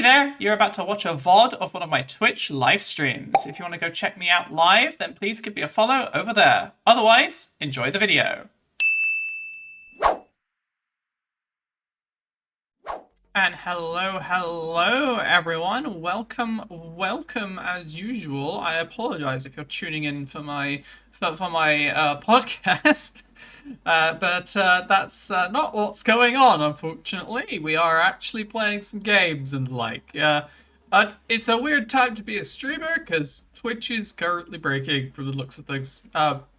Hey there, you're about to watch a VOD of one of my Twitch live streams. If you want to go check me out live, then please give me a follow over there. Otherwise, enjoy the video. And hello everyone. Welcome as usual. I apologize if you're tuning in for my podcast. But that's not what's going on, unfortunately. We are actually playing some games and it's a weird time to be a streamer because Twitch is currently breaking from the looks of things.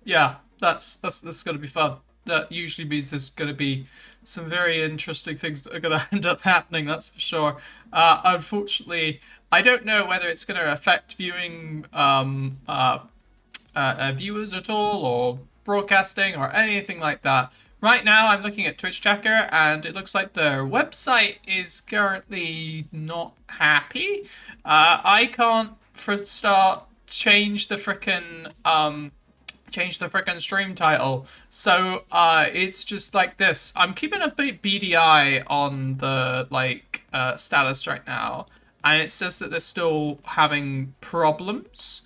Yeah, that's gonna be fun. That usually means there's gonna be some very interesting things that are gonna end up happening. That's for sure. Unfortunately, I don't know whether it's gonna affect viewing viewers at all or broadcasting or anything like that. Right now, I'm looking at Twitch Checker, and it looks like their website is currently not happy. I can't, for a start, change the frickin' stream title. So it's just like this. I'm keeping a bit beady eye on the status right now, and it says that they're still having problems.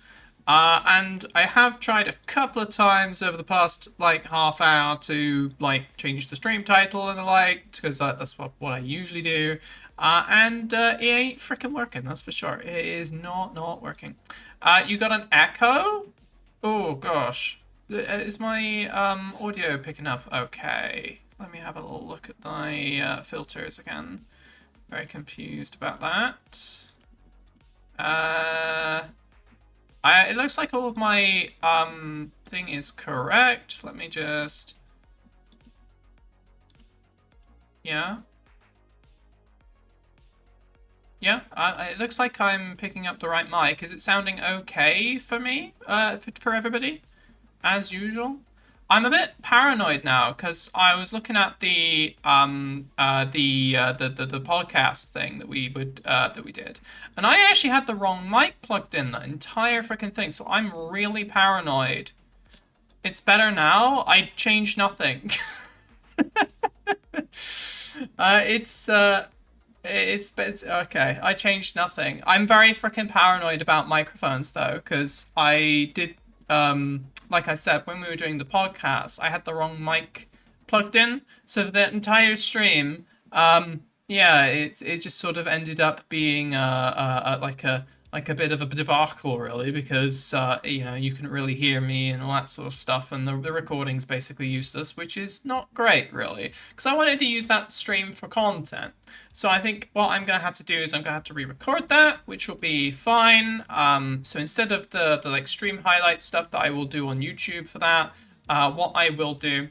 And I have tried a couple of times over the past half hour to change the stream title and the because that's what I usually do. And it ain't freaking working, that's for sure. It is not working. You got an echo? Oh gosh. Is my audio picking up okay? Let me have a little look at my filters again. Very confused about that. It looks like all of my thing is correct. Let me just... Yeah. Yeah, it looks like I'm picking up the right mic. Is it sounding okay for me, for everybody, as usual? I'm a bit paranoid now because I was looking at the podcast thing that we did, and I actually had the wrong mic plugged in the entire freaking thing. So I'm really paranoid. It's better now. I changed nothing. It's okay. I changed nothing. I'm very freaking paranoid about microphones though, because I did like I said, when we were doing the podcast, I had the wrong mic plugged in, so for the entire stream, yeah, it just sort of ended up being like a bit of a debacle, really, because you couldn't really hear me and all that sort of stuff, and the recording's basically useless, which is not great, really, because I wanted to use that stream for content. So I think what I'm gonna have to do is I'm gonna have to re-record that, which will be fine. So instead of the stream highlight stuff that I will do on YouTube for that, what I will do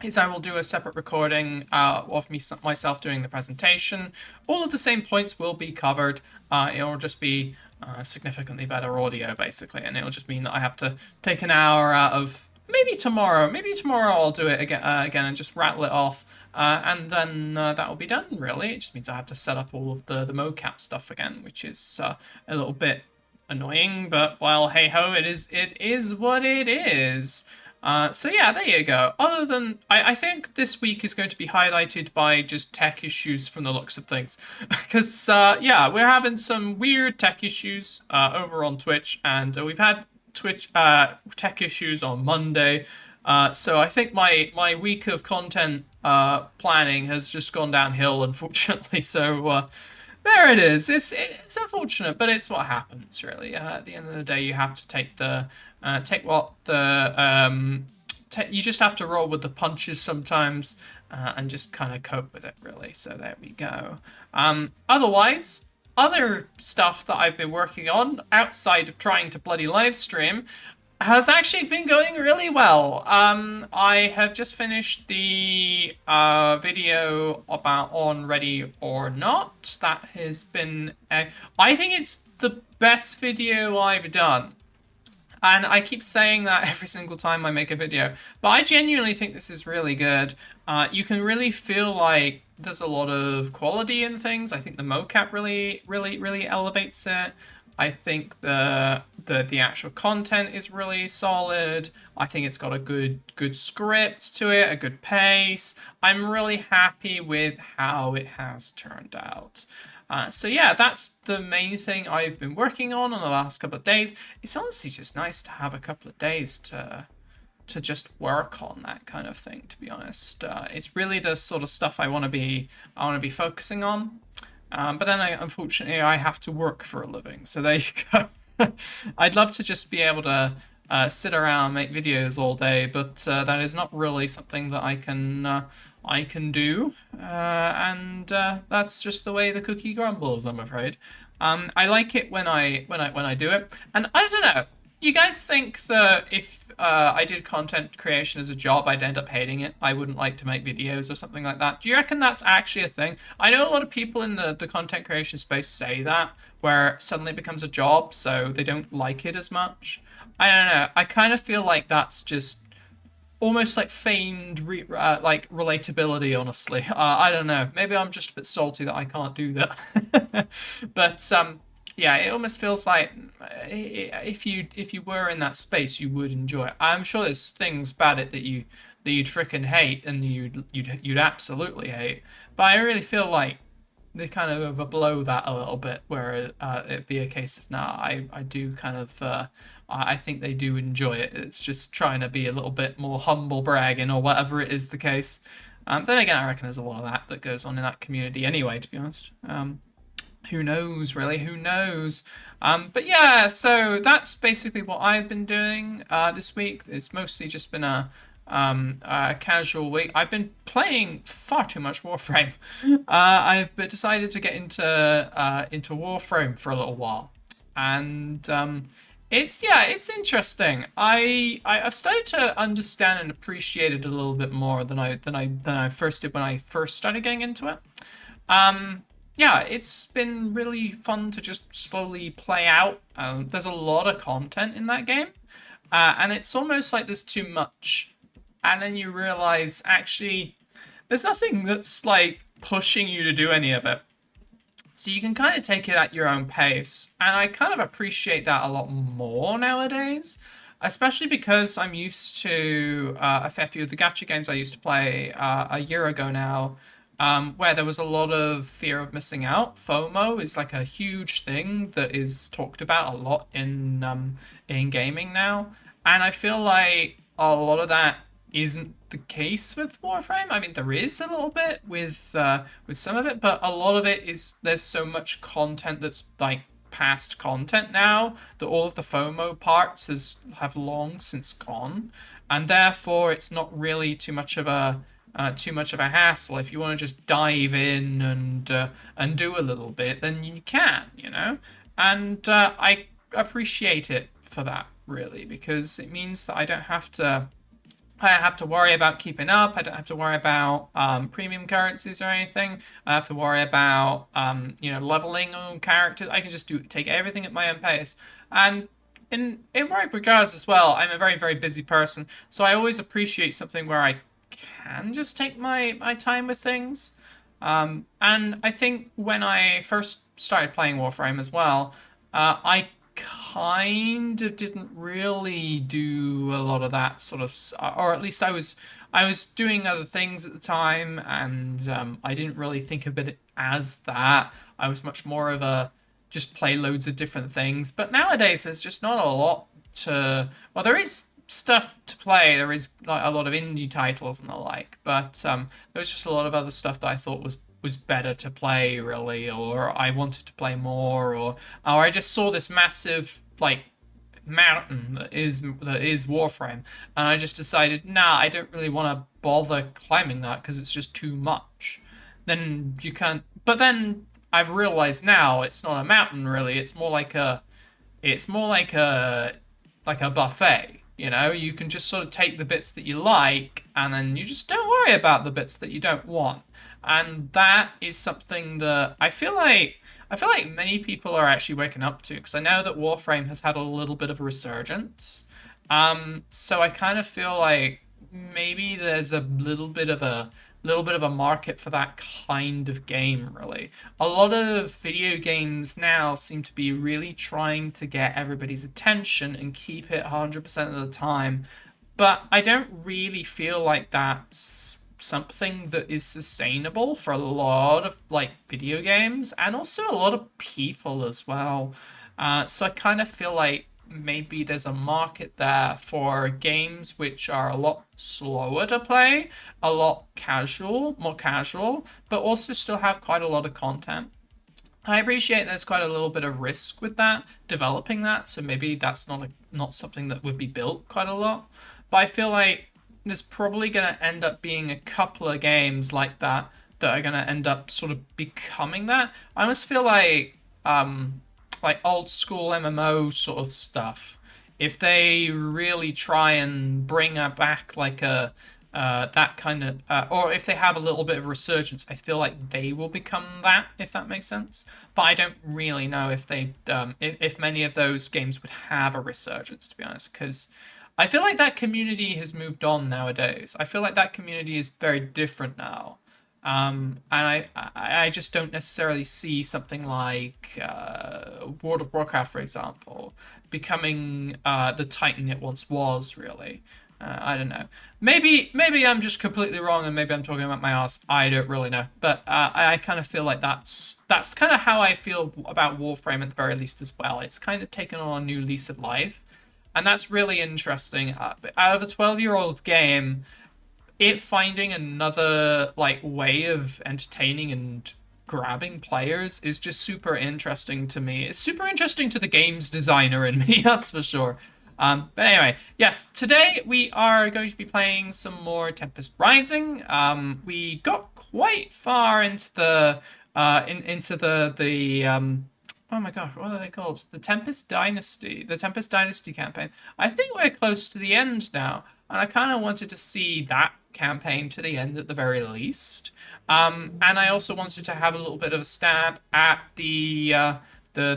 is I will do a separate recording of myself doing the presentation. All of the same points will be covered. It'll just be significantly better audio, basically, and it'll just mean that I have to take an hour out of maybe tomorrow. Maybe tomorrow I'll do it again and just rattle it off, and then that will be done. Really, it just means I have to set up all of the mocap stuff again, which is a little bit annoying. But well, hey ho, it is what it is. So yeah, there you go. Other than, I think this week is going to be highlighted by just tech issues from the looks of things. Because, yeah, we're having some weird tech issues over on Twitch, and we've had Twitch tech issues on Monday. So I think my week of content planning has just gone downhill, unfortunately. So there it is. It's unfortunate, but it's what happens, really. At the end of the day, you have to take you just have to roll with the punches sometimes, and just kind of cope with it, really. So there we go. Otherwise, other stuff that I've been working on outside of trying to bloody live stream has actually been going really well. I have just finished the video about on Ready or Not. That has been, I think it's the best video I've done. And I keep saying that every single time I make a video, but I genuinely think this is really good. You can really feel like there's a lot of quality in things. I think the mocap really elevates it. I think the actual content is really solid. I think it's got a good script to it, a good pace. I'm really happy with how it has turned out. So yeah, that's the main thing I've been working on the last couple of days. It's honestly just nice to have a couple of days to just work on that kind of thing. To be honest, it's really the sort of stuff I want to be focusing on. But then, unfortunately, I have to work for a living. So there you go. I'd love to just be able to sit around, make videos all day, but that is not really something that I can do, and that's just the way the cookie crumbles, I'm afraid. I like it when I do it, and I don't know. You guys think that if I did content creation as a job, I'd end up hating it? I wouldn't like to make videos or something like that. Do you reckon that's actually a thing? I know a lot of people in the content creation space say that, where suddenly it becomes a job, so they don't like it as much. I don't know. I kind of feel like that's just almost like feigned like relatability, honestly. I don't know, maybe I'm just a bit salty that I can't do that. But yeah, it almost feels like if you were in that space you would enjoy it. I'm sure there's things about it that you'd freaking hate and you'd absolutely hate, but I really feel like they kind of overblow that a little bit, where it'd be a case of, nah, I do kind of, I think they do enjoy it. It's just trying to be a little bit more humble bragging or whatever it is the case. Then again, I reckon there's a lot of that goes on in that community anyway, to be honest. Who knows, really? Who knows? But yeah, so that's basically what I've been doing this week. It's mostly just been a casual week. I've been playing far too much Warframe. I've decided to get into Warframe for a little while, and it's interesting. I've started to understand and appreciate it a little bit more than I first did when I first started getting into it. Yeah, it's been really fun to just slowly play out. There's a lot of content in that game, and it's almost like there's too much. And then you realize, actually, there's nothing that's like pushing you to do any of it. So you can kind of take it at your own pace. And I kind of appreciate that a lot more nowadays, especially because I'm used to a fair few of the gacha games I used to play a year ago now, where there was a lot of fear of missing out. FOMO is like a huge thing that is talked about a lot in gaming now, and I feel like a lot of that isn't the case with Warframe. I mean, there is a little bit with some of it, but a lot of it is, there's so much content that's like past content now that all of the FOMO parts have long since gone, and therefore it's not really too much of a hassle. If you want to just dive in and do a little bit, then you can, and I appreciate it for that, really, because it means that I don't have to worry about keeping up. I don't have to worry about premium currencies or anything. I don't have to worry about leveling on characters. I can just take everything at my own pace. And in work regards as well, I'm a very, very busy person, so I always appreciate something where I can just take my time with things. And I think when I first started playing Warframe as well, I kind of didn't really do a lot of that sort of, or at least I was doing other things at the time, and I didn't really think of it as that. I was much more of a just play loads of different things. But nowadays, there's just not a lot to. Well, there is stuff to play. There is like a lot of indie titles and the like, but there's just a lot of other stuff that I thought was better to play, really, or I wanted to play more, or I just saw this massive like mountain that is Warframe, and I just decided, nah, I don't really want to bother climbing that because it's just too much. Then you can't. But then I've realized now it's not a mountain, really. It's more like a buffet. You can just sort of take the bits that you like, and then you just don't worry about the bits that you don't want. And that is something that I feel like many people are actually waking up to, because I know that Warframe has had a little bit of a resurgence. So I kind of feel like maybe there's a little bit of a market for that kind of game, really. A lot of video games now seem to be really trying to get everybody's attention and keep it 100% of the time. But I don't really feel like that's something that is sustainable for a lot of like video games and also a lot of people as well. So I kind of feel like maybe there's a market there for games which are a lot slower to play, a lot more casual, but also still have quite a lot of content. I appreciate there's quite a little bit of risk with that, developing that, so maybe that's not something that would be built quite a lot. But I feel like there's probably going to end up being a couple of games like that that are going to end up sort of becoming that. I almost feel like old school MMO sort of stuff. If they really try and bring back like a that kind of, or if they have a little bit of resurgence, I feel like they will become that, if that makes sense. But I don't really know if if many of those games would have a resurgence, to be honest, because I feel like that community has moved on nowadays. I feel like that community is very different now. And I just don't necessarily see something like World of Warcraft, for example, becoming the Titan it once was, really. I don't know. Maybe I'm just completely wrong, and maybe I'm talking about my ass. I don't really know, but I kind of feel like that's kind of how I feel about Warframe at the very least as well. It's kind of taken on a new lease of life, and that's really interesting. Out of a 12-year-old game, it finding another like way of entertaining and grabbing players is just super interesting to me. It's super interesting to the games designer in me, that's for sure. But anyway, yes, today we are going to be playing some more Tempest Rising. We got quite far into the into the oh my gosh, what are they called? The Tempest Dynasty campaign. I think we're close to the end now, and I kind of wanted to see that campaign to the end at the very least. And I also wanted to have a little bit of a stab at what are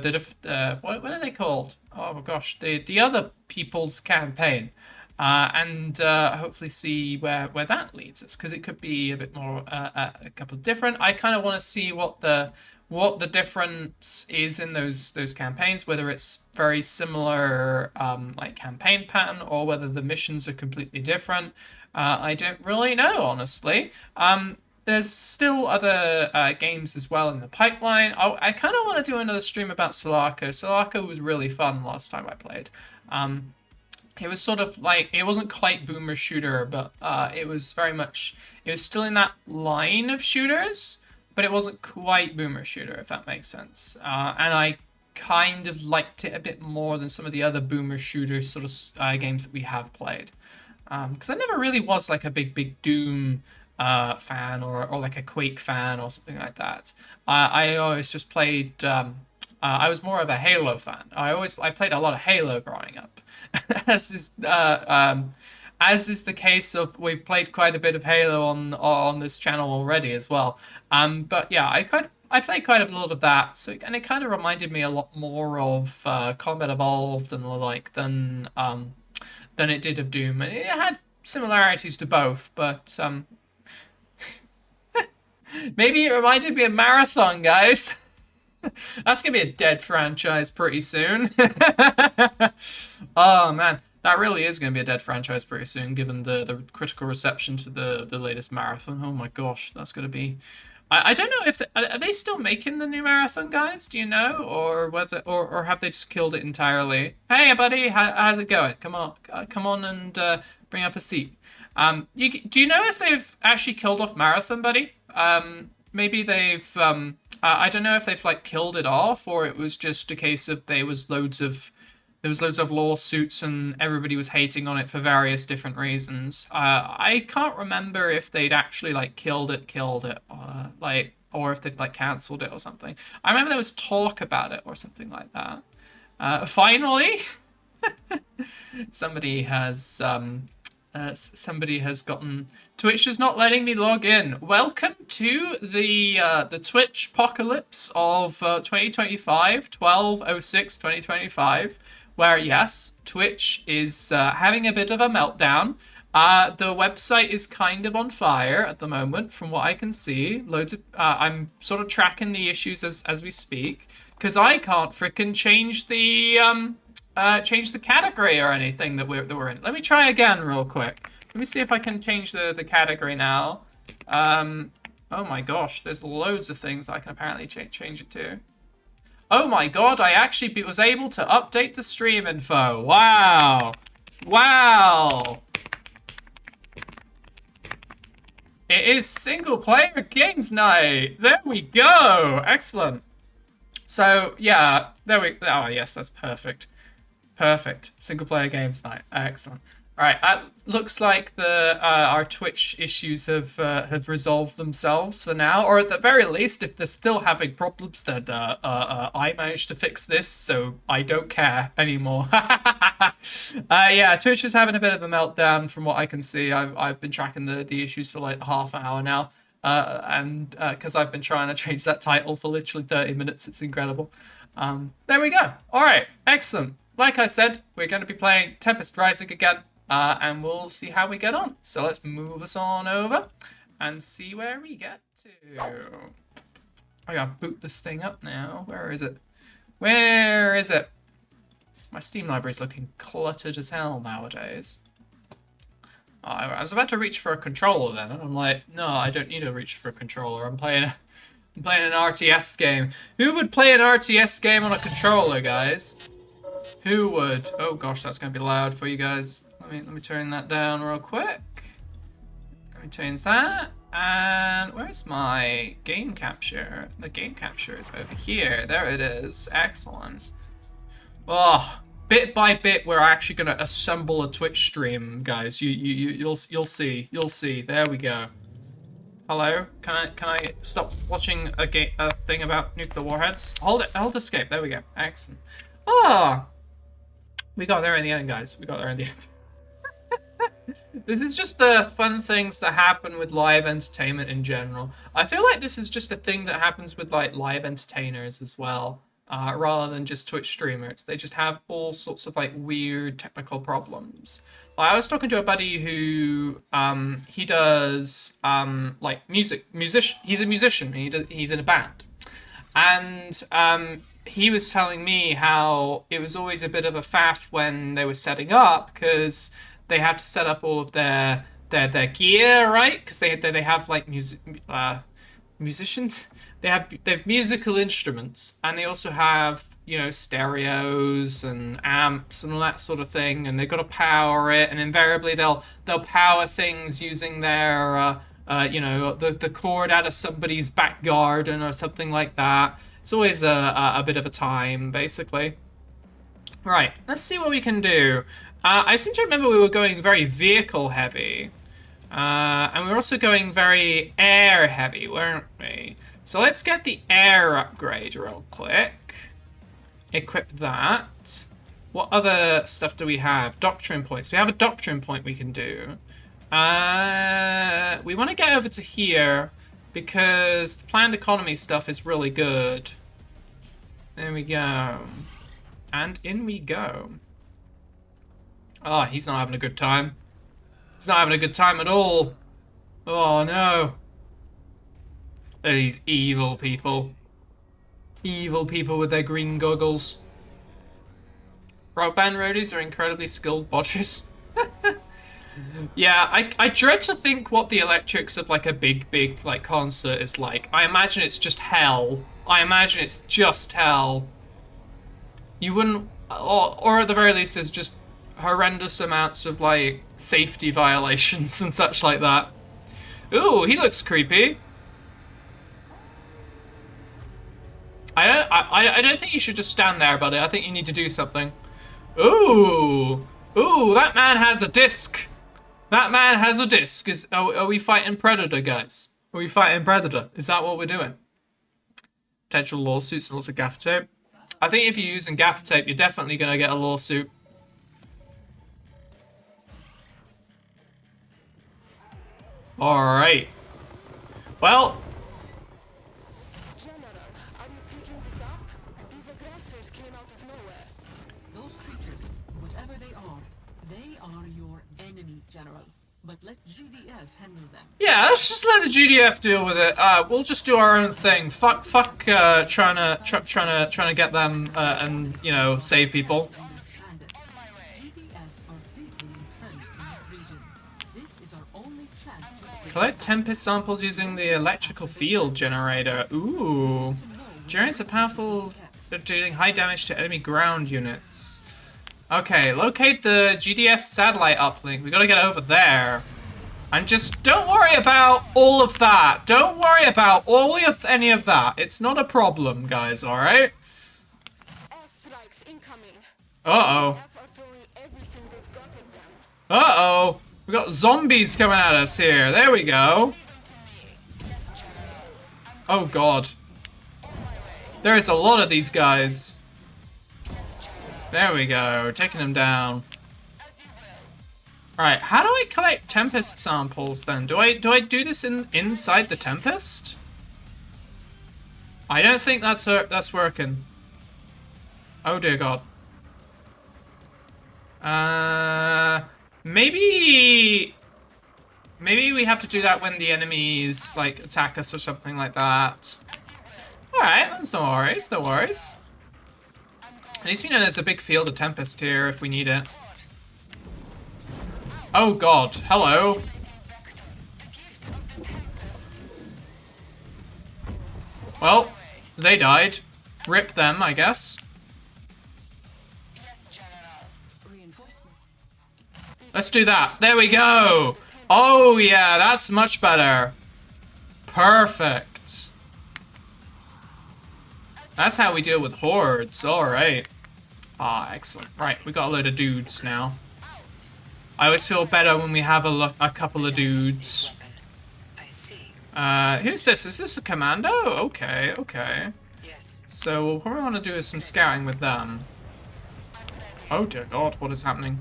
they called? Oh my gosh, the other people's campaign, and hopefully see where that leads us, because it could be a bit more a couple of different. I kind of want to see what the difference is in those campaigns, whether it's very similar like campaign pattern or whether the missions are completely different. I don't really know, honestly. There's still other games as well in the pipeline. I kind of want to do another stream about Sulaco. Sulaco was really fun last time I played. It was sort of like, it wasn't quite boomer shooter, but it was still in that line of shooters, but it wasn't quite boomer shooter, if that makes sense. And I kind of liked it a bit more than some of the other boomer shooter sort of games that we have played. Because I never really was like a big Doom fan or like a Quake fan or something like that. I always just played. I was more of a Halo fan. I played a lot of Halo growing up, as is the case of, we've played quite a bit of Halo on this channel already as well. But yeah, I played quite a lot of that. So and it kind of reminded me a lot more of Combat Evolved and the like than it did of Doom. And it had similarities to both, but maybe it reminded me of Marathon, guys. That's gonna be a dead franchise pretty soon. Oh man, that really is gonna be a dead franchise pretty soon, given the critical reception to the latest Marathon. Oh my gosh, that's gonna be. I don't know if are they still making the new Marathon, guys? Do you know, or whether or have they just killed it entirely? Hey, buddy, how's it going? Come on, and bring up a seat. Do you know if they've actually killed off Marathon, buddy? Maybe they've. I don't know if they've like killed it off, or it was just a case of there was loads of lawsuits and everybody was hating on it for various different reasons. I can't remember if they'd actually like killed it, like, or if they'd like cancelled it or something. I remember there was talk about it or something like that. Finally, somebody has gotten. Twitch is not letting me log in. Welcome to the Twitch apocalypse of 2025, 12/06/2025, where yes, Twitch is having a bit of a meltdown. The website is kind of on fire at the moment, from what I can see. I'm sort of tracking the issues as we speak, because I can't frickin' change the category or anything that we're in. Let me try again real quick. Let me see if I can change the category now. Oh my gosh, there's loads of things I can apparently change it to. Oh my god, I actually was able to update the stream info. Wow. Wow. It is single player games night. There we go. Excellent. So, yeah, oh yes, that's perfect. Perfect. Single player games night. Excellent. All right. Looks like our Twitch issues have resolved themselves for now, or at the very least, if they're still having problems, then I managed to fix this, so I don't care anymore. Yeah, Twitch is having a bit of a meltdown from what I can see. I've been tracking the issues for like half an hour now, and because I've been trying to change that title for literally 30 minutes, it's incredible. There we go. All right. Excellent. Like I said, we're going to be playing Tempest Rising again, and we'll see how we get on. So let's move us on over and see where we get to. I gotta boot this thing up now. Where is it? Where is it? My Steam library's looking cluttered as hell nowadays. I was about to reach for a controller then, and I'm like, no, I don't need to reach for a controller. I'm playing an RTS game. Who would play an RTS game on a controller, guys? Who would? Oh gosh, that's gonna be loud for you guys. Let me turn that down real quick. Let me change that. And where's my game capture? The game capture is over here. There it is. Excellent. Oh, bit by bit, we're actually gonna assemble a Twitch stream, guys. You'll see. You'll see. There we go. Hello? Can I stop watching a thing about nuclear warheads? Hold escape. There we go. Excellent. Oh, we got there in the end, guys. We got there in the end. This is just the fun things that happen with live entertainment in general. I feel like this is just a thing that happens with like live entertainers as well, rather than just Twitch streamers. They just have all sorts of like weird technical problems. I was talking to a buddy who he does like musician. He's a musician. He's in a band, and he was telling me how it was always a bit of a faff when they were setting up, because they had to set up all of their gear, right? Because they have like musicians. They have musical instruments, and they also have, you know, stereos and amps and all that sort of thing, and they've got to power it, and invariably they'll power things using their you know, the cord out of somebody's back garden or something like that. It's always a bit of a time, basically. Right, let's see what we can do. I seem to remember we were going very vehicle heavy. And we were also going very air heavy, weren't we? So let's get the air upgrade real quick. Equip that. What other stuff do we have? Doctrine points. We have a doctrine point we can do. We want to get over to here because the planned economy stuff is really good. There we go. And in we go. Oh, he's not having a good time. He's not having a good time at all. Oh no. They're these evil people. Evil people with their green goggles. Rock band roadies are incredibly skilled botchers. Yeah, I dread to think what the electrics of like a big like concert is like. I imagine it's just hell. I imagine it's just hell. You wouldn't, or at the very least, there's just horrendous amounts of like safety violations and such like that. Ooh, he looks creepy. I don't think you should just stand there, buddy. I think you need to do something. Ooh, that man has a disc. That man has a disc. Are we fighting Predator, guys? Are we fighting Predator? Is that what we're doing? Potential lawsuits and lots of gaffer tape. I think if you're using gaffer tape, you're definitely gonna get a lawsuit. All right. Well. General, are you picking this up? These aggressors came out of nowhere. Those creatures, whatever they are your enemy, General. But let GDF handle them. Yeah, let's just let the GDF deal with it. We'll just do our own thing. Fuck, trying to get them and, you know, save people. Collect Tempest samples using the electrical field generator. Ooh. Generates a powerful, dealing high damage to enemy ground units. Okay, locate the GDF satellite uplink. We gotta get over there. And just don't worry about all of that. Don't worry about any of that. It's not a problem, guys, alright? Airstrikes incoming. Uh-oh. F are throwing everything they've got at them. Uh-oh. We got zombies coming at us here. There we go. Oh, God. There is a lot of these guys. There we go. Taking them down. Alright, how do I collect Tempest samples then? Do I do this inside the Tempest? I don't think that's working. Oh dear God. Maybe we have to do that when the enemies like attack us or something like that. Alright, that's no worries, no worries. At least we know there's a big field of Tempest here if we need it. Oh God, hello. Well, they died. Rip them, I guess. Let's do that. There we go. Oh yeah, that's much better. Perfect. That's how we deal with hordes. Alright. Ah, excellent. Right, we got a load of dudes now. I always feel better when we have a couple of dudes. Who's this? Is this a commando? Okay, okay. So what we want to do is some scouting with them. Oh dear God, what is happening?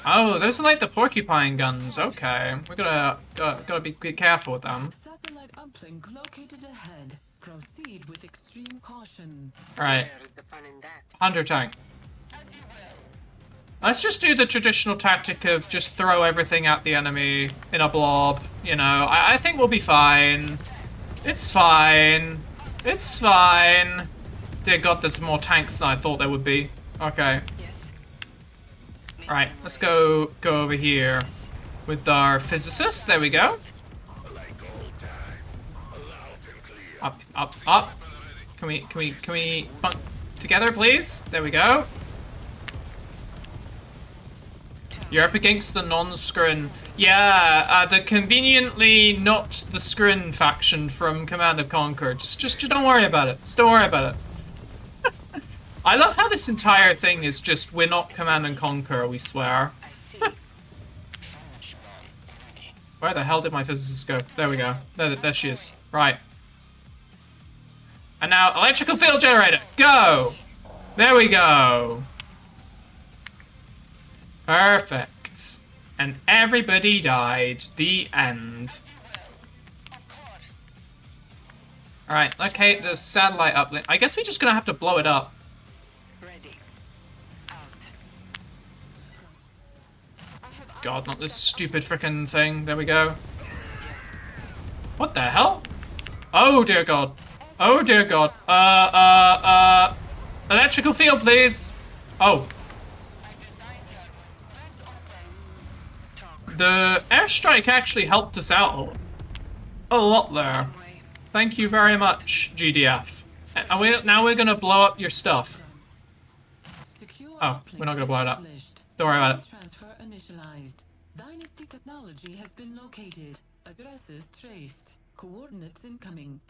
Oh, those are like the porcupine guns. Okay, we gotta be careful with them. Satellite uplink located ahead. Proceed with extreme caution. Right. Hunter tank. Let's just do the traditional tactic of just throw everything at the enemy in a blob. You know, I think we'll be fine. It's fine. It's fine. Dear God, there's more tanks than I thought there would be. Okay. Right, let's go over here with our physicist. There we go. Up, up, up. Can we bunk together, please? There we go. You're up against the non-Skrin. Yeah, the conveniently not the Skrin faction from Command & Conquer. Just don't worry about it. Just don't worry about it. I love how this entire thing is just, we're not Command & Conquer, we swear. Where the hell did my physicist go? There we go. There she is. Right. And now, electrical field generator, go! There we go. Perfect. And everybody died. The end. Alright, okay, the satellite uplink. I guess we're just gonna have to blow it up. God, not this stupid frickin' thing. There we go. What the hell? Oh dear God. Oh dear God. Electrical field, please. Oh. The airstrike actually helped us out a lot there. Thank you very much, GDF. And now we're gonna blow up your stuff. Oh, we're not gonna blow it up. Don't worry about it. Transfer initialized. Dynasty technology has been located. Addresses traced. Coordinates incoming.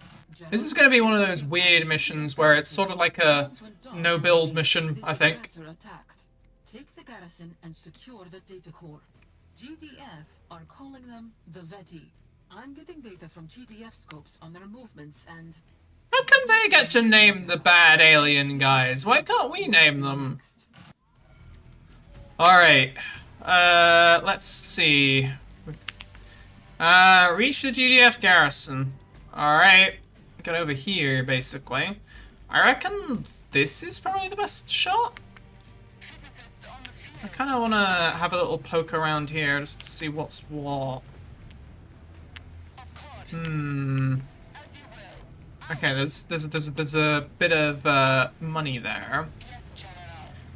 This is gonna be one of those weird missions where it's sort of like a no-build mission, I think. Take the garrison and secure the data core. GDF are calling them the Veti. I'm getting data from GDF scopes on their movements and... How come they get to name the bad alien guys? Why can't we name them? Alright. Let's see. Reach the GDF garrison. Alright. Get over here, basically. I reckon this is probably the best shot. I kind of want to have a little poke around here just to see what's what. Okay, there's a bit of money there.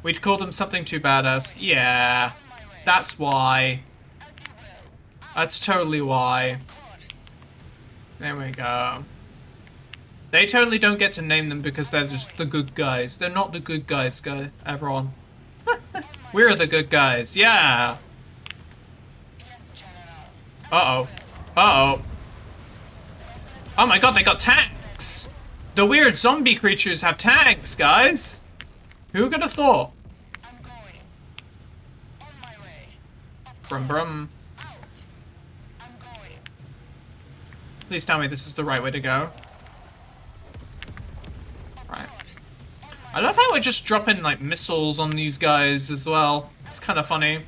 We'd call them something too badass. Yeah, that's why. That's totally why. There we go. They totally don't get to name them because they're just the good guys. They're not the good guys, everyone. We're the good guys, yeah! Uh-oh. Uh-oh. Oh my god, they got tanks! The weird zombie creatures have tanks, guys! Who could have thought? Brum brum. Please tell me this is the right way to go. Right. I love how we're just dropping like missiles on these guys as well. It's kind of funny.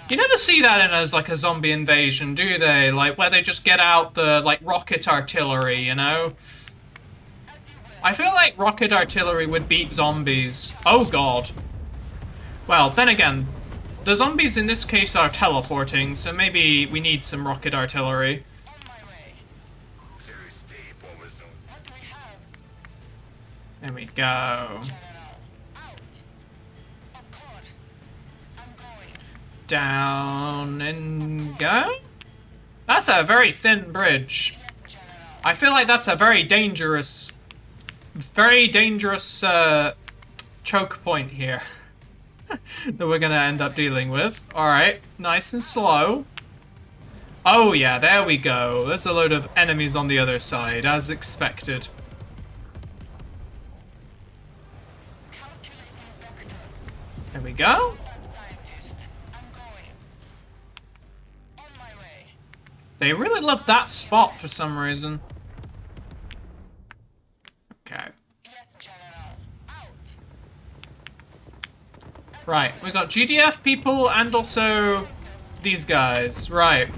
You never see that in as like a zombie invasion, do they? Like where they just get out the like rocket artillery, you know? I feel like rocket artillery would beat zombies. Oh god. Well, then again, the zombies in this case are teleporting, so maybe we need some rocket artillery. There we go. Down and go? That's a very thin bridge. I feel like that's a very dangerous choke point here that we're gonna end up dealing with. Alright, nice and slow. Oh yeah, there we go. There's a load of enemies on the other side, as expected. There we go. They really love that spot for some reason. Okay. Right, we got GDF people and also these guys. Right.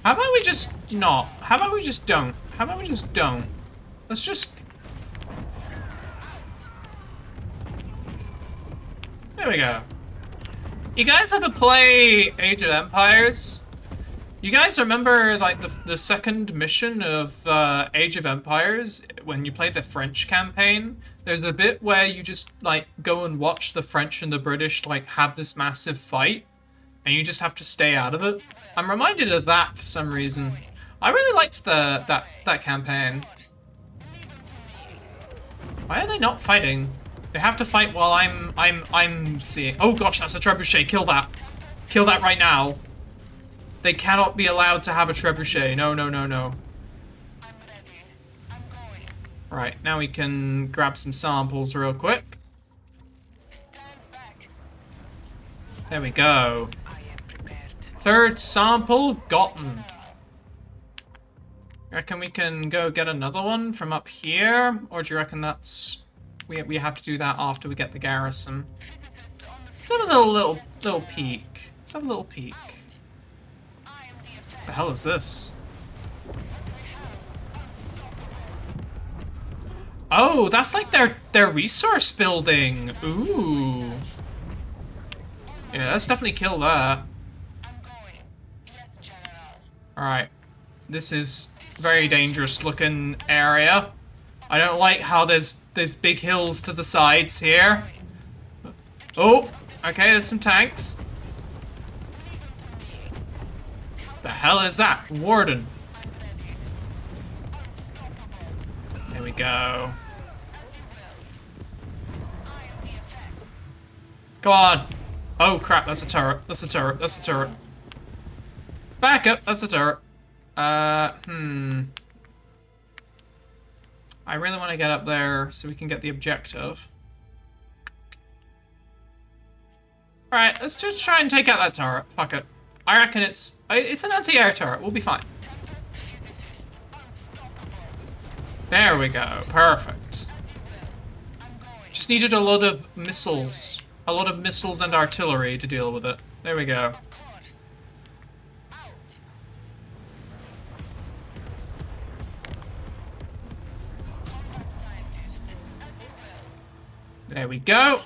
How about we just not? How about we just don't? How about we just don't? Let's just... There we go. You guys ever play Age of Empires? You guys remember like the second mission of Age of Empires when you play the French campaign? There's a bit where you just like go and watch the French and the British like have this massive fight, and you just have to stay out of it. I'm reminded of that for some reason. I really liked that campaign. Why are they not fighting? They have to fight while I'm seeing. Oh gosh, that's a trebuchet. Kill that. Kill that right now. They cannot be allowed to have a trebuchet. No, no, no, no. Right, now we can grab some samples real quick. There we go. Third sample gotten. Reckon we can go get another one from up here? Or do you reckon that's... We have to do that after we get the garrison? Let's have a little peek. Let's have a little peek. What the hell is this? Oh, that's like their resource building. Ooh. Yeah, let's definitely kill that. Alright. This is a very dangerous looking area. I don't like how there's big hills to the sides here. Oh, okay, there's some tanks. The hell is that? Warden. There we go. Go on. Oh crap, that's a turret. That's a turret. That's a turret. Back up, that's a turret. I really want to get up there so we can get the objective. Alright, let's just try and take out that turret. Fuck it. I reckon it's an anti-air turret. We'll be fine. There we go. Perfect. Just needed a lot of missiles. A lot of missiles and artillery to deal with it. There we go. There we go.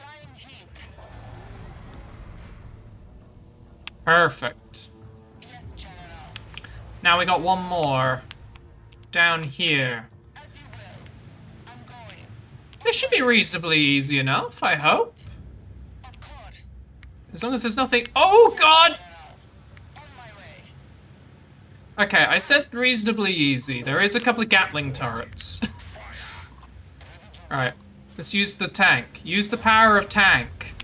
Perfect. Now we got one more. Down here. This should be reasonably easy enough, I hope. As long as there's nothing... Oh, God! Okay, I said reasonably easy. There is a couple of Gatling turrets. Alright, let's use the tank. Use the power of tank.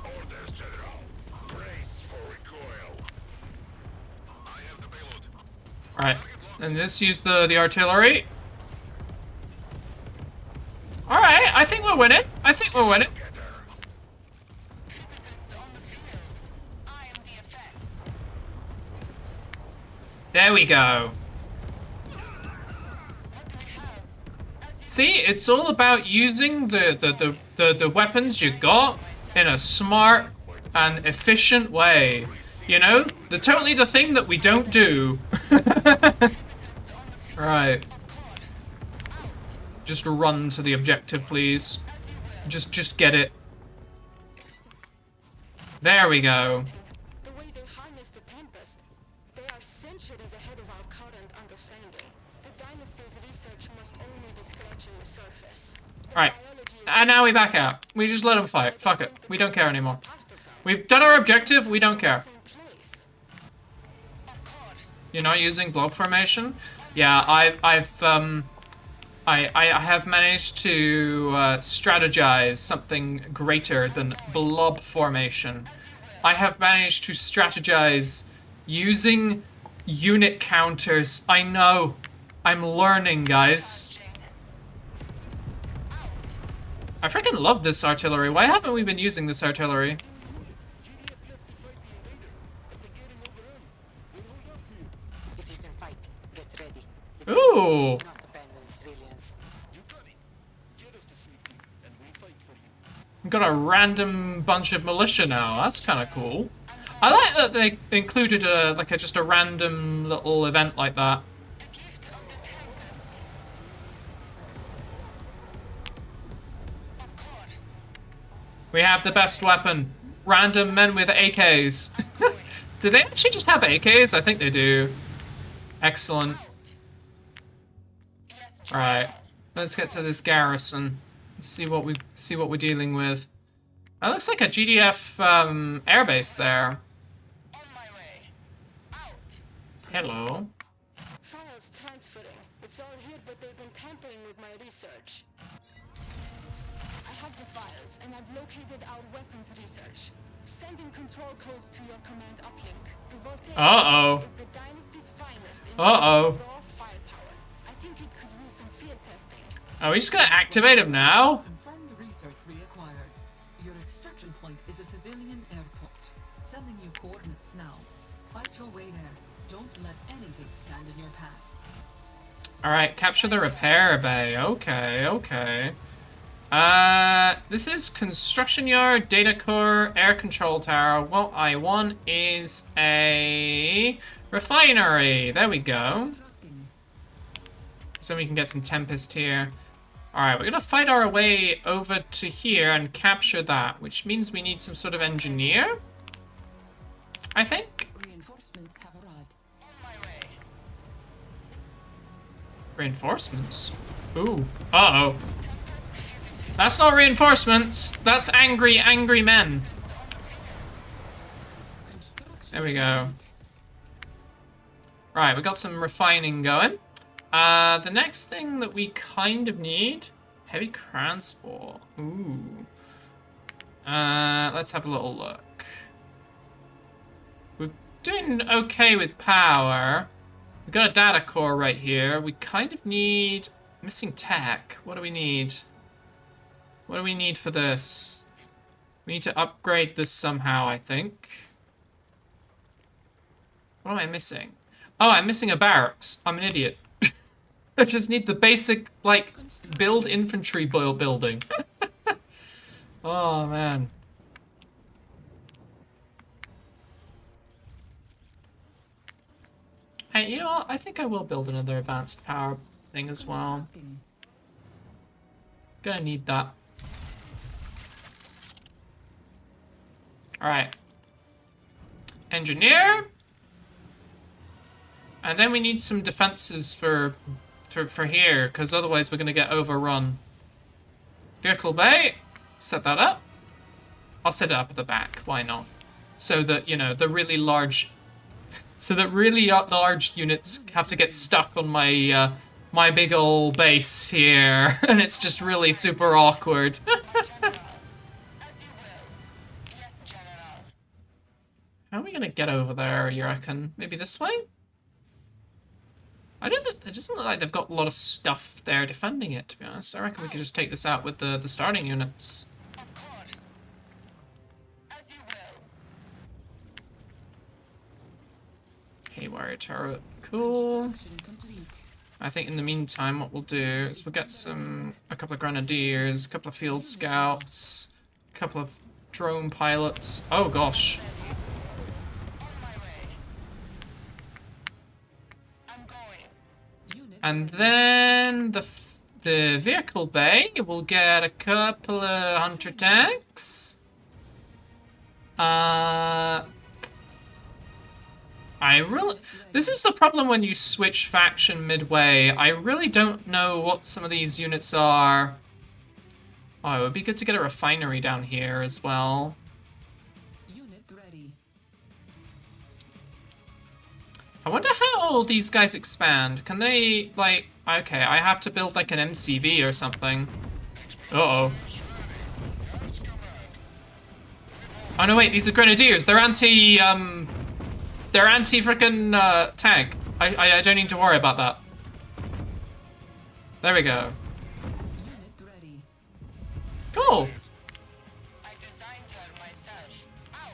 Orders, General. Brace for recoil. I have the payload. Alright, and let's use the artillery. Alright, I think we're winning. I think we're winning. There we go. See, it's all about using the weapons you got in a smart and efficient way. You know? Totally the thing that we don't do. Right. Just run to the objective, please. Just get it. There we go. The way they harness the Tempest, they are centuries ahead of our current understanding. The dynasty's research must only be scratching the surface. Right. And now we back out. We just let them fight. Fuck it. We don't care anymore. We've done our objective. We don't care. You're not using blob formation? Yeah, I have managed to strategize something greater than blob formation. I have managed to strategize using unit counters. I know. I'm learning, guys. I freaking love this artillery. Why haven't we been using this artillery? If you can fight, get ready. Ooh. Not abandon civilians. You got it. Get us to safety, and we'll fight for you. Got a random bunch of militia now. That's kind of cool. I like that they included just a random little event like that. We have the best weapon. Random men with AKs. Do they actually just have AKs? I think they do. Excellent. Alright. Let's get to this garrison. Let's see what we're dealing with. That looks like a GDF airbase there. Hello. Files transferring. It's all here, but they've been tampering with my research. I have the files, and I've located our weapons research. Sending control codes to your command uplink. The Voltaire Uh-oh. is the dynasty's finest in Uh-oh. raw firepower. I think it could use some field testing. Are we just gonna activate him now? Confirm the research reacquired. Your extraction point is a civilian airport. Sending you coordinates now. Fight your way there. Don't let anything stand in your path. Alright, capture the repair bay. Okay, okay. This is construction yard, data core, air control tower. What I want is a refinery. There we go. So we can get some Tempest here. Alright, we're gonna fight our way over to here and capture that, which means we need some sort of engineer, I think. Reinforcements have arrived. Reinforcements? Ooh. Uh-oh. That's not reinforcements. That's angry, angry men. There we go. Right, we got some refining going. The next thing that we kind of need... Heavy transport. Ooh. Let's have a little look. We're doing okay with power. We've got a data core right here. We kind of need... Missing tech. What do we need? What do we need for this? We need to upgrade this somehow, I think. What am I missing? Oh, I'm missing a barracks. I'm an idiot. I just need the basic, like, build infantry building. Oh, man. Hey, you know what? I think I will build another advanced power thing as well. Gonna need that. Alright. Engineer. And then we need some defenses for here, because otherwise we're gonna get overrun. Vehicle bay. Set that up. I'll set it up at the back. Why not? So that, you know, the really large So that really large units have to get stuck on my my big ol' base here, and it's just really super awkward. How are we gonna get over there, you reckon? Maybe this way? I don't think, it doesn't look like they've got a lot of stuff there defending it, to be honest. I reckon we could just take this out with the starting units. Haywire turret. Cool. Construction complete. I think in the meantime what we'll do is we'll get a couple of grenadiers, a couple of field scouts, a couple of drone pilots. Oh gosh. And then the vehicle bay, we'll get a couple of hunter tanks. This is the problem when you switch faction midway. I really don't know what some of these units are. Oh, it would be good to get a refinery down here as well. Unit ready. I wonder how these guys expand. Can they, like... Okay, I have to build, like, an MCV or something. Uh-oh. Oh, no, wait, these are grenadiers. They're anti, They're anti-frickin' tank. I don't need to worry about that. There we go. Unit ready. Cool.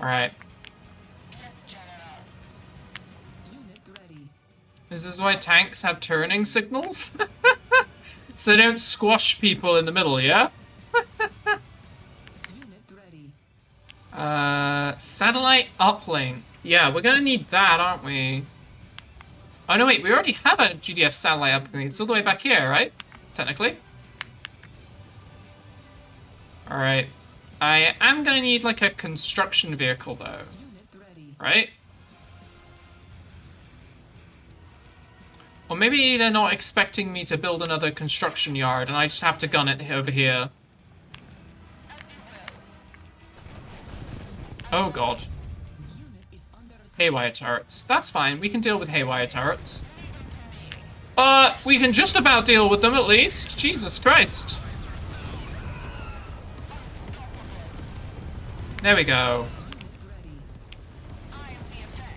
Alright. Unit ready. This is why tanks have turning signals? So they don't squash people in the middle, yeah? Unit ready. Satellite uplink. Yeah, we're gonna need that, aren't we? Oh no, wait, we already have a GDF satellite uplink. It's all the way back here, right? Technically. Alright. I am gonna need, like, a construction vehicle, though. Unit ready. Right? Or maybe they're not expecting me to build another construction yard and I just have to gun it over here. Oh god. Unit is under attack. Haywire turrets. That's fine, we can deal with haywire turrets. We can just about deal with them at least. Jesus Christ. There we go. Unit ready.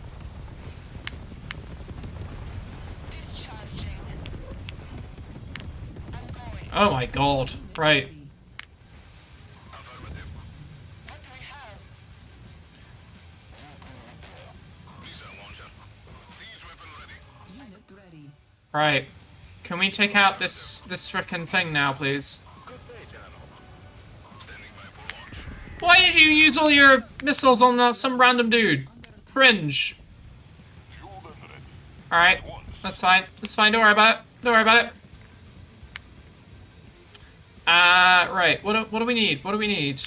Oh my god. Right. Ready. Unit ready. Right. Can we take out this frickin' thing now, please? Why did you use all your missiles on some random dude? Cringe. Alright. That's fine. That's fine. Don't worry about it. Don't worry about it. Right. What do we need? What do we need?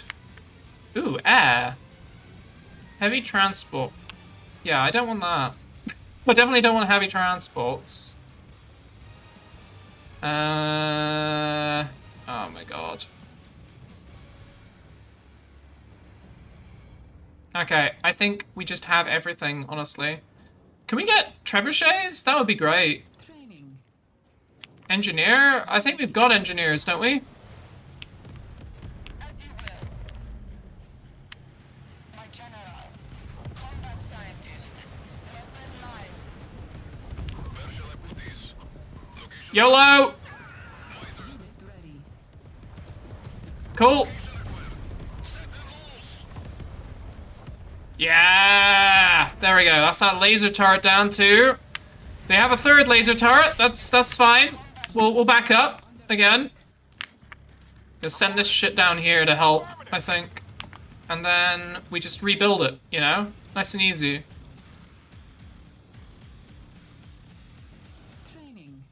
Ooh, air. Heavy transport. Yeah, I don't want that. I definitely don't want heavy transports. Oh my god. Okay, I think we just have everything, honestly. Can we get trebuchets? That would be great. Training. Engineer? I think we've got engineers, don't we? YOLO! Unit ready. Cool. Yeah! There we go. That's that laser turret down too. They have a third laser turret. That's fine. We'll back up again. Gonna send this shit down here to help, I think. And then we just rebuild it, you know? Nice and easy. Training.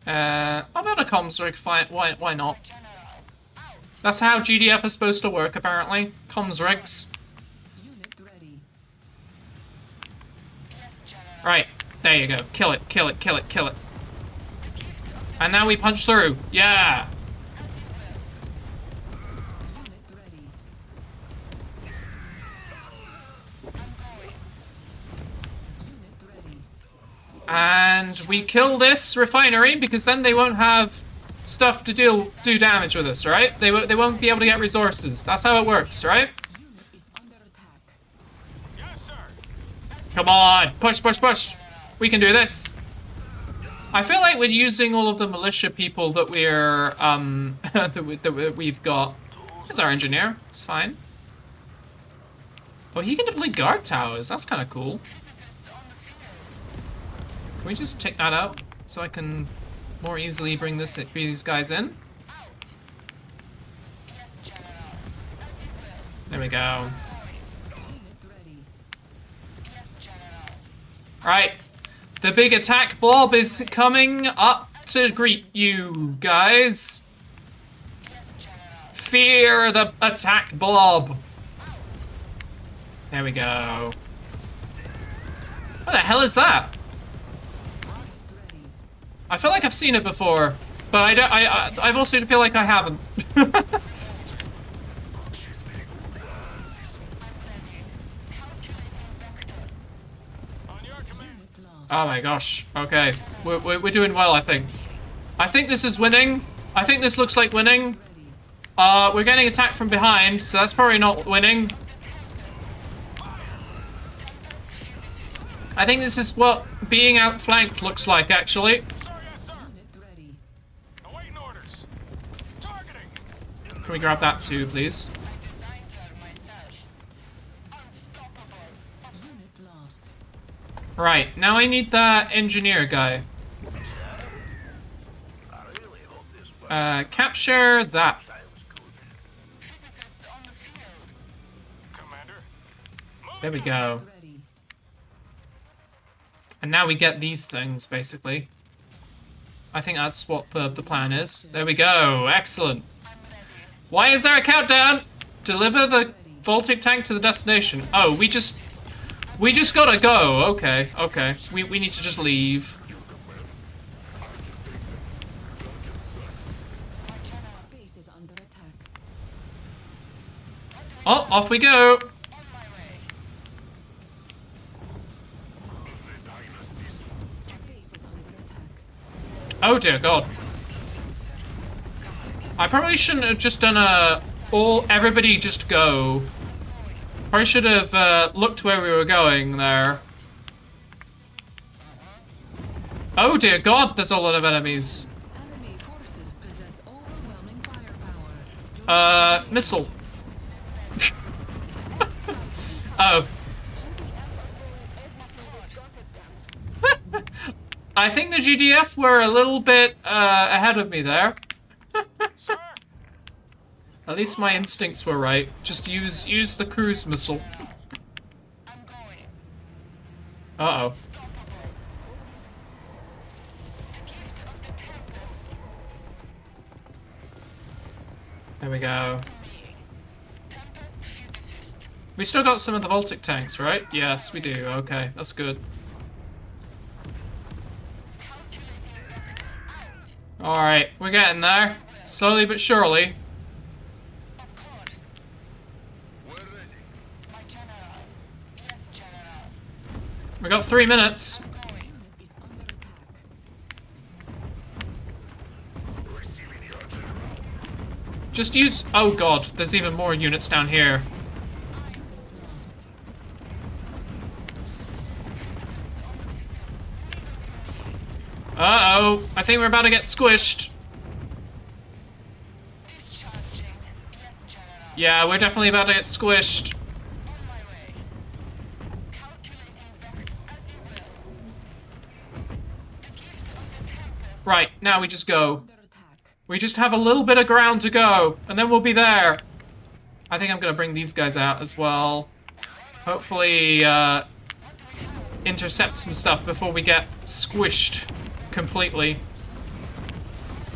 I'll build a comms rig, fine. Why not? That's how GDF is supposed to work, apparently. Comms rigs. Unit ready. Right, there you go. Kill it, kill it, kill it, kill it. And now we punch through. Yeah! Unit ready. Unit ready. And we kill this refinery because then they won't have stuff to do damage with us, right? They won't be able to get resources. That's how it works, right? Unit is under attack. Yes, sir. Come on, push, push, push. We can do this. I feel like we're using all of the militia people that we're that we've got. There's our engineer. It's fine. Oh, he can deploy guard towers. That's kind of cool. Can we just take that out so I can more easily bring these guys in? There we go. Unit ready. Right. The big attack blob is coming up to greet you guys. Fear the attack blob. There we go. What the hell is that? Ready. I feel like I've seen it before, but I don't. I also feel like I haven't. On your command. Unit lost. Oh my gosh. Okay, we're doing well. I think. I think this is winning. I think this looks like winning. Ready. We're getting attacked from behind, so that's probably not winning. I think this is what being outflanked looks like, actually. Sir, yes, sir. Unit ready. Awaiting orders. Targeting. Can we grab that too, please? Unit lost. Right, now I need that engineer guy. Capture that. Commander. There we go. Ready. And now we get these things, basically. I think that's what the plan is. There we go. Excellent. Why is there a countdown? Deliver the Voltic tank to the destination. Oh, we just gotta go. Okay, okay. We need to just leave. Base is under attack. Oh, off we go. Base is under attack. Oh dear God. I probably shouldn't have just done everybody just go. Probably should have looked where we were going there. Oh dear God, there's a lot of enemies. Enemy forces possess overwhelming firepower. Missile. Oh. I think the GDF were a little bit ahead of me there. Sir. At least my instincts were right. Just use the cruise missile. Uh-oh. There we go. We still got some of the Voltic tanks, right? Yes, we do. Okay, that's good. Alright, we're getting there. Slowly but surely. We got 3 minutes. Unit is under attack. Just use... Oh God, there's even more units down here. Unit lost. Uh-oh, I think we're about to get squished. Yeah, we're definitely about to get squished. Right, now we just go. Under attack. We just have a little bit of ground to go, and then we'll be there. I think I'm gonna bring these guys out as well. Hopefully, intercept some stuff before we get squished completely.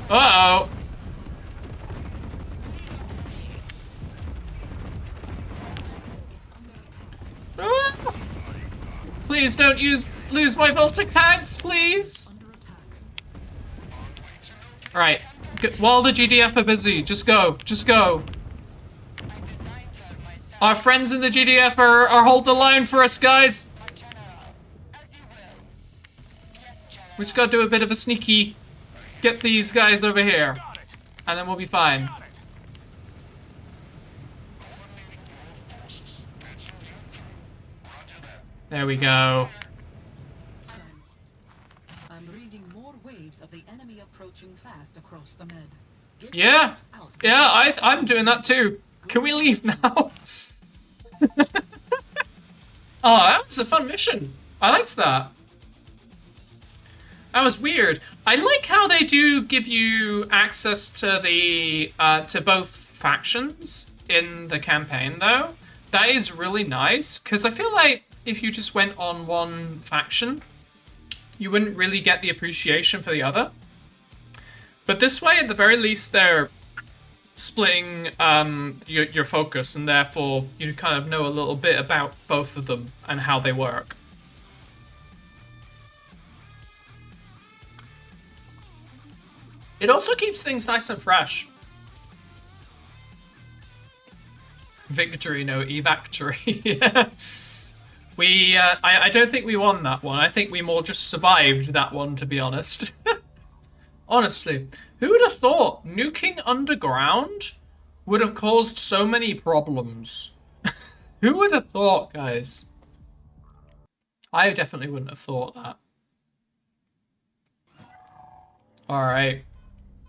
Uh-oh. Is under attack. Ah! Please don't lose my Voltic tanks, please. Under attack. Alright, while the GDF are busy, just go, just go. Our friends in the GDF are holding the line for us, guys. We just gotta do a bit of a sneaky, get these guys over here, and then we'll be fine. There we go. I'm reading more waves of the enemy approaching fast across the med. Get Yeah, yourselves out. yeah, I'm doing that too. Can we leave now? Oh, that's a fun mission. I liked that. That was weird. I like how they do give you access to the to both factions in the campaign, though. That is really nice, because I feel like if you just went on one faction, you wouldn't really get the appreciation for the other. But this way, at the very least, they're splitting your focus, and therefore you kind of know a little bit about both of them and how they work. It also keeps things nice and fresh. Victory, no evactory. Yeah. I don't think we won that one. I think we more just survived that one, to be honest. Honestly, who would have thought nuking underground would have caused so many problems? Who would have thought, guys? I definitely wouldn't have thought that. Alright.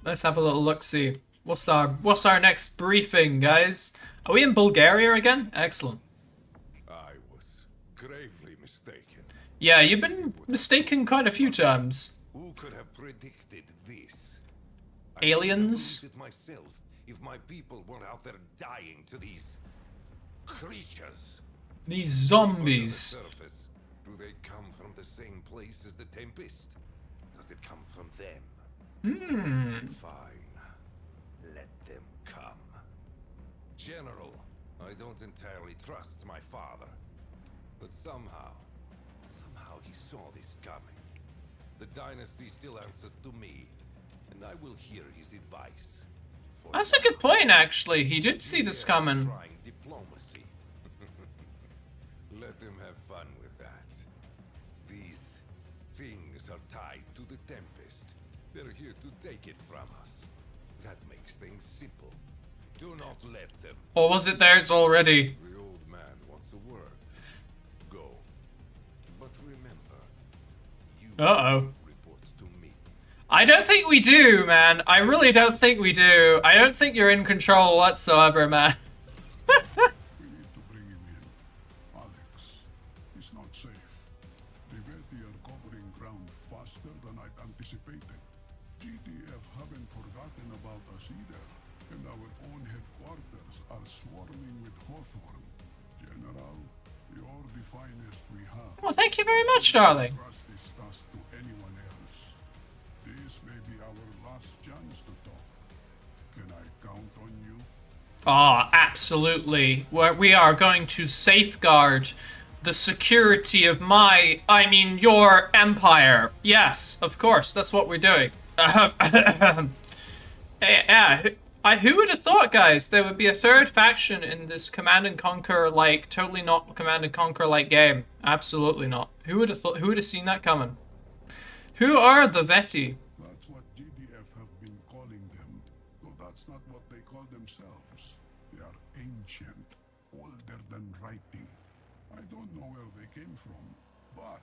Let's have a little look-see. What's our next briefing, guys? Are we in Bulgaria again? Excellent. I was gravely mistaken. Yeah, you've been mistaken quite a few times. Who could have predicted this? Aliens? I couldn't have believed it myself if my people weren't out there dying to these creatures. These People on the zombies. surface, do they come from the same place as the Tempest? Does it come from them? Fine. Let them come. General, I don't entirely trust my father. But somehow he saw this coming. The dynasty still answers to me, and I will hear his advice. For That's a good point, actually. He did see this they are coming. trying diplomacy. Let them have fun with that. These things are tied to the Tempest. They're here to take it from us. That makes things simple. Do not let them. Or was it theirs already? The old man wants a word. Go. But remember, you Uh-oh. report to me. I don't think we do, man. I really don't think we do. I don't think you're in control whatsoever, man. We need to bring him in. Alex, it's not safe. The Veti are covering ground faster than I'd anticipated. GDF haven't forgotten about us either, and our own headquarters are swarming with Hawthorne. General, you're the finest we have. Well, thank you very much, darling. Trust this task to anyone else. This may be our last chance to talk. Can I count on you? Ah, absolutely. We are going to safeguard the security of your empire. Yes, of course, that's what we're doing. Yeah, who would have thought, guys, there would be a third faction in this Command and Conquer, like, totally not Command and Conquer like game? Absolutely not. Who would have thought? Who would have seen that coming? Who are the Veti? That's what GDF have been calling them. Though that's not what they call themselves. They are ancient, older than writing. I don't know where they came from, but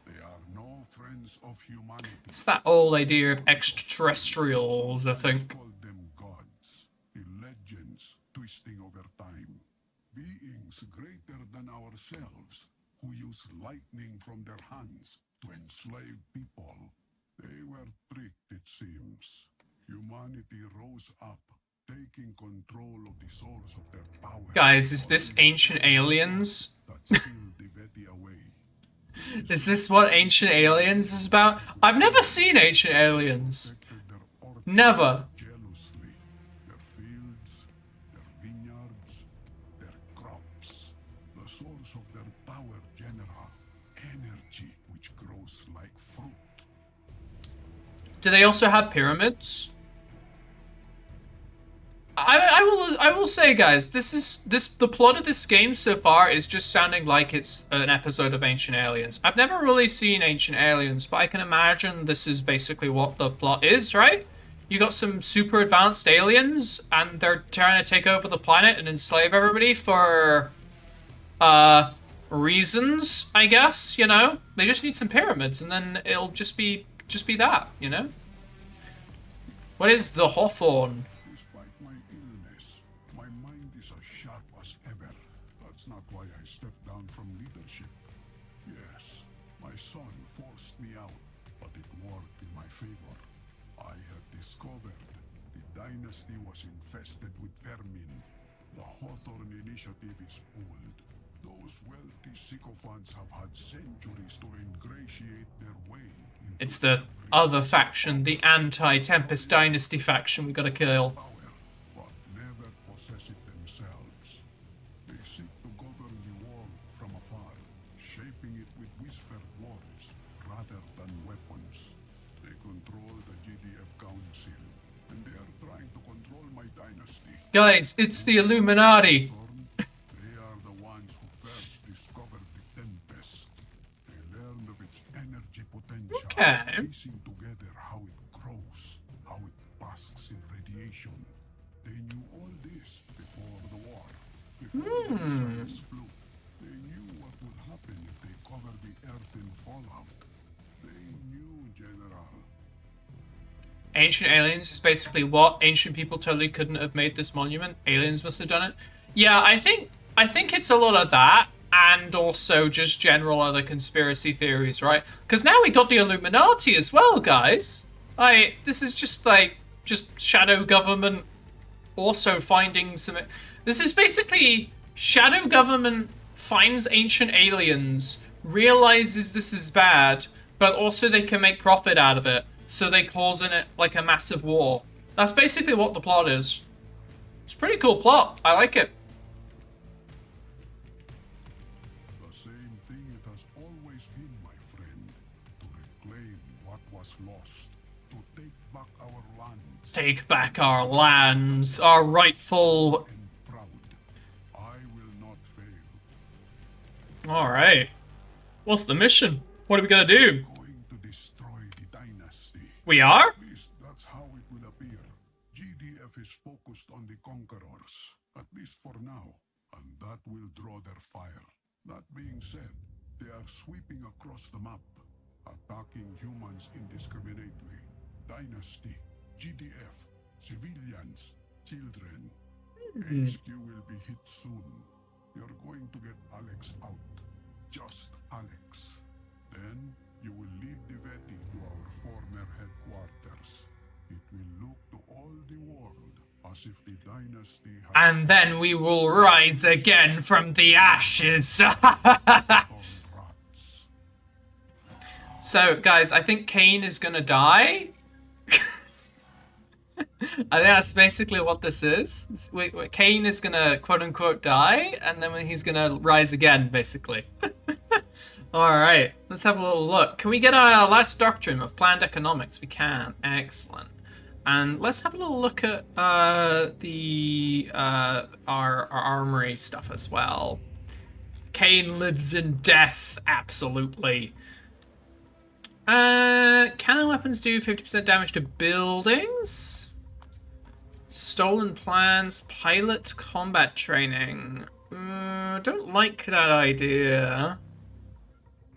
they are no friends of humanity. It's that old idea of extraterrestrials, I think. Call them gods, the legends twisting over time. Beings greater than ourselves, who use lightning from their hands to enslave people. They were tricked, it seems. Humanity rose up, taking control of the source of their power. Guys, is this Ancient Aliens? That sealed the Veti away. Is this what Ancient Aliens is about? I've never seen Ancient Aliens. Protected their orchards Never. jealously. Their fields, their vineyards, their crops. The source of their power, General. Energy which grows like fruit. Do they also have pyramids? I will say, guys, the plot of this game so far is just sounding like it's an episode of Ancient Aliens. I've never really seen Ancient Aliens, but I can imagine this is basically what the plot is, right? You got some super advanced aliens, and they're trying to take over the planet and enslave everybody for reasons, I guess, you know? They just need some pyramids, and then it'll just be that, you know? What is the Hawthorne? Despite my illness, my mind is as sharp as ever. That's not why I stepped down from leadership. Yes, my son forced me out, but it worked in my favor. I had discovered the dynasty was infested with vermin. The Hawthorne initiative is old. Those wealthy sycophants have had centuries to ingratiate their way into It's the other faction, the anti-Tempest Dynasty faction we gotta kill. power, but never possess it themselves. They seek to govern the world from afar, shaping it with whispered words rather than weapons. They control the GDF Council, and they are trying to control my dynasty. Guys, it's the Illuminati. They are the ones who first discovered the Tempest. They learned of its energy potential, Okay. piecing together how it grows, how it basks in radiation. They knew all this before the war, before the missiles flew. They knew what would happen if they covered the Earth in fallout. They knew, General. Ancient Aliens is basically what ancient people totally couldn't have made this monument. Aliens must have done it. Yeah, I think it's a lot of that, and also just general other conspiracy theories, right? Because now we got the Illuminati as well, guys. This is just shadow government also finding some. This is basically shadow government finds ancient aliens, realizes this is bad, but also they can make profit out of it. So they cause in it like a massive war. That's basically what the plot is. It's a pretty cool plot. I like it. The same thing it has always been, my friend. To reclaim what was lost. To take back our lands. Take back our lands, our rightful. And proud. I will not fail. All right. What's the mission? What are we gonna do? Going to destroy the dynasty. We are? At least that's how it will appear. GDF is focused on the conquerors, at least for now, and that will draw their fire. That being said, they are sweeping across the map, attacking humans indiscriminately. Dynasty, GDF, civilians, children. HQ will be hit soon. You're going to get Alex out. Just Alex. Then you will lead the Veti to our former headquarters. It will look to all the world as if the dynasty has And then we will rise again from the ashes. rats. So, guys, I think Kane is gonna die. I think that's basically what this is. Wait, Kane is gonna quote-unquote die, and then he's gonna rise again, basically. Alright, let's have a little look. Can we get our last doctrine of planned economics? We can. Excellent. And let's have a little look at our armory stuff as well. Kane lives in death, absolutely. Cannon weapons do 50% damage to buildings. Stolen plans, pilot combat training. Don't like that idea.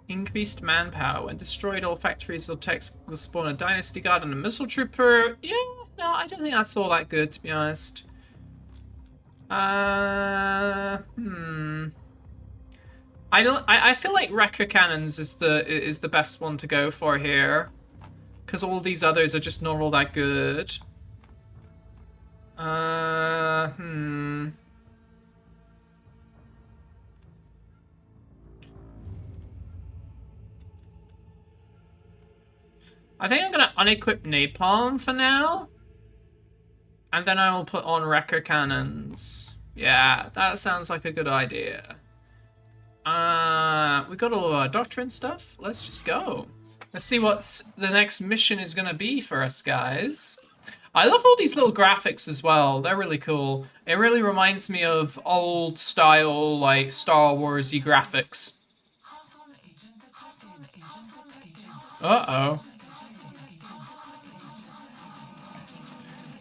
Increased manpower. When destroyed, all factories will spawn a dynasty guard and a missile trooper. Yeah, no, I don't think that's all that good, to be honest. I feel like Wrecker cannons is the best one to go for here, because all these others are just not all that good. I think I'm gonna unequip napalm for now, and then I will put on Wrecker cannons. Yeah, that sounds like a good idea. We got all of our doctrine stuff. Let's just go. Let's see what the next mission is gonna be for us, guys. I love all these little graphics as well. They're really cool. It really reminds me of old style, like Star Warsy graphics. Uh-oh.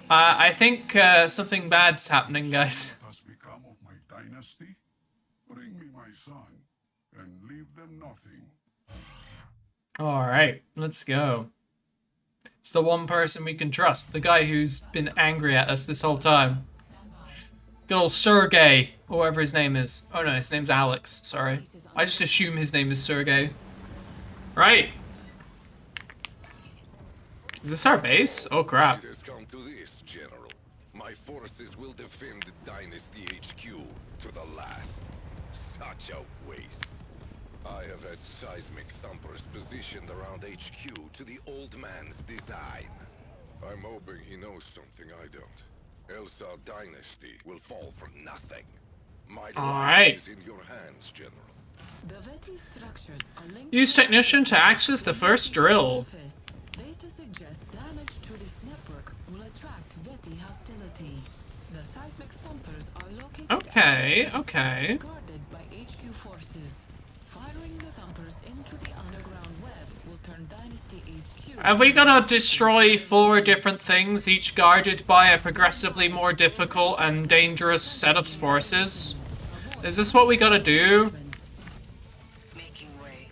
I think something bad's happening, guys. What has become of my dynasty? Bring me my son, and leave them nothing. Alright, let's go. It's the one person we can trust. The guy who's been angry at us this whole time. Good old Sergey, or whatever his name is. Oh no, his name's Alex, sorry. I just assume his name is Sergey. Right. Is this our base? Oh crap. It has come to this, General. My forces will defend Dynasty HQ to the last. Such a waste. I have had seismic thumpers positioned around HQ to the old man's design. I'm hoping he knows something I don't. Else our dynasty will fall for nothing. My Alright. life is in your hands, General. The Veti structures are linked Use to technician to access the first drill. surface. Data suggests damage to this network will attract Veti hostility. The seismic thumpers are located Okay, outside okay. guarded by HQ forces. Firing the thumpers into the underground web will turn Dynasty HQ. Have we gotta destroy 4 different things, each guarded by a progressively more difficult and dangerous set of forces? Is this what we gotta do? Making way.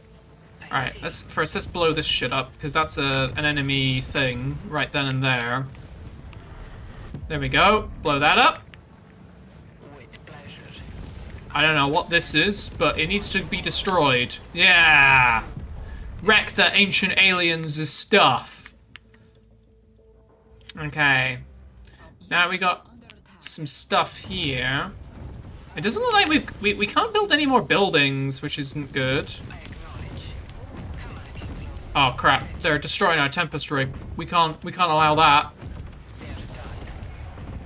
Alright, let's blow this shit up, because that's an enemy thing right then and there. There we go. Blow that up. With pleasure. I don't know what this is, but it needs to be destroyed. Yeah! Wreck the ancient aliens' stuff. Okay. Now we got some stuff here. It doesn't look like we can't build any more buildings, which isn't good. I acknowledge. Come a little closer. Oh crap, they're destroying our Tempest rig. We can't allow that. They're done.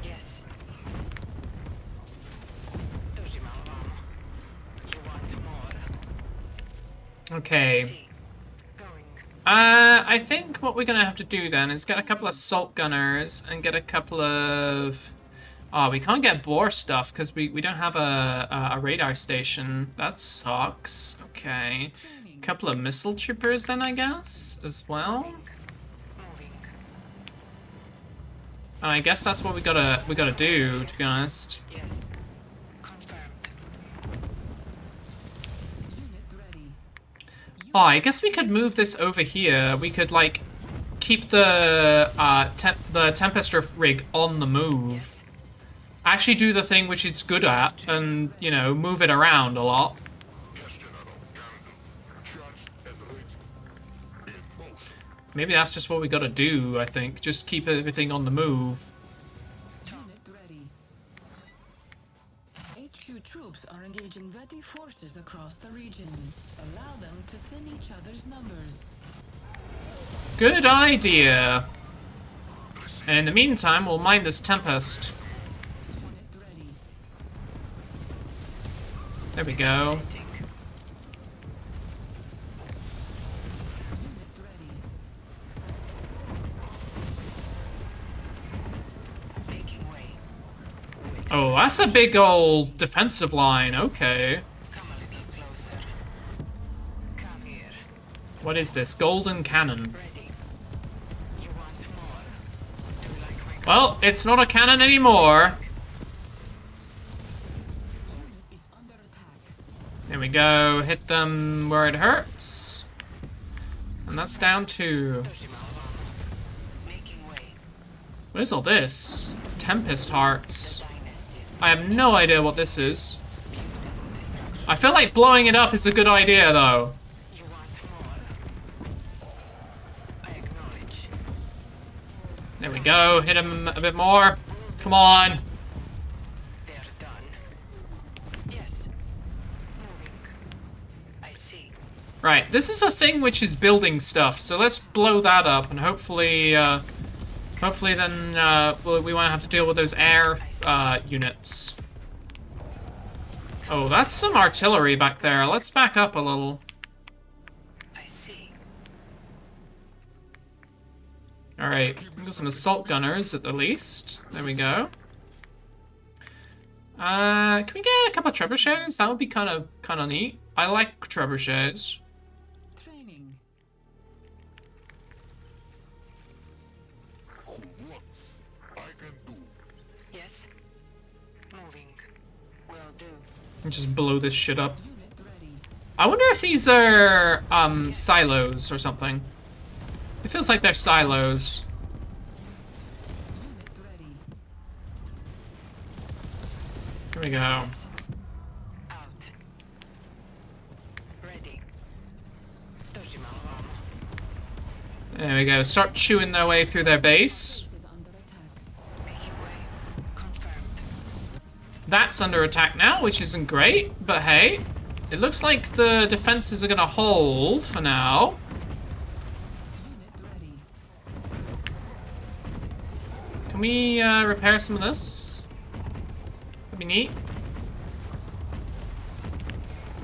Yes. Dojima-sama. You want more? Okay. See. Going. I think what we're gonna have to do then is get a couple of salt gunners and get a couple of... Oh, we can't get bore stuff because we don't have a radar station. That sucks. Okay. A couple of missile troopers then, I guess, as well. Moving. And I guess that's what we gotta do, to be honest. Yes. Confirmed. Unit ready. Oh, I guess we could move this over here. We could, like, keep the Tempest rig on the move. Actually do the thing which it's good at and, you know, move it around a lot. Maybe that's just what we gotta do, I think. Just keep everything on the move. Unit ready. HQ troops are engaging Veti forces across the region. Allow them to thin each other's numbers. Good idea. And in the meantime, we'll mine this Tempest. Unit ready. There we go. Take. Unit ready. Making way. With. Oh, that's a big old defensive line. Okay. Come a little closer. Come here. What is this? Golden cannon. Ready. You want more? Do you like my Well, it's not a cannon anymore. Unit is under attack. There we go. Hit them where it hurts. And that's down to... Dojima-sama. Making way. What is all this? Tempest Hearts. Dynasty's I have no idea what this is. I feel like blowing it up is a good idea, though. You want more? I acknowledge. There we go. Hit him a bit more. Come on. They're done. Yes. Moving. I see. Right, this is a thing which is building stuff, so let's blow that up, and hopefully, hopefully then, we won't have to deal with those air, units. Oh, that's some artillery back there. Let's back up a little. I see. Alright, we've got some assault gunners at the least. There we go. Can we get a couple of trebuchets? That would be kind of neat. I like trebuchets. Training. Who wants? I can do. Yes. Moving. Will do. Just blow this shit up. Unit ready. I wonder if these are silos or something. It feels like they're silos. Unit ready. Here we go. Out. Ready. There we go. Start chewing their way through their base. Base is under attack. Making way. Confirmed. That's under attack now, which isn't great, but hey. It looks like the defenses are gonna hold for now. Unit ready. Can we repair some of this? That'd be neat.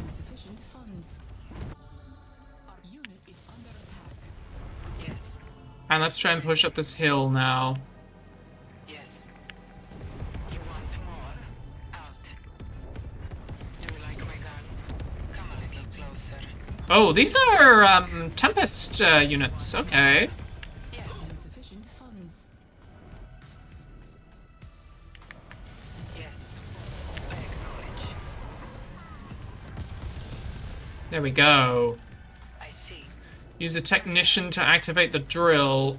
Insufficient funds. Our unit is under attack. Yes. And let's try and push up this hill now. Yes. You want more? Out. Do you like my gun? Come a little closer. Oh, these are Tempest units. Okay. Yes. Insufficient funds. Yes. I acknowledge. There we go. I see. Use a technician to activate the drill.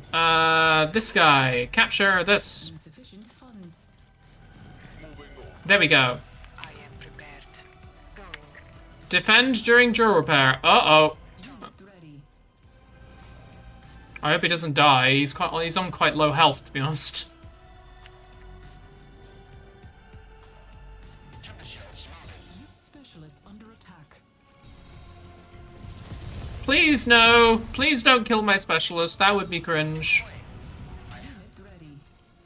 This guy. Capture this. Insufficient funds. There we go. I am prepared. Going. Defend during drill repair. Uh-oh. Unit ready. I hope he doesn't die. He's on quite low health, to be honest. Specialists under attack. Please, no. Please don't kill my specialist. That would be cringe. Unit ready.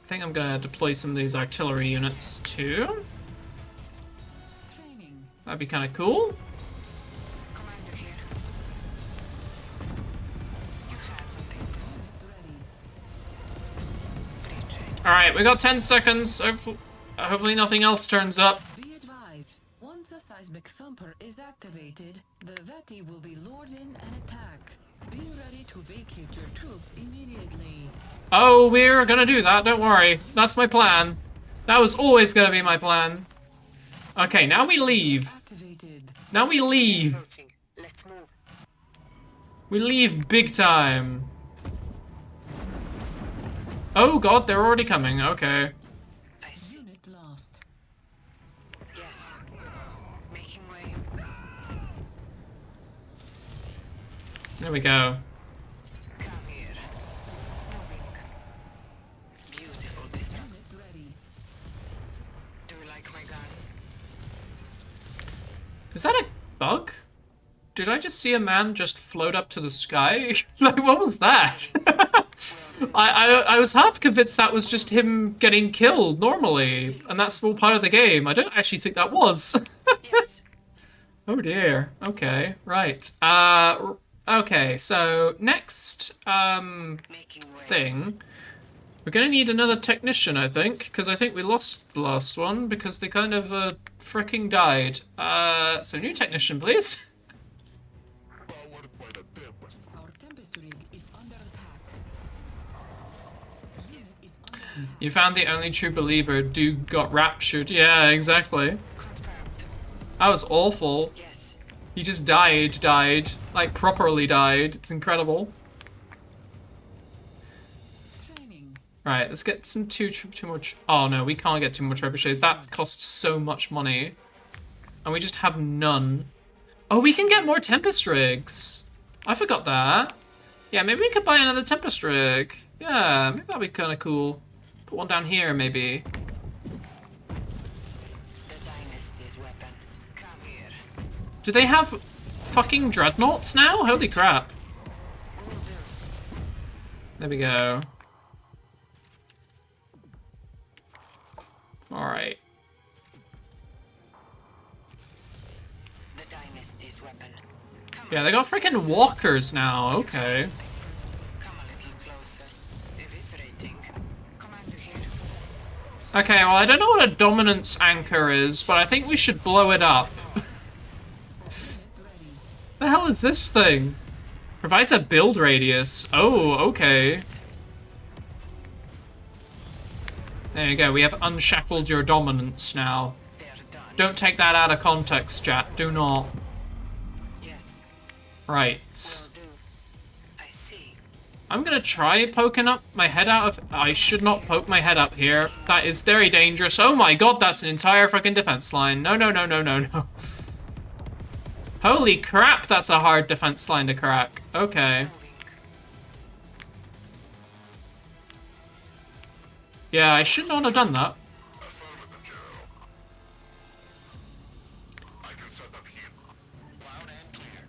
I think I'm gonna deploy some of these artillery units, too. Training. That'd be kind of cool. Commander here. You had something. Unit ready. Retrain. Alright, we got 10 seconds. Hopefully nothing else turns up. Be advised, once the seismic thumper is activated, the Veti will be lured in and attack. Be ready to vacate your troops immediately. Oh, we're gonna do that, don't worry. That's my plan. That was always gonna be my plan. Okay, now we leave. Activated. Now we leave. Approaching. Let's move. We leave big time. Oh god, they're already coming. Okay. I see. Unit lost. Yes. Making way. There we go. Come here. Moving. Beautiful this time. Unit ready. Do you like my gun? Is that a bug? Did I just see a man just float up to the sky? Like, what was that? I was half convinced that was just him getting killed normally, and that's all part of the game. I don't actually think that was. Yes. Oh dear. Okay, right. Okay, so next Making way. thing. We're gonna need another technician, I think, because I think we lost the last one because they kind of fricking died. So new technician, please. Powered by the Tempest. Our Tempest rig is under attack. Unit is under attack. You found the only true believer. Dude got raptured. Yeah, exactly. Confirmed. That was awful. Yes. He just died. Like, properly died. It's incredible. Training. Right, let's get some too much. Oh no, we can't get too much trebuchets. That costs so much money. And we just have none. Oh, we can get more Tempest rigs. I forgot that. Yeah, maybe we could buy another Tempest rig. Yeah, maybe that'd be kind of cool. Put one down here, maybe. The Dynasty's weapon. Come here. Do they have fucking dreadnoughts now? Holy crap. Will do. There we go. Alright. The Dynasty's weapon. Come Yeah, they got freaking walkers now. Okay. Come a little closer. If Okay, well, I don't know what a dominance anchor is, but I think we should blow it up. The hell is this thing? Provides a build radius. Oh, okay. There you go, we have unshackled your dominance now. They're done. Don't take that out of context, chat. Do not. Yes, Right. will do. I see. I'm gonna try poking up my head out of... I should not poke my head up here. That is very dangerous. Oh my god, that's an entire fucking defense line. No, no, no, no, no, no. Holy crap, that's a hard defense line to crack. Okay. Moving. Yeah, I should not have done that. Loud and clear.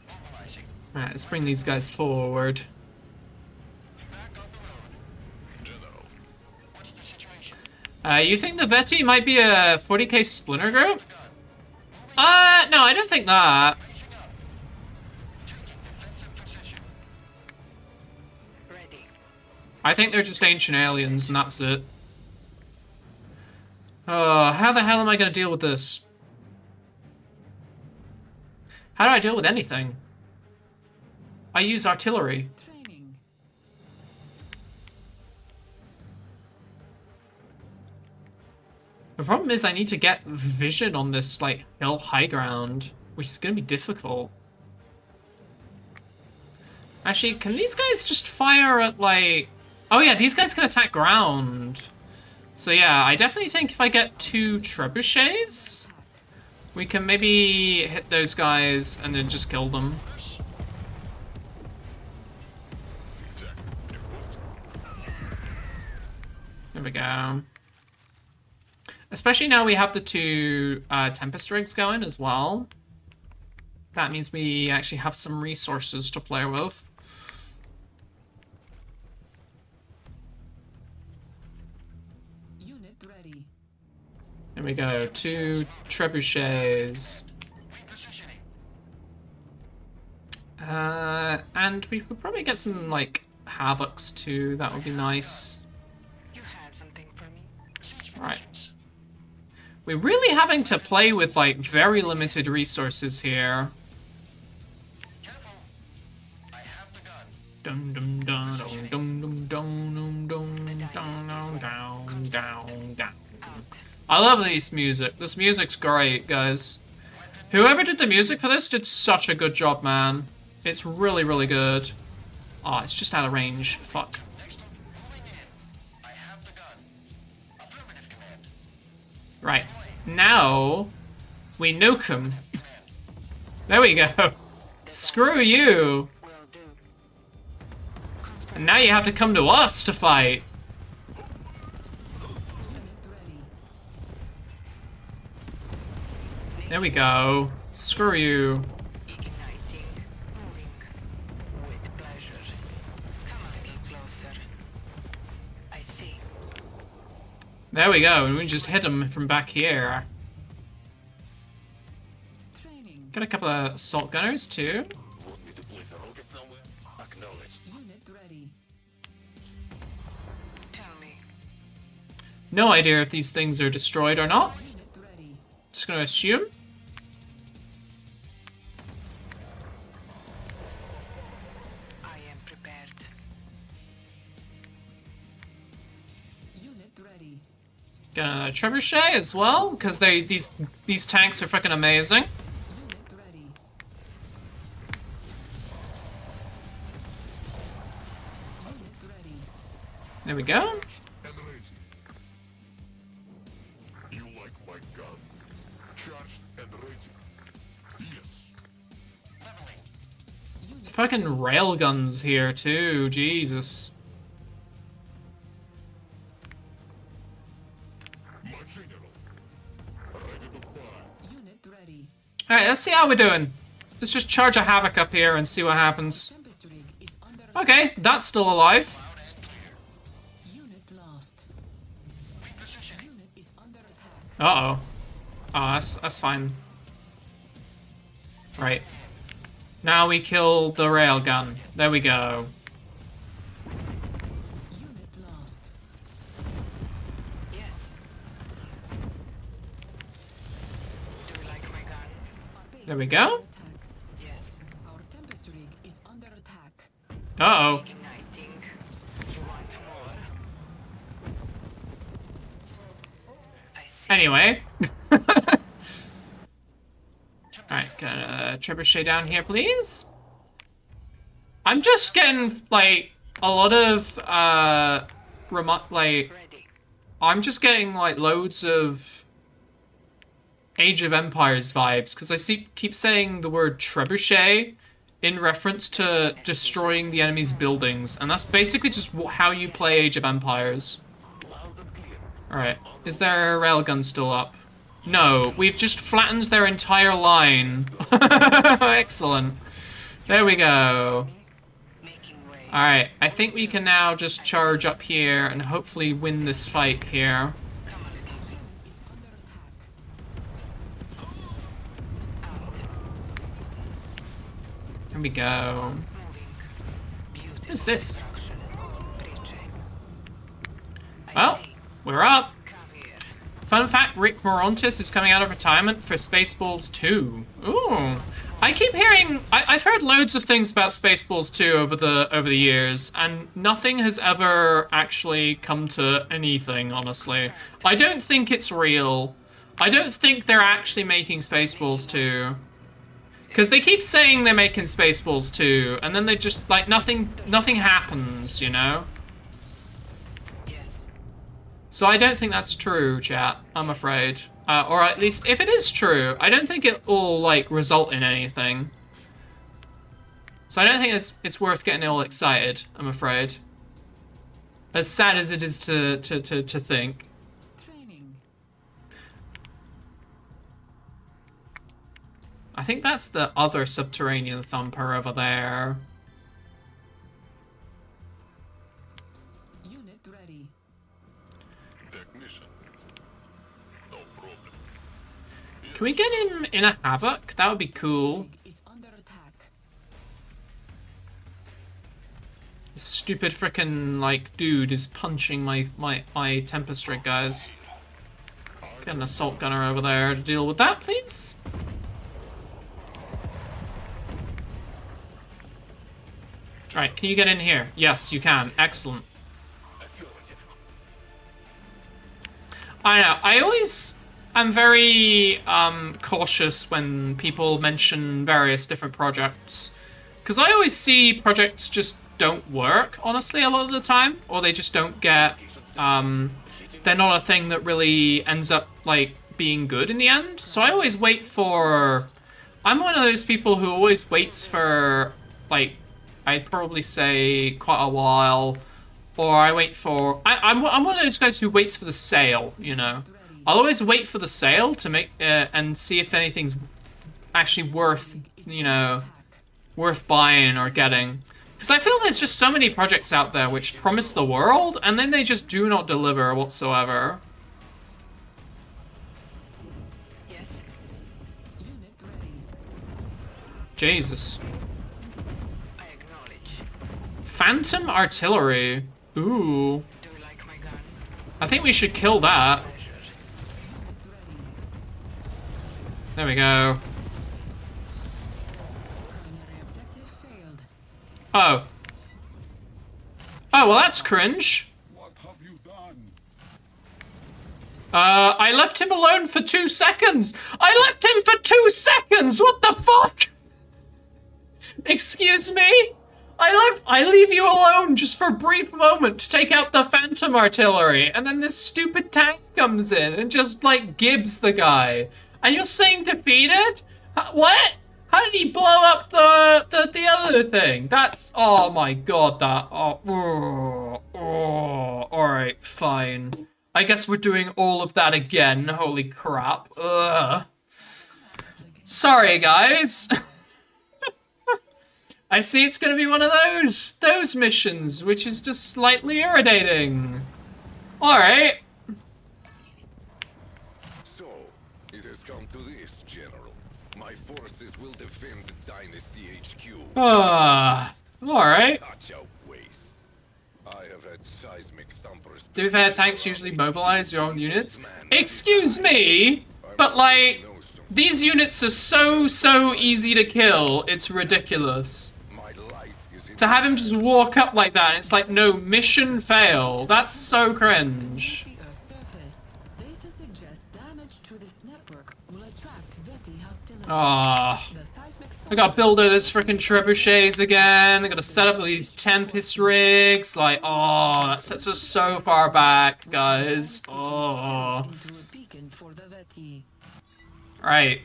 Mobilizing. Alright, let's bring these guys forward. Back on the road. General. What's the situation? You think the Veti might be a 40k splinter group? No, I don't think that. Ready. I think they're just ancient aliens and that's it. How the hell am I gonna deal with this? How do I deal with anything? I use artillery. Training. The problem is I need to get vision on this, like, hill high ground, which is gonna be difficult. Actually, can these guys just fire at, like... Oh yeah, these guys can attack ground. So yeah, I definitely think if I get 2 trebuchets, we can maybe hit those guys and then just kill them. There we go. Especially now we have the 2 Tempest rigs going as well. That means we actually have some resources to play with. Unit ready. There we go, 2 trebuchets. And we could probably get some, like, Havocs too. That would be nice. You had something for me. Right. We're really having to play with, like, very limited resources here. Careful. I have the gun. Dum dum dum dum dum dum dum dum dum dum dum dum. Out. I love this music. This music's great, guys. Whoever did the music for this did such a good job, man. It's really, really good. Oh, it's just out of range. Fuck. Moving in. I have the gun. Affirmative command. Right. Now, we nuke him. There we go. Screw you. Will do. And now you have to come to us to fight. Unit ready. There we go. Screw you. Igniting. Moving. With pleasure. Come a little closer. I see. There we go. And we just hit him from back here. Training. Got a couple of assault gunners too. Want me to place a rocket somewhere? Acknowledged. Unit ready. Tell me. No idea if these things are destroyed or not. Unit ready. Just gonna assume. I am prepared. Unit ready. Got a trebuchet as well, because these tanks are freaking amazing. Unit ready. Unit ready. There we go. And ready. You like my gun? Charged and ready. Yes. Leveling. It's fucking railguns here too. Jesus. My general. Ready to fly. Unit ready. All right, let's see how we're doing. Let's just charge a havoc up here and see what happens. Tempest rig is under Okay, that's still alive. Unit lost. Unit is under attack. Uh-oh. Oh, that's fine. Right. Now we kill the railgun. There we go. Unit lost. Yes. There we go. Yes. Our Tempest rig is under attack. Uh-oh. Igniting. You want more? I see. Anyway. Alright, got a trebuchet down here, please. I'm just getting, like, a lot of, Ready. I'm just getting, like, loads of Age of Empires vibes, because I keep saying the word trebuchet in reference to destroying the enemy's buildings, and that's basically just how you play Age of Empires. Alright, is their railgun still up? No, we've just flattened their entire line. Excellent. There we go. Making way. Alright, I think we can now just charge up here and hopefully win this fight here. Come a little. Is under attack. Out. Here we go. Moving. Beautiful. What is this? Reaching. I Well, see. we're up. Come here. Fun fact, Rick Morontis is coming out of retirement for Spaceballs 2. Ooh. I keep hearing, I've heard loads of things about Spaceballs 2 over the years, and nothing has ever actually come to anything, honestly. I don't think it's real. I don't think they're actually making Spaceballs 2. Because they keep saying they're making Spaceballs 2, and then they just, like, nothing happens, you know? Yes. So I don't think that's true, chat, I'm afraid. Or at least, if it is true, I don't think it will, like, result in anything. So I don't think it's worth getting all excited, I'm afraid. As sad as it is to think. Training. I think that's the other subterranean thumper over there. Unit ready. Technician. No problem. Can we get him in a Havoc? That would be cool. Rig is under attack. This stupid frickin', like, dude is punching my Tempest rig, guys. Get an assault gunner over there to deal with that, please. Alright, can you get in here? Yes, you can. Excellent. I know, I'm very cautious when people mention various different projects. Because I always see projects just don't work, honestly, a lot of the time. Or they just don't get, they're not a thing that really ends up, like, being good in the end. So I always wait for, I'm one of those people who always waits for, like, I'd probably say quite a while. Or I wait for, I'm one of those guys who waits for the sale, you know. I'll always wait for the sale to make, and see if anything's actually worth, you know, worth buying or getting. Because I feel there's just so many projects out there which promise the world, and then they just do not deliver whatsoever. Yes. Unit ready. Jesus. I acknowledge. Phantom artillery. Ooh. Do you like my gun? I think we should kill that. Pleasure. Unit ready. There we go. Primary objective failed. Oh. Oh, well that's cringe. What have you done? I left him alone for 2 seconds. I left him for 2 seconds. What the fuck? Excuse me? I leave you alone just for a brief moment to take out the phantom artillery, and then this stupid tank comes in and just, like, gibs the guy. And you're saying defeated? What? How did he blow up the other thing? That's, oh my god, that, alright, fine. I guess we're doing all of that again, holy crap. Ugh. Sorry, guys. I see it's gonna be one of those missions, which is just slightly irritating. Alright. So, it has come to this, General. My forces will defend Dynasty HQ. Alright. Such a waste. I have had seismic thumpers. To be fair, tanks usually mobilize your own units. Excuse me, but like, Know some These units are so easy to kill. It's ridiculous. My life is in To have him just walk up like that, and it's like, no, mission fail. That's so cringe. The Earth's surface. Data suggests damage to this network will attract Veti hostility. Ah. The seismic I gotta build all those freaking trebuchets again. I gotta set up these Tempest rigs. Like, oh, that sets us so far back, guys. Oh. into a beacon for the Veti. Right.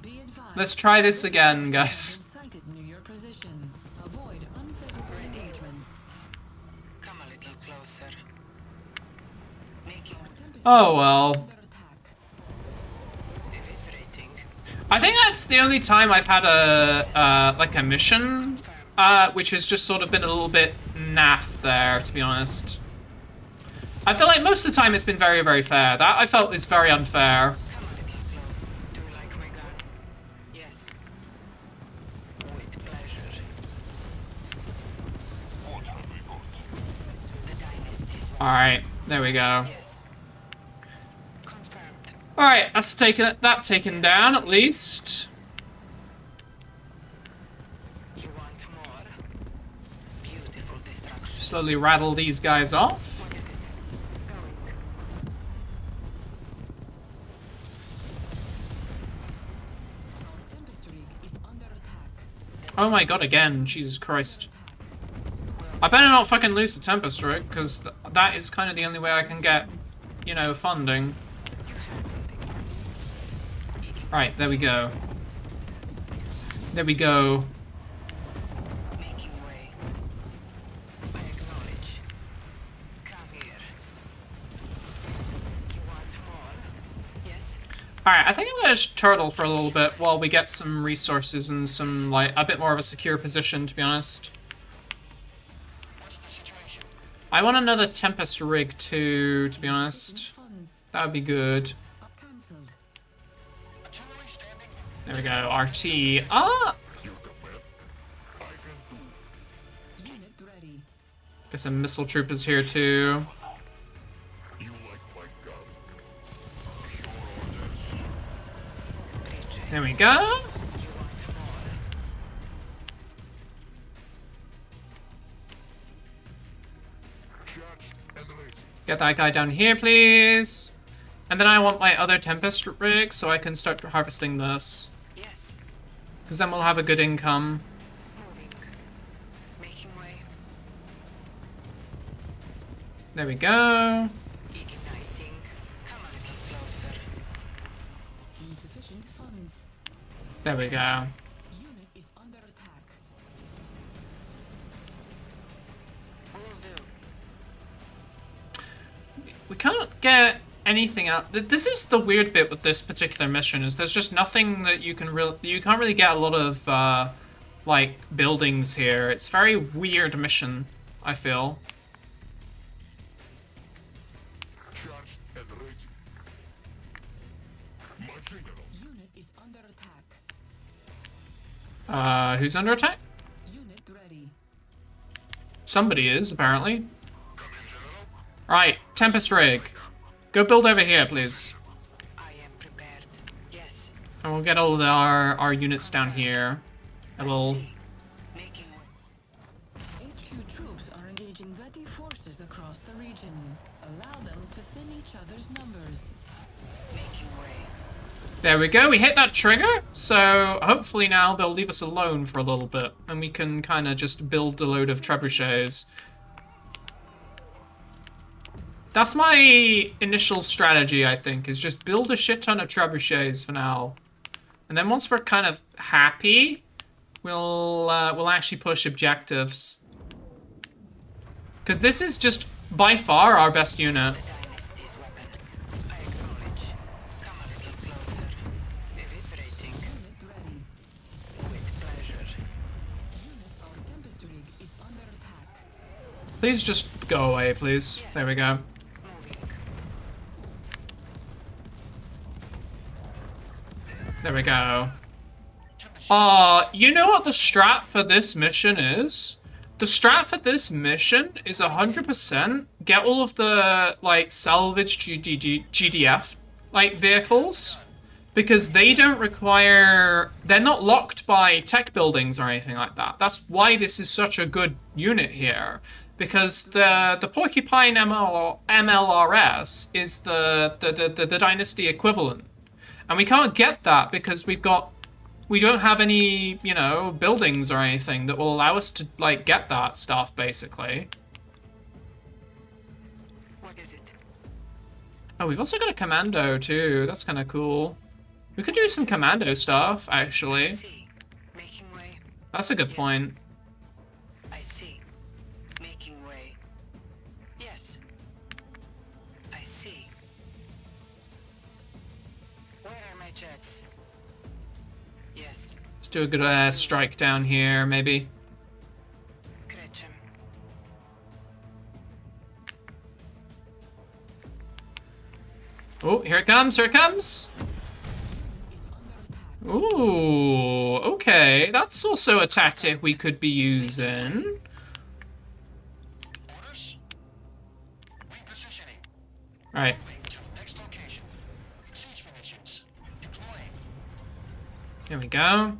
Be advised, Let's try this again, guys. sighted near your position. Avoid unfavorable engagements. Come a little closer. Making Tempest Oh, well. under attack. eviscerating. I think that's the only time I've had like a mission, which has just sort of been a little bit naff there, to be honest. I feel like most of the time it's been very fair. That I felt is very unfair. Come a little closer. Do you like my gun? Yes. With pleasure. The dynasty's Alright, there we go. yes. Confirmed. Alright, that's taken down at least. You want more? Beautiful destruction. Slowly rattle these guys off. What is it? Going. Tempest rig is under attack. Oh my god, again, Jesus Christ. I better not fucking lose the Tempest rig, because that is kind of the only way I can get, you know, funding. Right, there we go. There we go. Making way. I acknowledge. Come here. You want more? Yes? Alright, I think I'm gonna just turtle for a little bit while we get some resources and some, like, a bit more of a secure position, to be honest. I want another Tempest rig too, to be honest. Funds That would be good. up cancelled. There we go, RT. Ah! Unit ready. Get some missile troopers here too. There we go. Get that guy down here, please. And then I want my other Tempest rig so I can start harvesting this. Yes. Because then we'll have a good income. Moving. Making way. There we go. Igniting. Come a little closer. Insufficient funds. There we go. Unit is under attack. Will do. We can't get anything out. This is the weird bit with this particular mission, is there's just nothing that you can you can't really get a lot of like buildings here. It's a very weird mission, I feel. Unit is under attack. Who's under attack? Unit ready. Somebody is, apparently. Right, Tempest rig. Go build over here, please. I am prepared. Yes. And we'll get all of our units down here. A little... Making way. HQ troops are engaging Veti forces across the region. Allow them to thin each other's numbers. Making way. There we go, we hit that trigger. So hopefully now they'll leave us alone for a little bit. And we can kind of just build a load of trebuchets. That's my initial strategy, I think, is just build a shit ton of trebuchets for now. And then once we're kind of happy, we'll actually push objectives. Because this is just, by far, our best unit. Dynasty's weapon. I acknowledge. Come a little closer. Eviscerating. Unit ready. With pleasure. Unit of Tempest rig is under attack. Please just go away, please. There we go. Moving. There we go. You know what the strat for this mission is? The strat for this mission is 100% get all of the, like, salvage GDF, like, vehicles. because they don't require... They're not locked by tech buildings or anything like that. That's why this is such a good unit here. Because the Porcupine MLRS is the Dynasty equivalent. And we can't get that because we don't have any, you know, buildings or anything that will allow us to, like, get that stuff, basically. What is it? Oh, we've also got a commando, too. That's kind of cool. We could do some commando stuff, actually. See. Making way. That's a good point. I see. Making way. Yes. I see. Where are my jets? Yes. Let's do a good strike down here, maybe. Gretchen. Oh, here it comes, here it comes! Ooh, okay. That's also a tactic we could be using. Orders? Repositioning. Right. Moving to next location. Siege munitions. Deploying. There we go.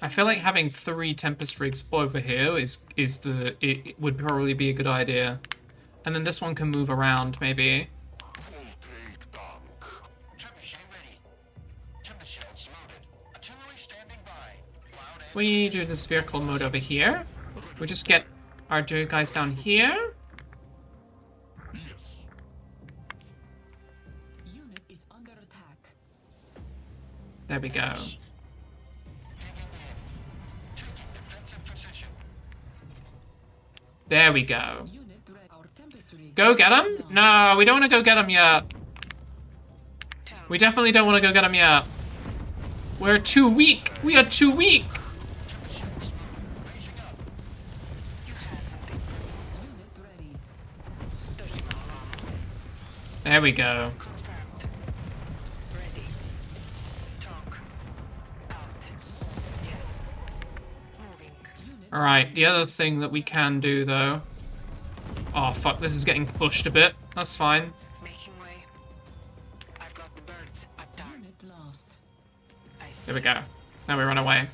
I feel like having 3 Tempest rigs over here it would probably be a good idea. And then this one can move around, maybe. Trebuchet ready. Timber shells loaded. Artillery standing by. Loud and We do this vehicle mode over here. We just get our two guys down here. Yes. Unit is under attack. There we go. hanging in. Taking defensive position. There we go. Unit ready. Our Tempest rig. Go get him? No, we don't want to go get him yet. Tell We definitely don't want to go get him yet. We're too weak. We are too weak. Raising up. you had something. Unit ready. Doesn't go wrong. There we go. Confirmed. Ready. Talk. Out. Yes. Moving. Unit Alright, the other thing that we can do, though... Oh, fuck, this is getting pushed a bit. That's fine. Making way. I've got the birds. Attack. unit lost. I see. There we go. Now we run away.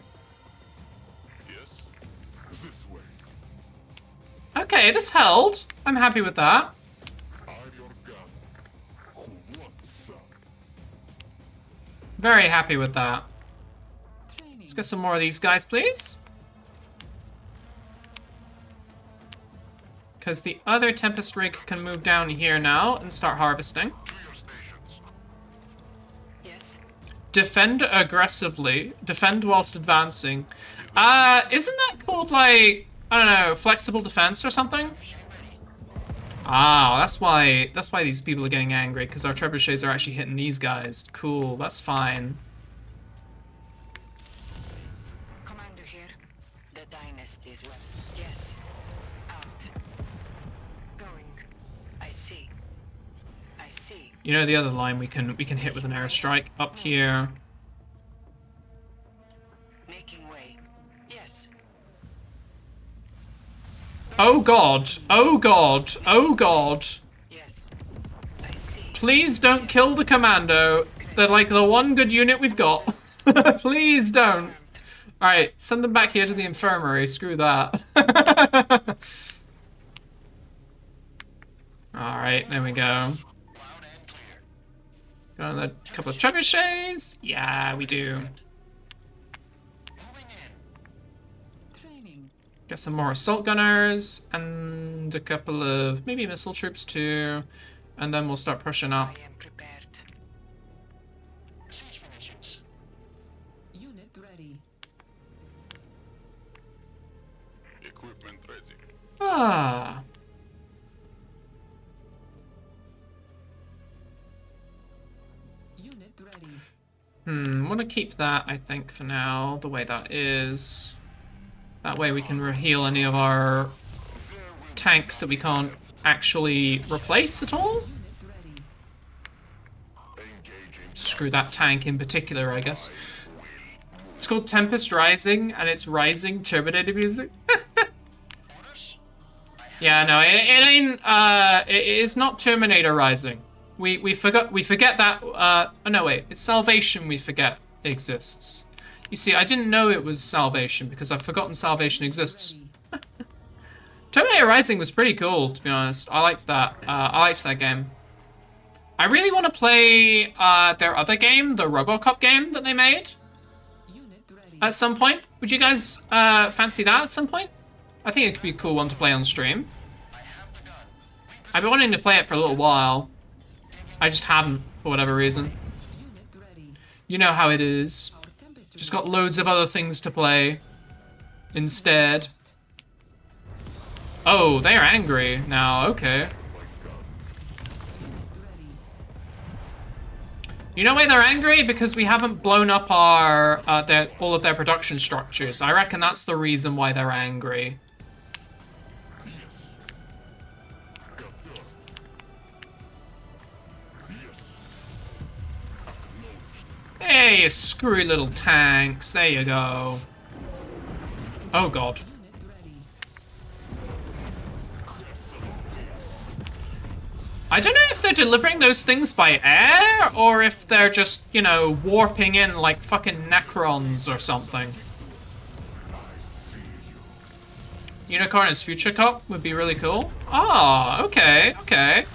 Yes. This way. Okay, this held. I'm happy with that. Are your gun. Who wants some? Very happy with that. Training. Let's get some more of these guys, please. Because the other Tempest rig can move down here now and start harvesting. To your stations. Yes. Defend aggressively. Defend whilst advancing. Isn't that called, like, I don't know, flexible defense or something? Ah, that's why these people are getting angry, because our trebuchets are actually hitting these guys. Cool, that's fine. Commander here. The dynasty is well. Yes. Out. Going. I see. I see. You know the other line we can hit with an airstrike up here. Making way. Yes. Oh god, oh god, oh god. Yes. I see. Please don't kill the commando. They're like the one good unit we've got. Please don't. Alright, send them back here to the infirmary. Screw that. Alright, there we go. Loud and clear. Got another couple of trebuchets? Yeah, we do. Moving in. Training. Get some more assault gunners and a couple of maybe missile troops too. And then we'll start pushing I up. am prepared. Siege munitions. Unit ready. Equipment ready. Ah. Unit ready. Want to keep that, I think, for now, the way that is. That way we can heal any of our tanks that we can't actually replace at all. Unit ready. Engaging. Screw that tank in particular, I guess. It's called Tempest Rising, and it's rising Terminator music. Orders? Yeah, no, it ain't, it is not Terminator Rising. We forget that. Oh no, wait. It's salvation. We forget exists. You see, I didn't know it was salvation because I've forgotten salvation exists. Terminator Rising was pretty cool, to be honest. I liked that. I liked that game. I really want to play their other game, the RoboCop game that they made. At some point. Would you guys fancy that at some point? I think it could be a cool one to play on stream. I've been wanting to play it for a little while. I just haven't, for whatever reason. You know how it is. Just got loads of other things to play instead. Oh, they're angry now. Okay. You know why they're angry? Because we haven't blown up our all of their production structures. I reckon that's the reason why they're angry. Hey, you screwy little tanks. There you go. Oh god. I don't know if they're delivering those things by air, or if they're just, you know, warping in like fucking Necrons or something. Unicorn as Future Cop would be really cool. Ah, okay, okay.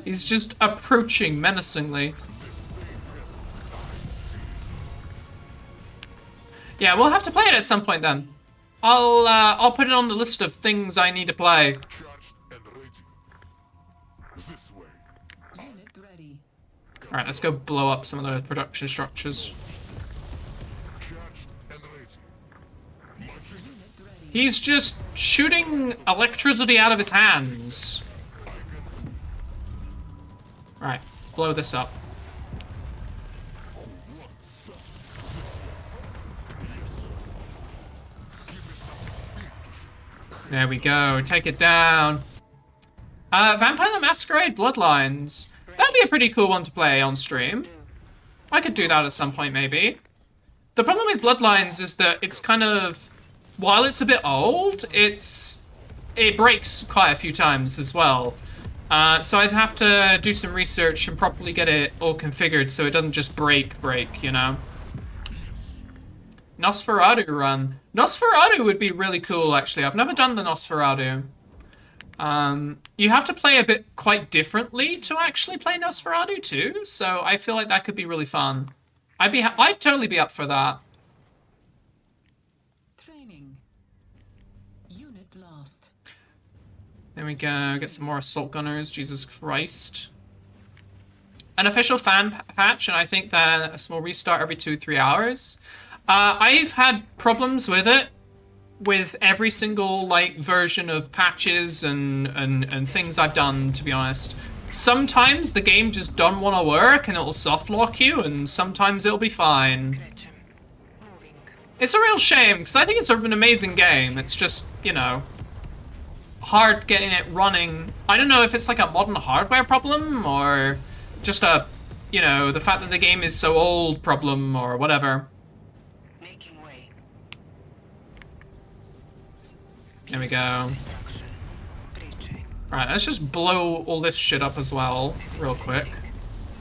He's just approaching menacingly. Yeah, we'll have to play it at some point then. I'll put it on the list of things I need to play. Alright, let's go blow up some of the production structures. He's just shooting electricity out of his hands. Alright, blow this up. There we go, take it down. Vampire the Masquerade Bloodlines. That'd be a pretty cool one to play on stream. I could do that at some point, maybe. The problem with Bloodlines is that it's kind of... While it's a bit old, it breaks quite a few times as well. So I'd have to do some research and properly get it all configured so it doesn't just break, you know? Nosferatu run. Nosferatu would be really cool, actually. I've never done the Nosferatu. You have to play a bit quite differently to actually play Nosferatu too, so I feel like that could be really fun. I'd totally be up for that. Training. Unit lost. There we go. Get some more assault gunners. Jesus Christ. An official fan patch, and I think that a small restart every 2-3 hours. I've had problems with it, with every single like version of patches and things I've done, to be honest. Sometimes the game just don't want to work and it'll soft lock you, and sometimes it'll be fine. It's a real shame because I think it's an amazing game. It's just, you know, hard getting it running. I don't know if it's like a modern hardware problem or just a, you know, the fact that the game is so old problem or whatever. There we go. Alright, let's just blow all this shit up as well, real quick.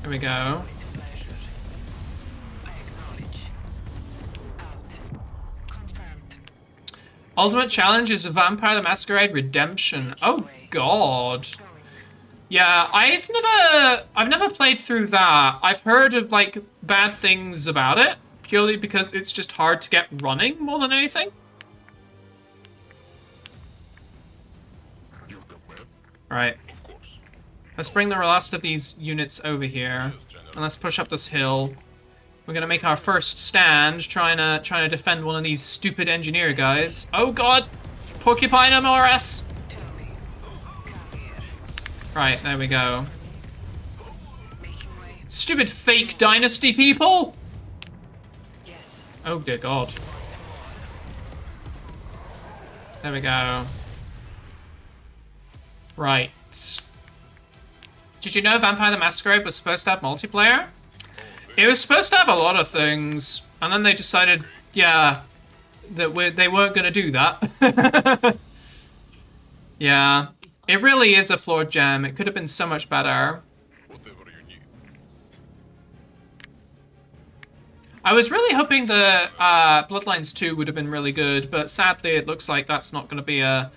There we go. Ultimate challenge is Vampire the Masquerade Redemption. Oh god. Yeah, I've never played through that. I've heard of like bad things about it, purely because it's just hard to get running more than anything. Alright. Let's bring the last of these units over here. And let's push up this hill. We're gonna make our first stand, trying to defend one of these stupid engineer guys. Oh god! Porcupine MRS! Right, there we go. Stupid fake dynasty people! Oh dear god. There we go. Right. Did you know Vampire the Masquerade was supposed to have multiplayer? It was supposed to have a lot of things, and then they decided, yeah, that they weren't going to do that. Yeah. It really is a flawed gem. It could have been so much better. Whatever you need. I was really hoping the Bloodlines 2 would have been really good, but sadly it looks like that's not going to be a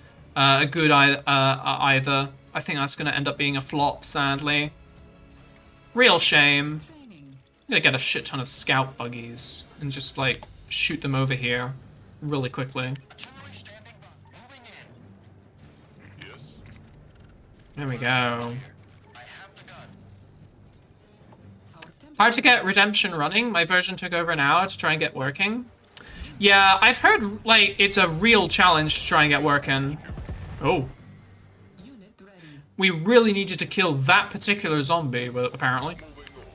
good either. I think that's going to end up being a flop, sadly. Real shame. Training. I'm going to get a shit ton of scout buggies and just, like, shoot them over here really quickly. Yes. There we go. Our Hard to get Redemption running. My version took over an hour to try and get working. Yeah, I've heard, like, it's a real challenge to try and get working. Oh. unit ready. We really needed to kill that particular zombie, but apparently. Moving over.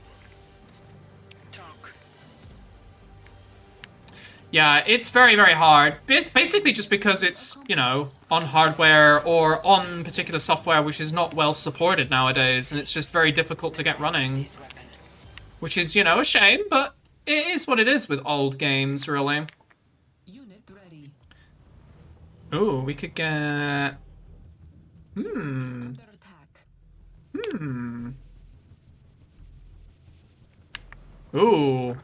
Talk. Yeah, it's very, very hard. It's basically just because it's, you know, on hardware or on particular software which is not well supported nowadays, and it's just very difficult to get running. This weapon. Which is, you know, a shame, but it is what it is with old games, really. Unit ready. Ooh, we could get... Under attack. Ooh.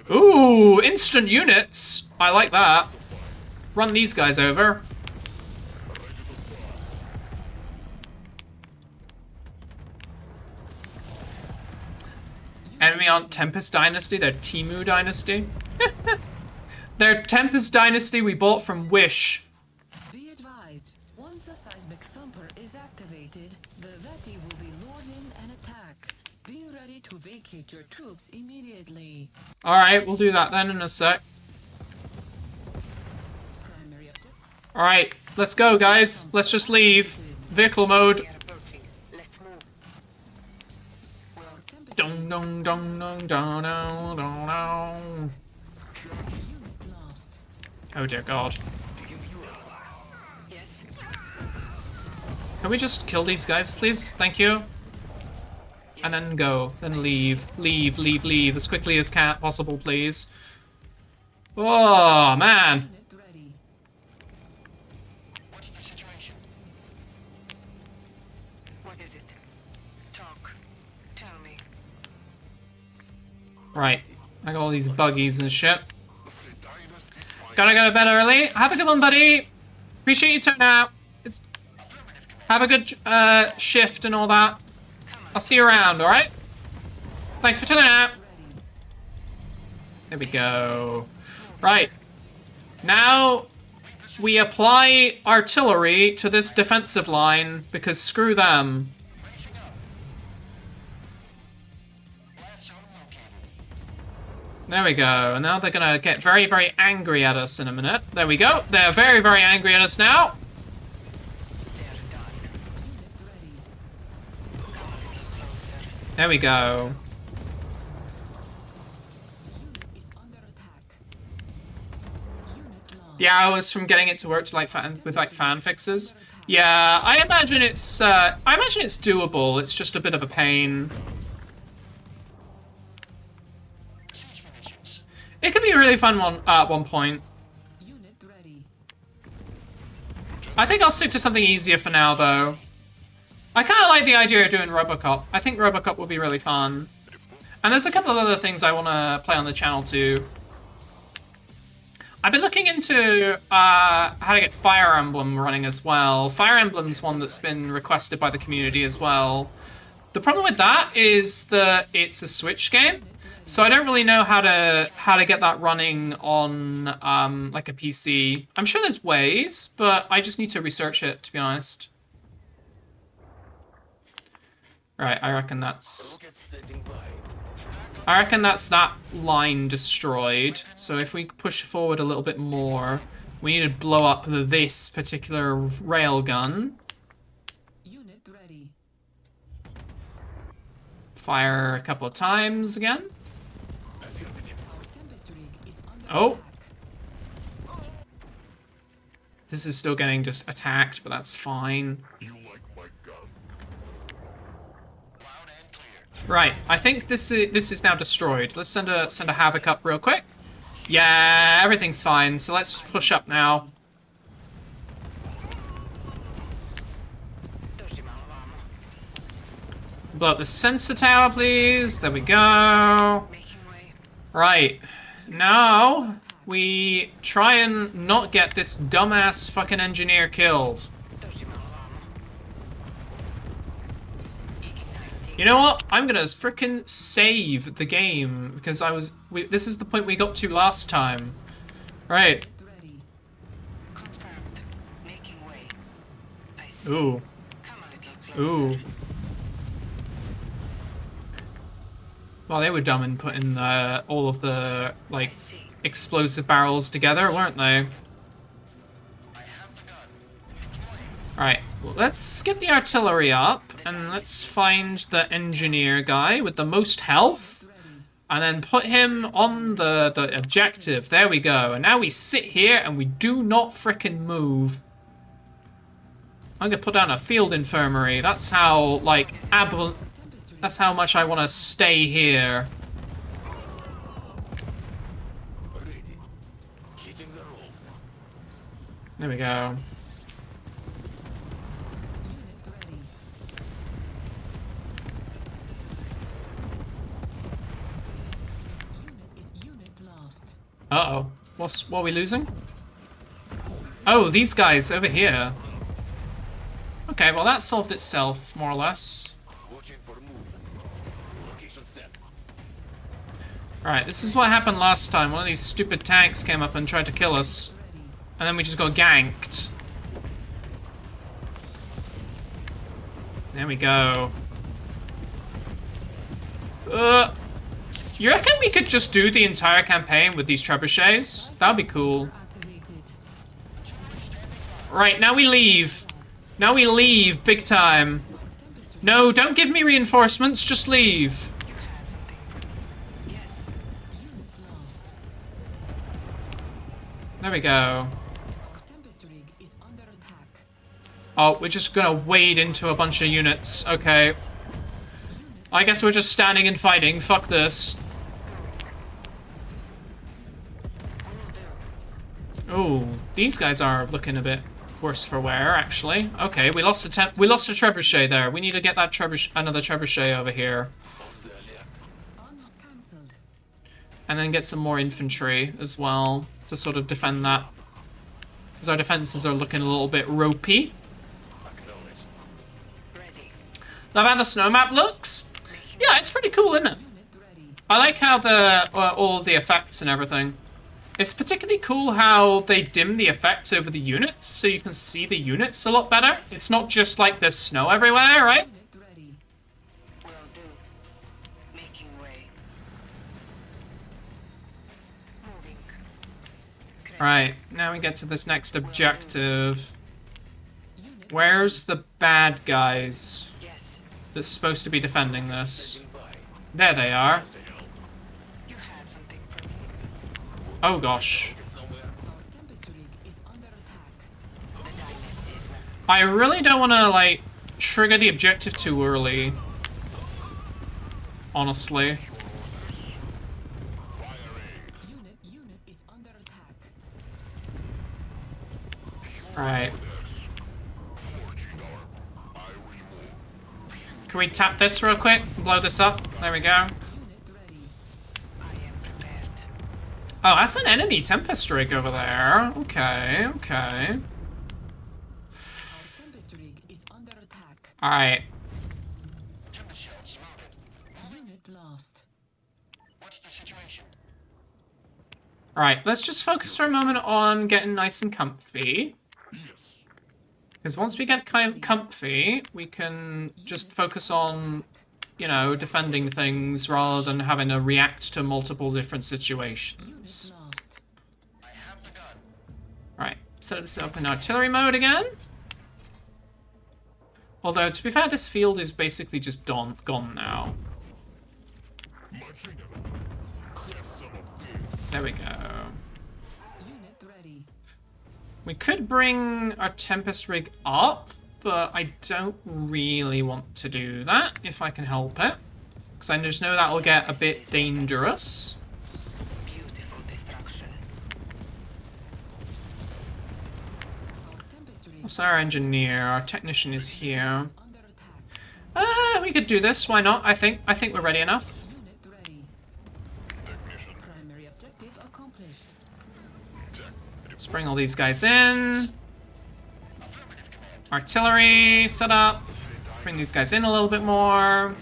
Ooh, instant units! I like that. Run these guys over. Enemy on Tempest Dynasty, they're Temu Dynasty. They're Tempest Dynasty we bought from Wish. Be advised, once the seismic thumper is activated, the Veti will be lured in and attack. Be ready to vacate your troops immediately. Alright, we'll do that then in a sec. Primary objective. Alright, let's go guys. Let's just leave. Vehicle mode. We are approaching. Let's move. Our Tempest Dong dong dong dong dong dong dong dong. unit lost. Oh dear god. Yes. Can we just kill these guys, please? Thank you. And then go. Then leave. Leave, leave, leave as quickly as possible, please. Oh, man. Unit ready. What's the situation? What is it? Talk. Tell me. Right. I got all these buggies and shit. Gotta go to bed early. Have a good one, buddy. Appreciate you turning out. Have a good shift and all that. I'll see you around, alright? Thanks for turning out. There we go. Right. Now we apply artillery to this defensive line because screw them. There we go. And now they're gonna get very, very angry at us in a minute. There we go. They're very, very angry at us now. They're done. Unit ready. Come a little closer. There we go. Unit is under attack. Unit lost. The hours from getting it to work to like with like fan fixes. Yeah, I imagine it's doable. It's just a bit of a pain. It could be a really fun one at one point. Unit ready. I think I'll stick to something easier for now, though. I kind of like the idea of doing Robocop. I think Robocop will be really fun. And there's a couple of other things I want to play on the channel, too. I've been looking into how to get Fire Emblem running as well. Fire Emblem's one that's been requested by the community as well. The problem with that is that it's a Switch game. So I don't really know how to get that running on like a PC. I'm sure there's ways, but I just need to research it, to be honest. Right, I reckon that's that line destroyed. So if we push forward a little bit more, we need to blow up this particular railgun. Unit ready. Fire a couple of times again. Our Tempest rig is under Oh. attack. This is still getting just attacked, but that's fine. You like my gun? Right, I think this is now destroyed. Let's send a havoc up real quick. Yeah, everything's fine. So let's push up now. Blow up the sensor tower, please. There we go. Making way. Right. Now, we try and not get this dumbass fucking engineer killed. You know what? I'm gonna frickin' save the game because this is the point we got to last time. Right. Ready. Confirmed. Making way. I see. Ooh. Come a little closer. Ooh. Well, they were dumb in putting all of the, like, explosive barrels together, weren't they? Right, well, let's get the artillery up, and let's find the engineer guy with the most health, and then put him on the objective. There we go. And now we sit here, and we do not frickin' move. I'm gonna put down a field infirmary. That's how, like, that's how much I want to stay here. There we go. Unit ready. Unit lost. Uh-oh. What are we losing? Oh, these guys over here. Okay, well that solved itself, more or less. Alright, this is what happened last time. One of these stupid tanks came up and tried to kill us. And then we just got ganked. There we go. You reckon we could just do the entire campaign with these trebuchets? That'd be cool. Activated. Right, now we leave. Now we leave, big time. No, don't give me reinforcements, just leave. Unit lost. There we go. Tempest rig is under attack. Oh, we're just gonna wade into a bunch of units. Okay. I guess we're just standing and fighting. Fuck this. Oh, these guys are looking a bit worse for wear, actually. Okay, we lost a trebuchet there. We need to get that another trebuchet over here. Uncancelled. And then get some more infantry as well to sort of defend that. Because our defenses are looking a little bit ropey. Ready. Love how the snow map looks. Yeah, it's pretty cool, isn't it? Unit ready. I like how all of the effects and everything. It's particularly cool how they dim the effects over the units, so you can see the units a lot better. It's not just like there's snow everywhere, right? Unit ready. Will do. Making way. Moving. Right, now we get to this next objective. Unit Where's the bad guys Yes. that's supposed to be defending this? There they are. You had something for me. Oh gosh. Our Tempest rig is under attack. The dynasty is ready. I really don't want to, like, trigger the objective too early. Honestly. Unit is under attack. Right. Can we tap this real quick? Blow this up? There we go. Unit ready. I am prepared. Oh, that's an enemy Tempest rig over there. Okay, okay. Our Tempest rig is under attack. Alright. Unit lost. What's the situation? Alright, let's just focus for a moment on getting nice and comfy. Because once we get comfy, we can just focus on, you know, defending things rather than having to react to multiple different situations. Unit lost. Right, set this up in artillery mode again. Although, to be fair, this field is basically just gone now. There we go. Unit ready. We could bring our Tempest rig up, but I don't really want to do that, if I can help it. Because I just know that'll get a bit dangerous. Beautiful destruction. Our Tempest rig What's our engineer? Our technician is here. is under attack. We could do this. Why not? I think we're ready enough. Unit ready. Technician. Primary objective accomplished. Tech. Let's bring all these guys in. Artillery set up. Bring these guys in a little bit more.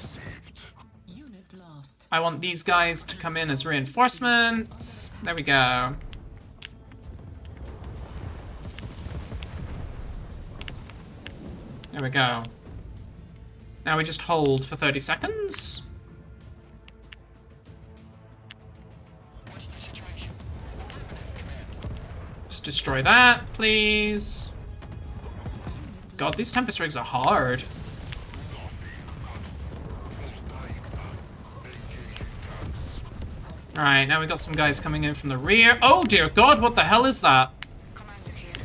Unit lost. I want these guys to come in as reinforcements. There we go. There we go. Now we just hold for 30 seconds. Just destroy that, please. God, these Tempest rigs are hard. Alright, now we got some guys coming in from the rear. Oh dear God, what the hell is that? Commander here.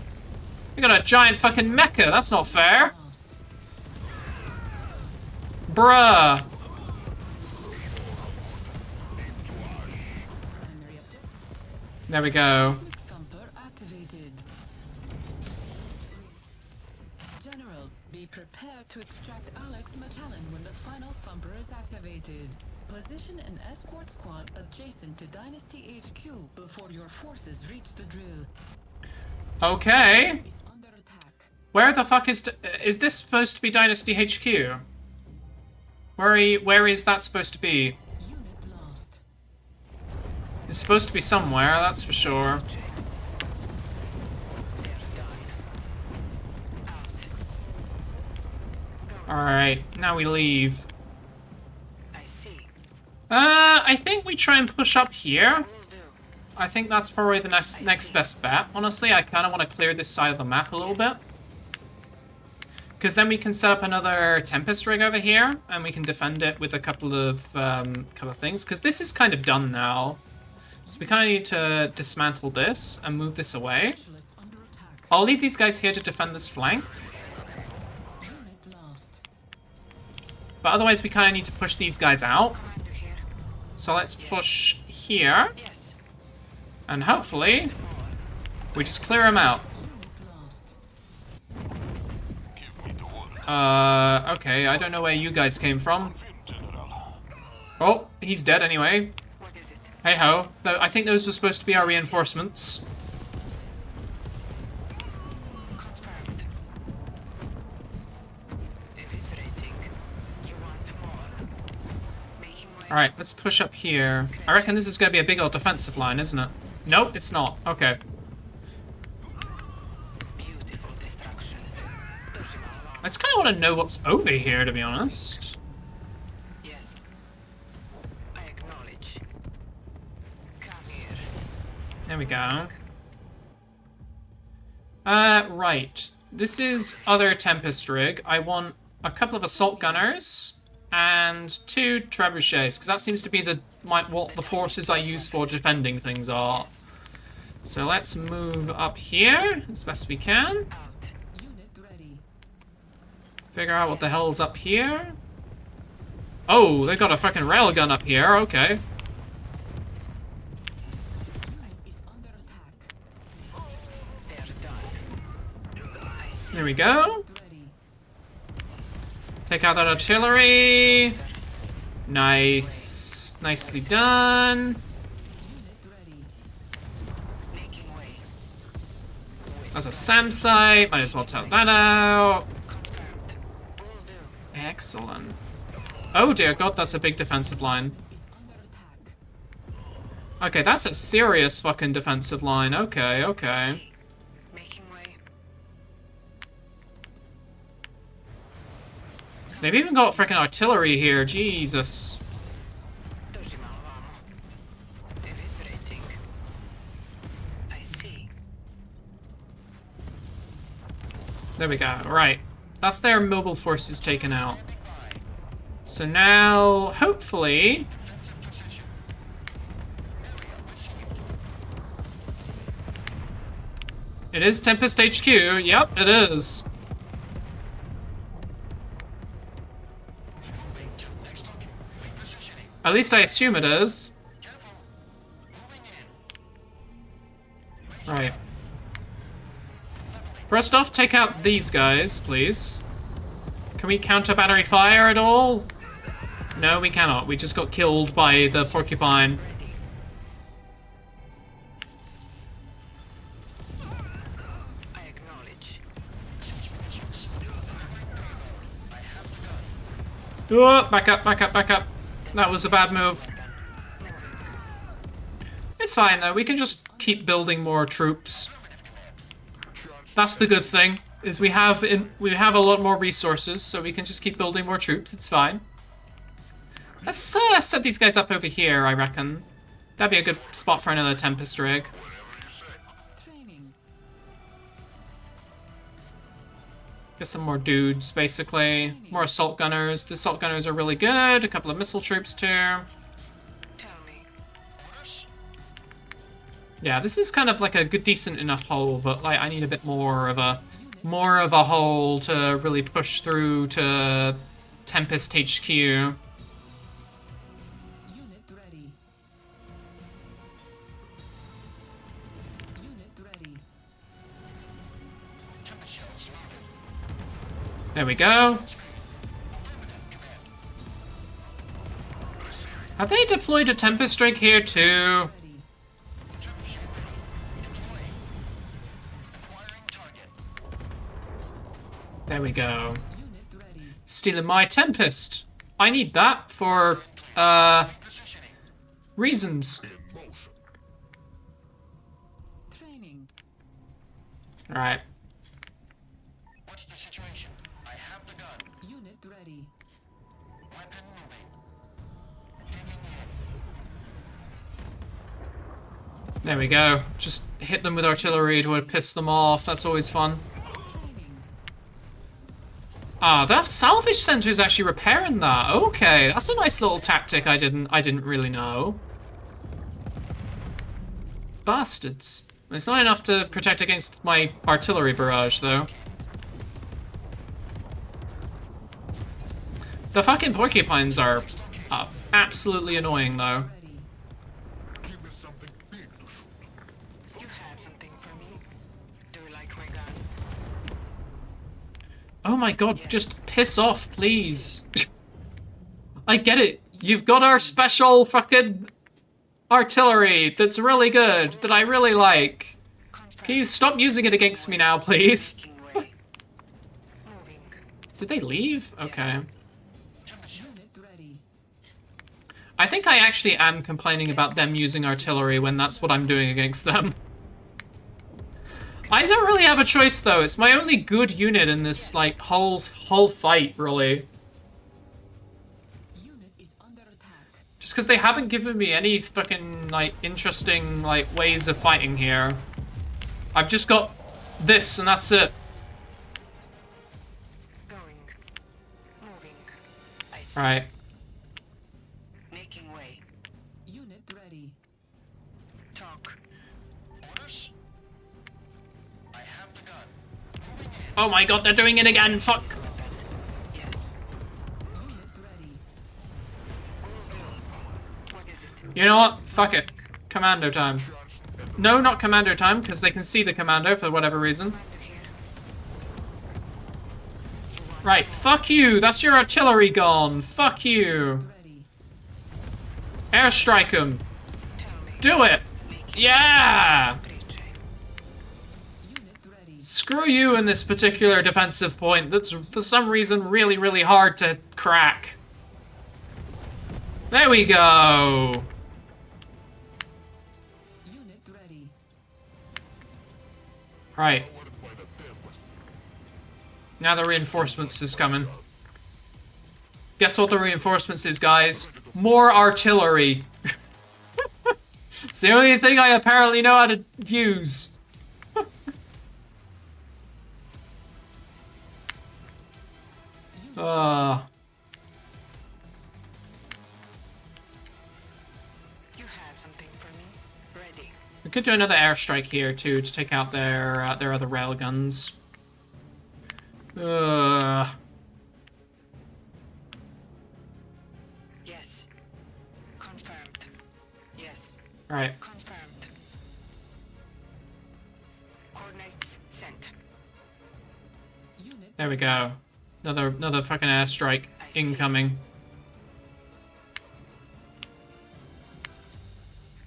We got a giant fucking mecha, that's not fair. Lost. Bruh. Primary objective. There we go. Quick thumper activated. General, be prepared to extract Alex Magellan when the final thumper is activated. Position an escort squad adjacent to Dynasty HQ before your forces reach the drill. Okay. Is under attack. Where the fuck is this supposed to be Dynasty HQ? Where is that supposed to be? Unit lost. It's supposed to be somewhere, that's for sure. Alright, now we leave. I see. I think we try and push up here. Will do. I think that's probably the next best bet. Honestly, I kind of want to clear this side of the map a little bit. Because then we can set up another Tempest rig over here, and we can defend it with a couple of things. Because this is kind of done now. So we kind of need to dismantle this and move this away. Specialists under attack. I'll leave these guys here to defend this flank. Unit lost. But otherwise, we kind of need to push these guys out. Commander here. So let's push here. Yes. And hopefully, we just clear them out. Unit lost. Give me the order. Okay, I don't know where you guys came from. General. Oh, he's dead anyway. What is it? Hey ho. I think those were supposed to be our reinforcements. Confirmed. Eviscerating. You want more? Making way. Alright, let's push up here. I reckon this is going to be a big old defensive line, isn't it? Nope, it's not. Okay. Beautiful destruction. I just kind of want to know what's over here, to be honest. Yes. I acknowledge. Come here. There we go. Right. This is other Tempest rig. I want a couple of assault gunners and 2 trebuchets, because that seems to be what the forces I use for defending things are. So let's move up here as best we can. Out. Unit ready. Figure out what the hell's up here. Oh, they got a fucking railgun up here. Okay. Unit is under attack. They're done. There we go. Ready. Take out that artillery. Nice. Nicely done. Unit ready. Making way. That's a SAM site. Might as well take that out. Confirmed. Will do. Excellent. Oh dear God, that's a big defensive line. Is under attack. Okay, that's a serious fucking defensive line. Okay, okay. Making way. They've even got freaking artillery here. Jesus. Dojima avamo. Eviscerating. I see. There we go. Right. That's their mobile forces taken out. So now, hopefully... It is Tempest HQ. Yep, it is. At least I assume it is. Right. First off, take out these guys, please. Can we counter battery fire at all? No, we cannot. We just got killed by the porcupine. I acknowledge. Oh, back up, back up, back up. That was a bad move. It's fine though, we can just keep building more troops. That's the good thing, is we have a lot more resources, so we can just keep building more troops, it's fine. Let's set these guys up over here, I reckon. That'd be a good spot for another Tempest rig. Training. Get some more dudes, basically. More assault gunners. The assault gunners are really good. A couple of missile troops too. Tell me. Yeah, this is kind of like a good, decent enough hole, but like I need a bit more of a hole to really push through to Tempest HQ. Unit ready. Unit ready. There we go. Have they deployed a Tempest rig here too? Ready. There we go. Unit ready. Stealing my Tempest. I need that for, reasons. Training. Alright. What's the situation? I have the gun. Unit ready. Weapon moving. There we go. Just hit them with artillery to piss them off. That's always fun. Training. Ah, that salvage center is actually repairing that. Okay, that's a nice little tactic I didn't really know. Bastards. It's not enough to protect against my artillery barrage, though. The fucking porcupines are absolutely annoying, though. Ready. Give me something big to shoot. You have something for me. Do you like my gun? Oh my god, just piss off, please. I get it. You've got our special fucking artillery that's really good, that I really like. Can you stop using it against me now, please? Making way. Moving. Did they leave? Okay. Unit ready. I think I actually am complaining about them using artillery when that's what I'm doing against them. I don't really have a choice though. It's my only good unit in this like whole fight, really. Unit is under attack. Just because they haven't given me any fucking like interesting like ways of fighting here. I've just got this and that's it. Going. Moving. I see. Right. Making way. Unit ready. Talk. Orders? I have the gun. Oh my god, they're doing it again. Fuck. Yes. Unit ready. What is it? You know what? Fuck it. Commando time. No, not commando time, because they can see the commando for whatever reason. Commander here. Right, fuck you. That's your artillery gone. Fuck you. Ready. Airstrike them. Tell me. Do it. Yeah. Preach. Unit ready. Screw you in this particular defensive point. That's for some reason really, really hard to crack. There we go. Unit ready. Right. Now the reinforcements is coming. Guess what the reinforcements is, guys? More artillery. It's the only thing I apparently know how to use. You have something for me. Ready. We could do another airstrike here too to take out their other railguns. Yes. Confirmed. Yes. Right. Confirmed. Coordinates sent. Unit There we go. Another fucking airstrike incoming.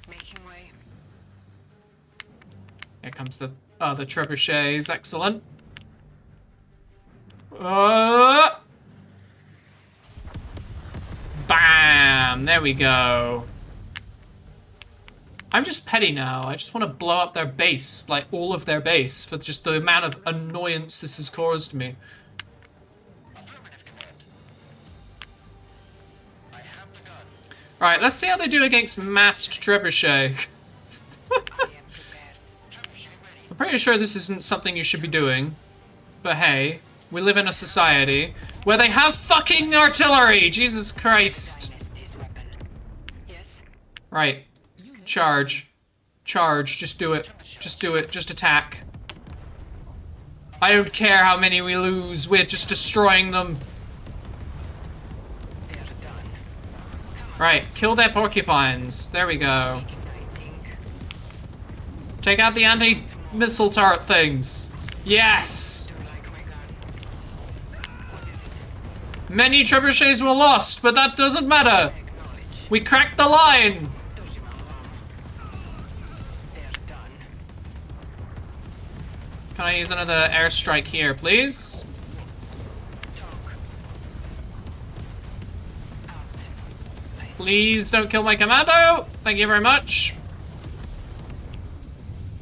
Making way. Here comes the trebuchets. Excellent. Bam! There we go. I'm just petty now. I just want to blow up their base, like all of their base, for just the amount of annoyance this has caused me. Right, let's see how they do against masked trebuchet. I'm pretty sure this isn't something you should be doing. But hey, we live in a society where they have fucking artillery! Jesus Christ. Dynasty's weapon. Yes. Right. Charge. Charge. Just do it. Just do it. Just attack. I don't care how many we lose. We're just destroying them. They're done. Right. Kill their porcupines. There we go. Igniting. Take out the anti-missile turret things. Yes! Do you like my gun? What is it? Many trebuchets were lost, but that doesn't matter. Acknowledge. We cracked the line. They're done. Can I use another airstrike here, please? Talk. Out. Please don't kill my commando. Thank you very much.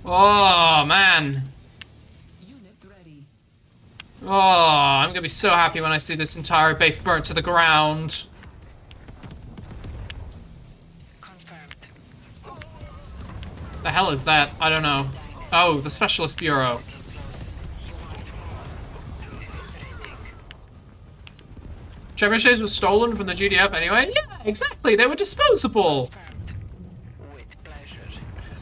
Oh, man. Unit ready. Oh, I'm gonna be so happy when I see this entire base burnt to the ground. Confirmed. The hell is that? I don't know. Oh, the Specialist Bureau. You want more? Eviscerating. Trebuchets was stolen from the GDF anyway? Yeah, exactly. They were disposable. Confirmed. With pleasure.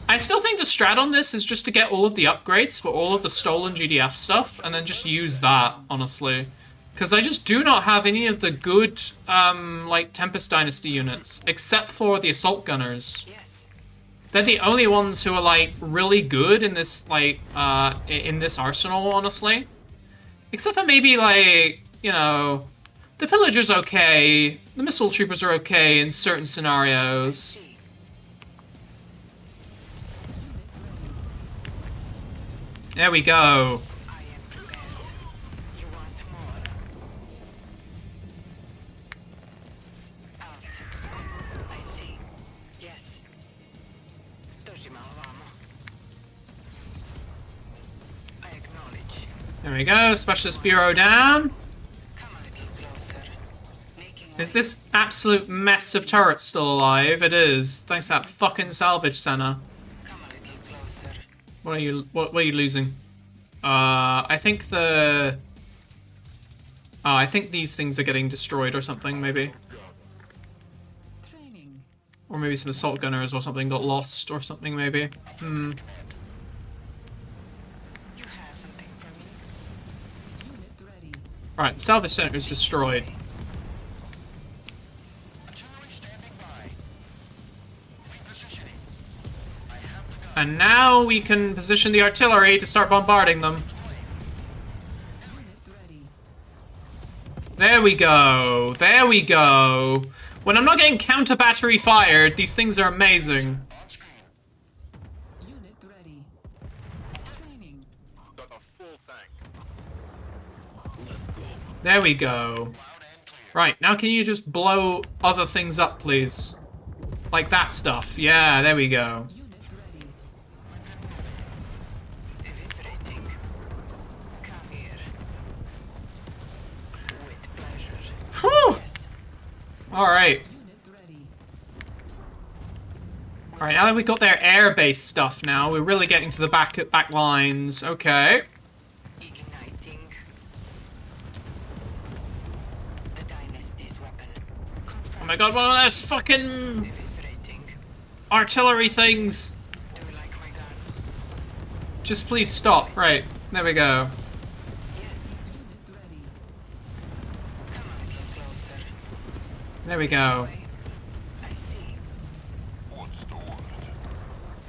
I still think the strat on this is just to get all of the upgrades for all of the stolen GDF stuff and then just use that, honestly. Because I just do not have any of the good, like, Tempest Dynasty units, except for the Assault Gunners. Yes. They're the only ones who are, like, really good in this, like, in this arsenal, honestly. Except for maybe, like, you know, the Pillager's okay, the Missile Troopers are okay in certain scenarios. See. There we go. I am prepared. You want more? Out. I see. Yes. Dojima Wamo. I acknowledge. There we go. Specialist Bureau down. Come a little closer. Making Is way. this absolute mess of turrets still alive? It is. Thanks to that fucking salvage center. Come a little closer. What are you losing? I think the... Oh, I think these things are getting destroyed or something, maybe. Training. Or maybe some assault gunners or something got lost or something, maybe. Hmm. You have something for me? Unit ready. Alright, the salvage center is destroyed. Artillery standing by. Repositioning. I have the gun. And now we can position the artillery to start bombarding them. Unit ready. There we go. There we go. When I'm not getting counter battery fired, these things are amazing. On screen. Unit ready. Training. Got a full tank. There we go. Loud and clear. Right, now can you just blow other things up, please? Like that stuff. Yeah, there we go. Unit ready. Eviscerating. Come here. With pleasure. Whew! Alright. Unit ready. Alright, now that we got their air-based stuff now, we're really getting to the back lines. Okay. Igniting. The Dynasty's weapon. Oh my god, one of those fucking Eviscerating. artillery things. Do you like my gun? Just please stop. Right, there we go. Yes. Unit ready. Come a little closer. There we go. Wait. I see. What's the word?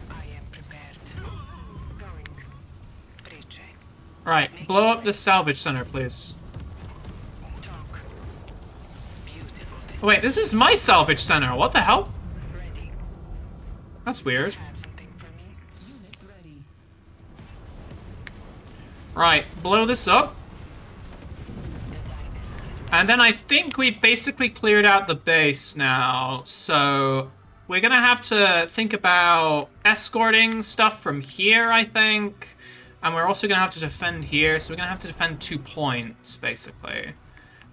I am prepared. Going. Pre-train. Right, blow up the salvage center, please. Oh, wait, this is my salvage center. What the hell? Ready. That's weird. Have something for me? Unit ready. Right, blow this up. And then I think we've basically cleared out the base now. So we're gonna have to think about escorting stuff from here, I think. And we're also gonna have to defend here. So we're gonna have to defend 2 points, basically.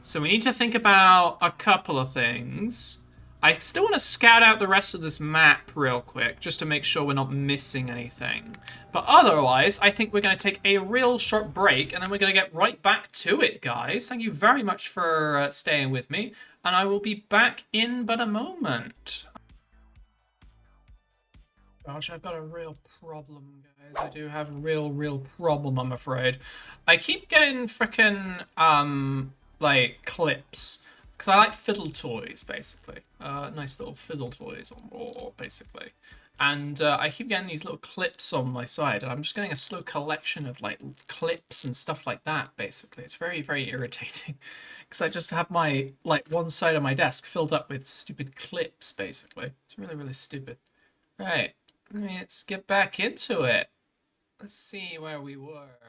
So we need to think about a couple of things. I still want to scout out the rest of this map real quick, just to make sure we're not missing anything. But otherwise, I think we're going to take a real short break, and then we're going to get right back to it, guys. Thank you very much for staying with me, and I will be back in but a moment. Gosh, I've got a real problem, guys. I do have a real problem, I'm afraid. I keep getting frickin', like, clips. Because I like fiddle toys, basically. Nice little fiddle toys, or basically. And I keep getting these little clips on my side, and I'm just getting a slow collection of, like, clips and stuff like that, basically. It's very irritating. Because I just have my, like, one side of my desk filled up with stupid clips, basically. It's really stupid. Right. Let's get back into it. Let's see where we were.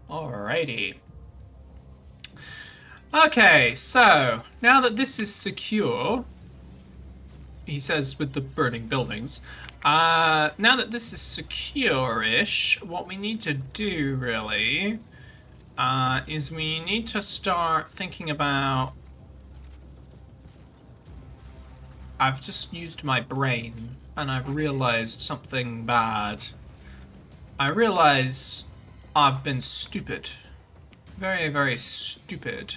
Alrighty. Okay, so now that this is secure, he says with the burning buildings, now that this is secure-ish, what we need to do really is we need to start thinking about... I've just used my brain and I've realized something bad. I realize I've been stupid. Very stupid.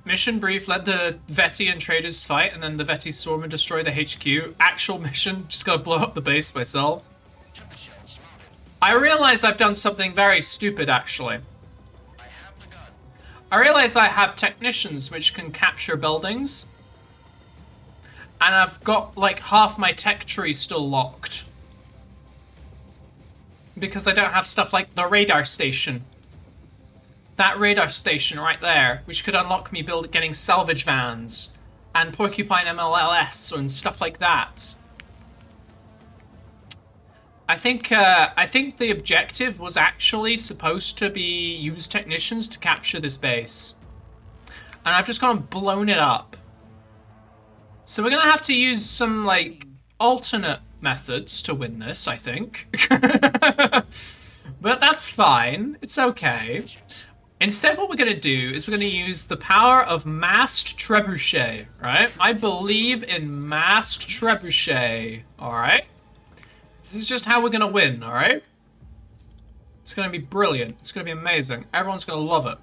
Mission brief, let the Veti and traders fight, and then the Veti storm and destroy the HQ. Actual mission, just gotta blow up the base myself. I realize I've done something very stupid, actually. I realize I have technicians which can capture buildings. And I've got, like, half my tech tree still locked. Because I don't have stuff like the radar station. That radar station right there, which could unlock me getting salvage vans and Porcupine MLLS and stuff like that. I think the objective was actually supposed to be use technicians to capture this base. And I've just gone and blown it up. So we're gonna have to use some, like, alternate methods to win this, I think. But that's fine. It's okay. Instead, what we're going to do is we're going to use the power of masked trebuchet, right? I believe in masked trebuchet, all right? This is just how we're going to win, all right? It's going to be brilliant. It's going to be amazing. Everyone's going to love it.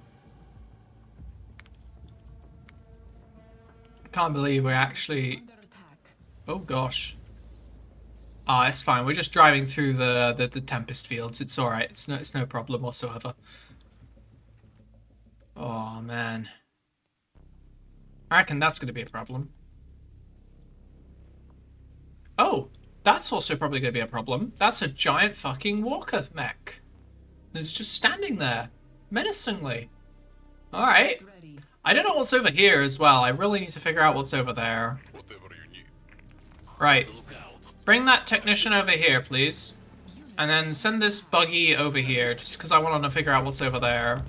I can't believe we're actually... Oh, gosh. Ah, it's fine. We're just driving through the Tempest fields. It's all right. It's no problem whatsoever. Oh, man. I reckon that's going to be a problem. Oh, that's also probably going to be a problem. That's a giant fucking walker mech. It's just standing there, menacingly. All right. I don't know what's over here as well. I really need to figure out what's over there. Right. Bring that technician over here, please. And then send this buggy over here, just because I want to figure out what's over there.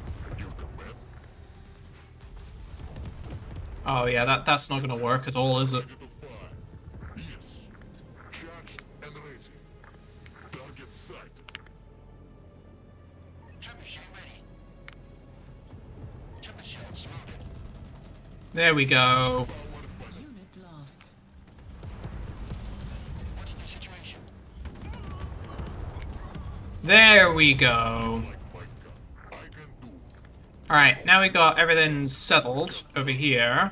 Oh yeah, that's not gonna work at all, is it? Yes. Charged and ready. Target sighted. Trebuchet ready. Trebuchet mounted. There we go. Unit lost. What's the situation? There we go. I can do. Alright, now we got everything settled over here.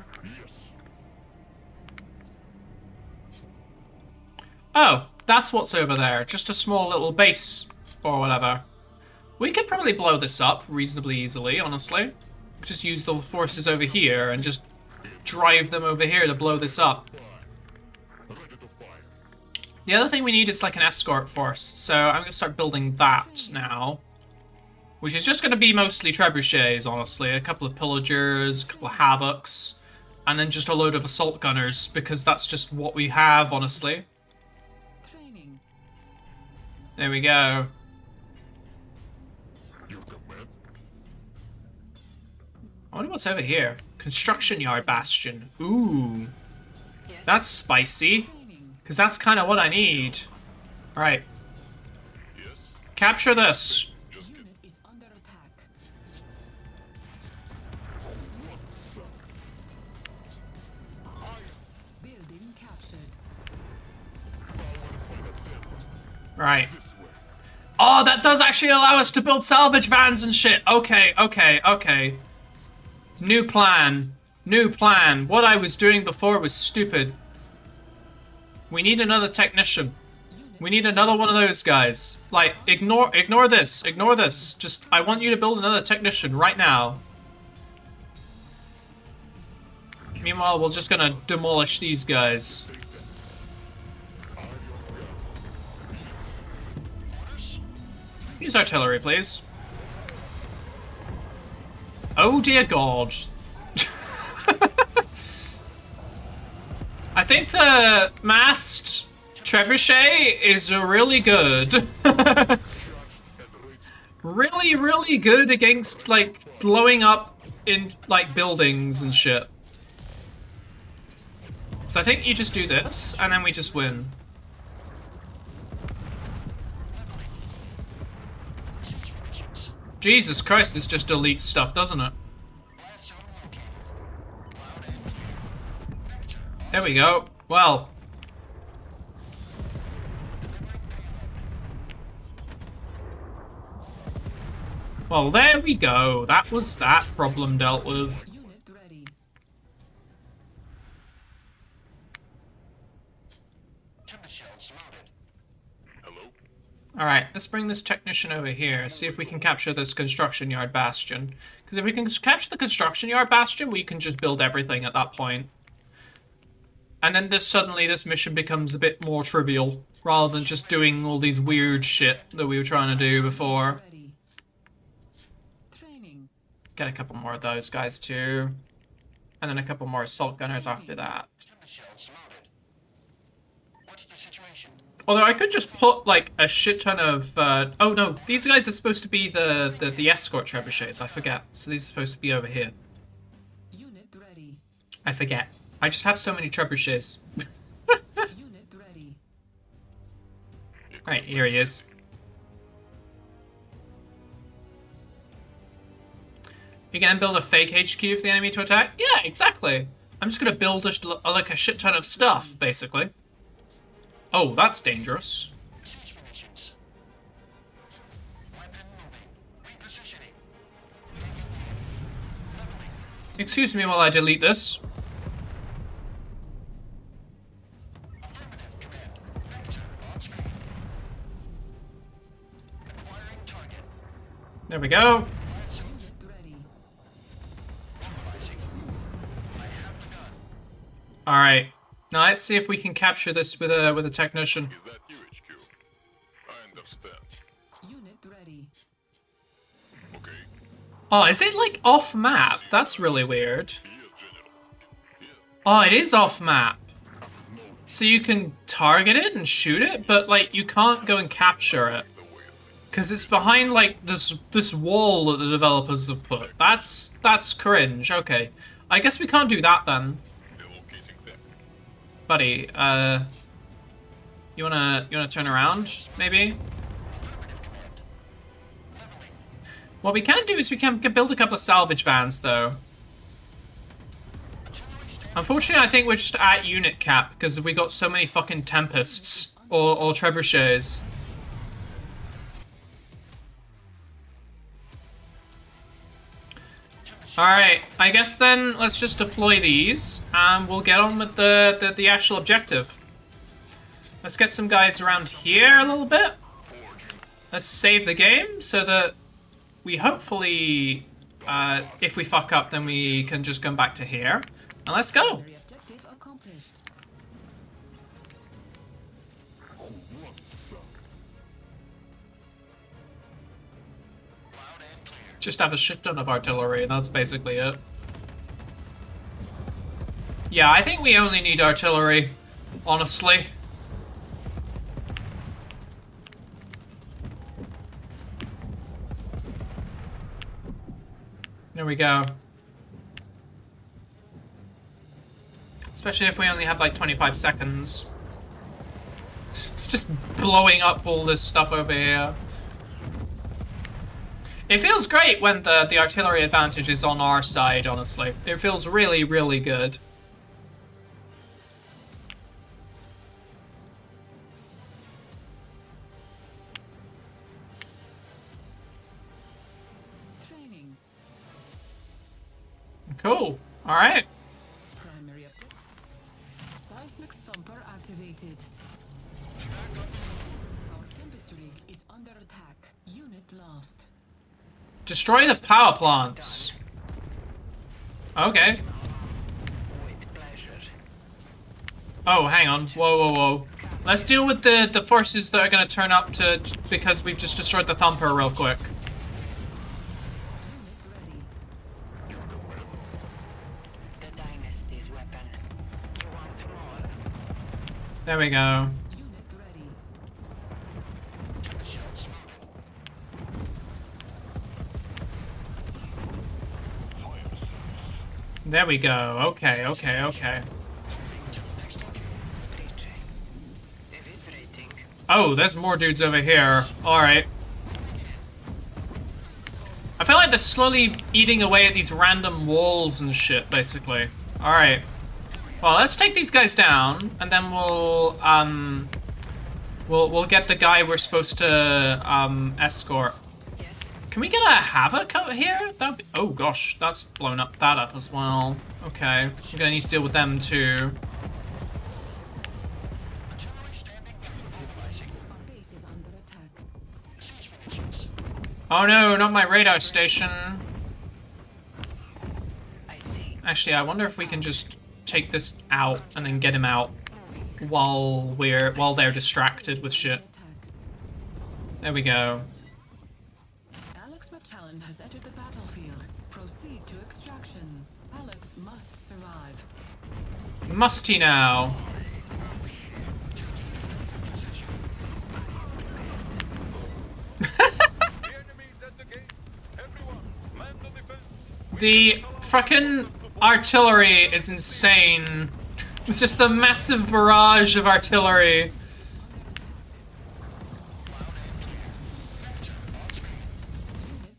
Oh, that's what's over there. Just a small little base or whatever. We could probably blow this up reasonably easily, honestly. Just use the forces over here and just drive them over here to blow this up. Ready to fire. The other thing we need is like an escort force, so I'm gonna start building that now. Which is just going to be mostly trebuchets, honestly. A couple of pillagers, a couple of havocs, and then just a load of assault gunners, because that's just what we have, honestly. Training. There we go. I wonder what's over here. Construction yard bastion. Ooh. Yes. That's spicy. Because that's kind of what I need. Alright. Capture this. Unit is under attack. Building captured. Right. Oh, that does actually allow us to build salvage vans and shit. Okay, okay, okay. New plan. New plan. What I was doing before was stupid. We need another technician. We need another one of those guys. Like, ignore this. Ignore this. Just, I want you to build another technician right now. Meanwhile, we're just gonna demolish these guys. Use artillery, please. Oh dear God. I think the masked trebuchet is really good. Really, really good against, like, blowing up in, like, buildings and shit. So I think you just do this, and then we just win. Jesus Christ, this just deletes stuff, doesn't it? There we go. Well. Well, there we go. That was that problem dealt with. Unit ready. Alright, let's bring this technician over here. See if we can capture this construction yard bastion. Because if we can capture the construction yard bastion, we can just build everything at that point. And then suddenly this mission becomes a bit more trivial, rather than just doing all these weird shit that we were trying to do before. Ready. Training. Get a couple more of those guys too. And then a couple more assault gunners after that. What's the situation? Although I could just put like a shit ton of oh no, these guys are supposed to be the escort trebuchets, I forget. So these are supposed to be over here. Unit ready. I forget. I just have so many trebuchets. Unit ready. Alright, here he is. You can build a fake HQ for the enemy to attack? Yeah, exactly. I'm just gonna build like a shit ton of stuff, basically. Oh, that's dangerous. Siege munitions. Weapon moving. Repositioning. Excuse me while I delete this. Affirmative command. Vector on screen. Acquiring target. There we go. Unit ready. Mobilizing. I have the gun. Alright. Now let's see if we can capture this with a technician. Is that you, HQ? I understand. Unit ready. Okay. Oh, is it like off map? That's really weird. Here, General. Here. Oh, it is off map. So you can target it and shoot it, but like you can't go and capture it. Cause it's behind like this wall that the developers have put. That's cringe. Okay. I guess we can't do that then. Relocating them. Buddy, you wanna turn around, maybe? What we can do is we can build a couple of salvage vans, though. Unfortunately, I think we're just at unit cap because we got so many fucking Tempests or trebuchets. Alright, I guess then let's just deploy these and we'll get on with the actual objective. Let's get some guys around here a little bit. Let's save the game so that we hopefully, if we fuck up, then we can just come back to here. And let's go. Primary objective accomplished. Who wants some? Loud Just have a shit ton of artillery, and that's basically it. Yeah, I think we only need artillery, honestly. There we go. Especially if we only have like 25 seconds. It's just blowing up all this stuff over here. It feels great when the artillery advantage is on our side, honestly. It feels really, really good. Training. Cool. All right. Primary objective. Seismic thumper activated. Our Tempest rig is under attack. Unit lost. Destroy the power plants. Okay. With pleasure. Oh, hang on. Whoa, whoa, whoa. Let's deal with the forces that are going to turn up to because we've just destroyed the thumper real quick. Unit ready. The Dynasty's weapon. You want more? There we go. Unit ready. There we go. Okay, okay, okay. Eviscerating. Oh, there's more dudes over here. Alright. I feel like they're slowly eating away at these random walls and shit, basically. Alright. Well, let's take these guys down, and then we'll get the guy we're supposed to, escort. Yes. Can we get a Havoc out here? That'd be, oh gosh, that's blown that up as well. Okay, we're gonna need to deal with them too. Our base is under attack. Oh no, not my radar station. I see. Actually, I wonder if we can just take this out and then get him out while they're distracted with shit. Attack. There we go. Alex Magellan has entered the battlefield. Proceed to extraction. Alex must survive. Must he now? The fucking artillery is insane. It's just a massive barrage of artillery. Unit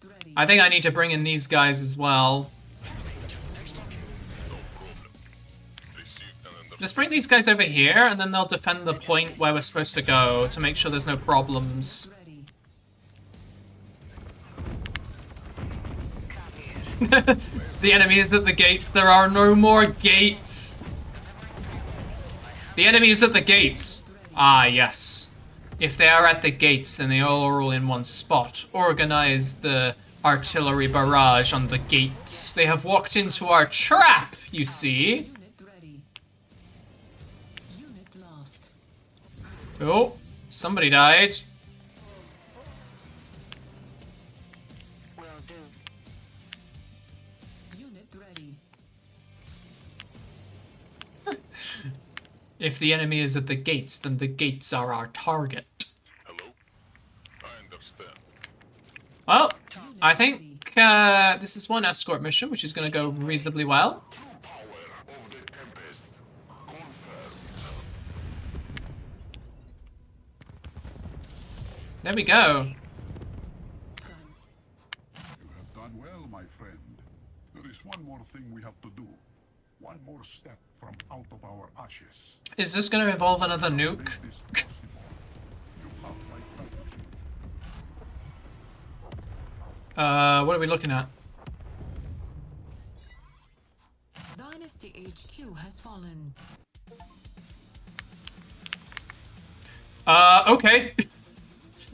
ready. I think I need to bring in these guys as well. Let's bring these guys over here, and then they'll defend the point where we're supposed to go to make sure there's no problems. Ready. Come here. The enemy is at the gates. There are no more gates. The enemy is at the gates. Ah, yes. If they are at the gates, then they all are all in one spot. Organize the artillery barrage on the gates. They have walked into our trap, you see. Unit ready. Unit lost. Oh, somebody died. Will do. Unit ready. If the enemy is at the gates, then the gates are our target. Hello? I understand. Well, I think this is one escort mission, which is going to go reasonably well. True power of the Tempest. Confirmed. There we go. You have done well, my friend. There is one more thing we have to do. One more step from out of our ashes. Is this going to involve another nuke? Make this possible. You have my gratitude. What are we looking at? Dynasty HQ has fallen. Okay.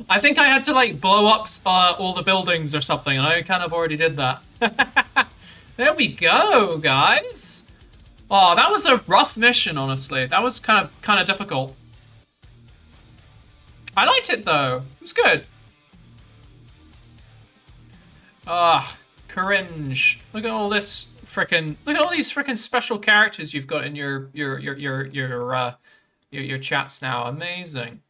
I think I had to, like, blow up all the buildings or something, and I kind of already did that. There we go, guys. Oh, that was a rough mission, honestly. That was kind of difficult. I liked it, though. It was good. Ah, cringe. Look at all this frickin'. Look at all these frickin' special characters you've got in your chats now. Amazing.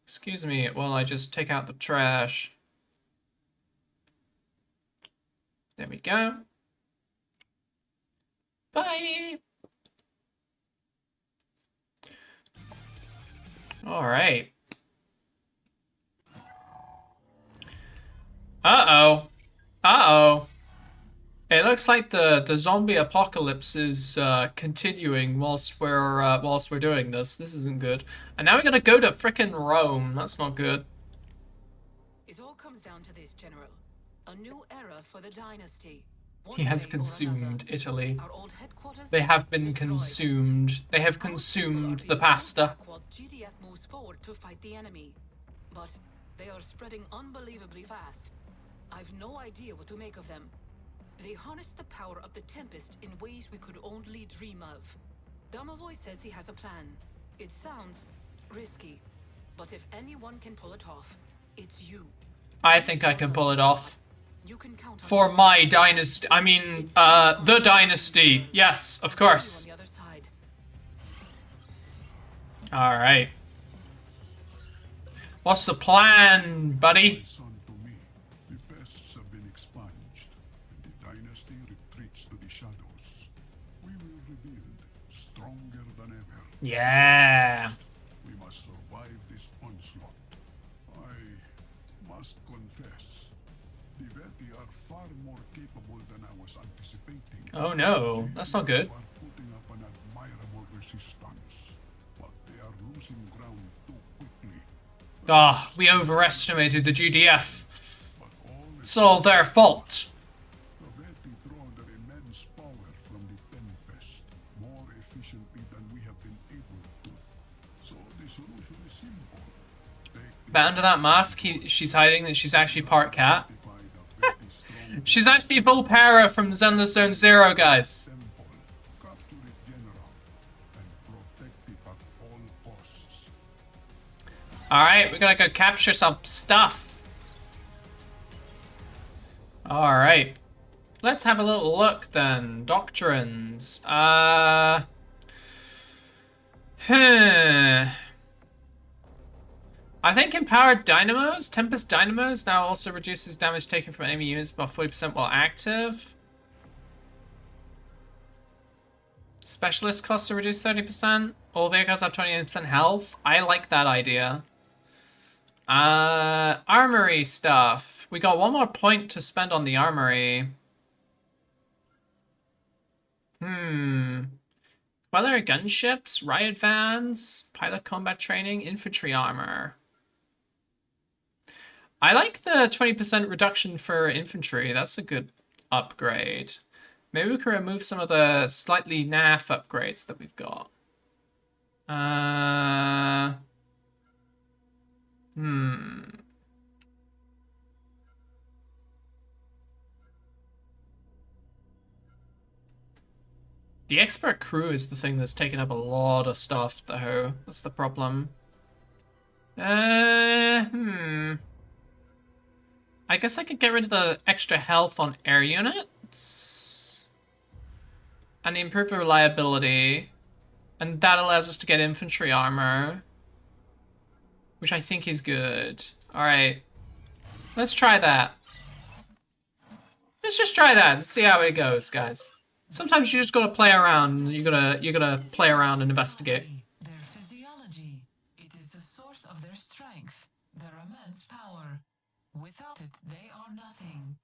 Excuse me while I just take out the trash. There we go. Bye. All right. Uh-oh. Uh-oh. It looks like the zombie apocalypse is continuing whilst we're doing this. This isn't good. And now we're gonna go to frickin' Rome. That's not good. It all comes down to this, General. A new era for the dynasty. He has consumed Italy. Our old headquarters They have been destroyed. consumed. They have consumed the pasta. While GDF moves forward to fight the enemy, but they are spreading unbelievably fast. I've no idea what to make of them. They harness the power of the Tempest in ways we could only dream of. Domovoy says he has a plan. It sounds risky, but if anyone can pull it off, it's you. I think I can pull it off. You can count on For me. my dynasty. I mean, the dynasty. Yes, of course. On the other side. Alright. What's the plan, buddy? Listen to me. The pests have been expunged, and the dynasty retreats to the shadows. We will rebuild, stronger than ever. Yeah. We must survive this onslaught. I must confess, the Veti are far more capable than I was anticipating. Oh no, that's not good. They are putting up an admirable resistance, but they are losing ground too quickly. Ah, we overestimated the GDF. But all is It's all their fault. the Veti draw their immense power from the Tempest more efficiently than we have been able to. So the solution is simple. Take But under that mask, she's hiding that she's actually part cat. the Veti strong She's actually Volpera from Zenless Zone Zero, guys. temple, capture it, General, and protect it at all costs. Alright, we gotta go capture some stuff. Alright. Let's have a little look then. Doctrines. I think empowered dynamos, Tempest dynamos now also reduces damage taken from enemy units by 40% while active. Specialist costs are reduced 30%. All vehicles have 28% health. I like that idea. Armory stuff. We got one more point to spend on the armory. Whether gunships, riot vans, pilot combat training, infantry armor. I like the 20% reduction for infantry. That's a good upgrade. Maybe we can remove some of the slightly naff upgrades that we've got. The expert crew is the thing that's taking up a lot of stuff, though. That's the problem. I guess I could get rid of the extra health on air units. And the improved reliability. And that allows us to get infantry armor. Which I think is good. Alright. Let's try that. Let's just try that and see how it goes, guys. Sometimes you just gotta play around. You gotta play around and investigate. Their physiology. It is the source of their strength, their immense power. Without it, they are nothing.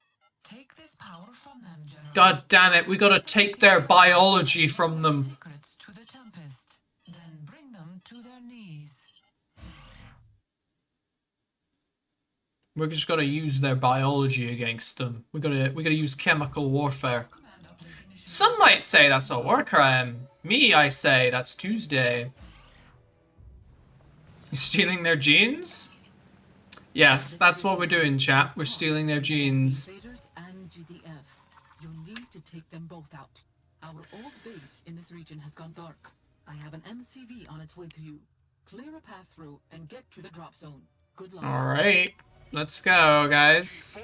Take this power from them, General. God damn it, we gotta take their biology from them. Secrets to the Tempest, then bring them to their knees. We're just gonna use their biology against them. We gotta use chemical warfare. Some might say that's a war crime. Me, I say that's Tuesday. You stealing their genes? Yes, that's what we're doing, chat. We're stealing their genes. Invaders and GDF. You need to take them both out. Our old base in this region has gone dark. I have an MCV on its way to you. Clear a path through and get to the drop zone. Good luck. Alright, let's go, guys.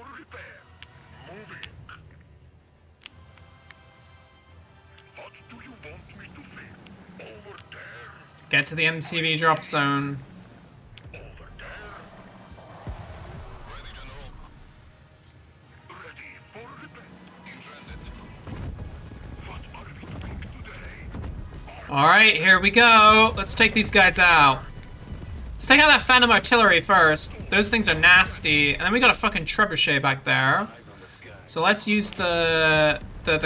Get to the MCV drop zone. Ready, General. Ready for repair. In transit. What are we doing today? Alright, here we go. Let's take these guys out. Let's take out that Phantom Artillery first. Those things are nasty. And then we got a fucking trebuchet back there. So let's use the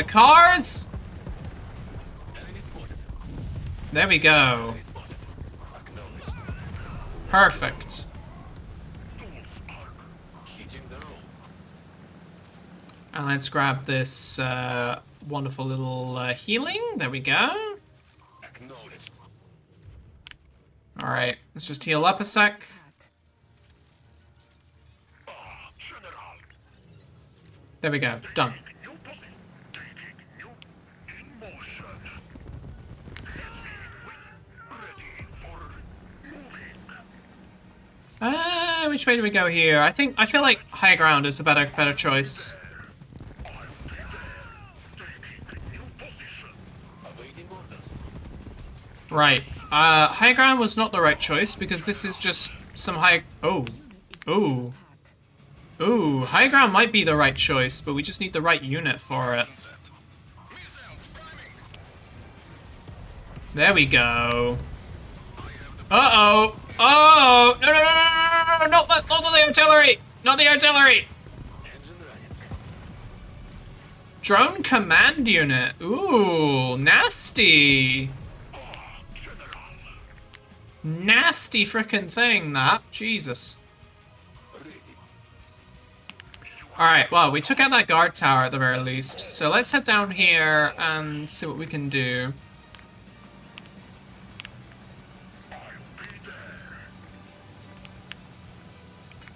cars. There we go. Perfect. And let's grab this wonderful little healing. There we go. Alright, let's just heal up a sec. There we go, done. Which way do we go here? I feel like high ground is a better choice. Right. High ground was not the right choice because this is just some high... Oh. Ooh. Ooh, high ground might be the right choice, but we just need the right unit for it. There we go. Uh-oh. Oh! No, no, no, no, no, no, no, not the artillery! Not the artillery! Drone command unit. Ooh, nasty. Nasty frickin' thing, that. Jesus. Alright, well, we took out that guard tower at the very least. So let's head down here and see what we can do.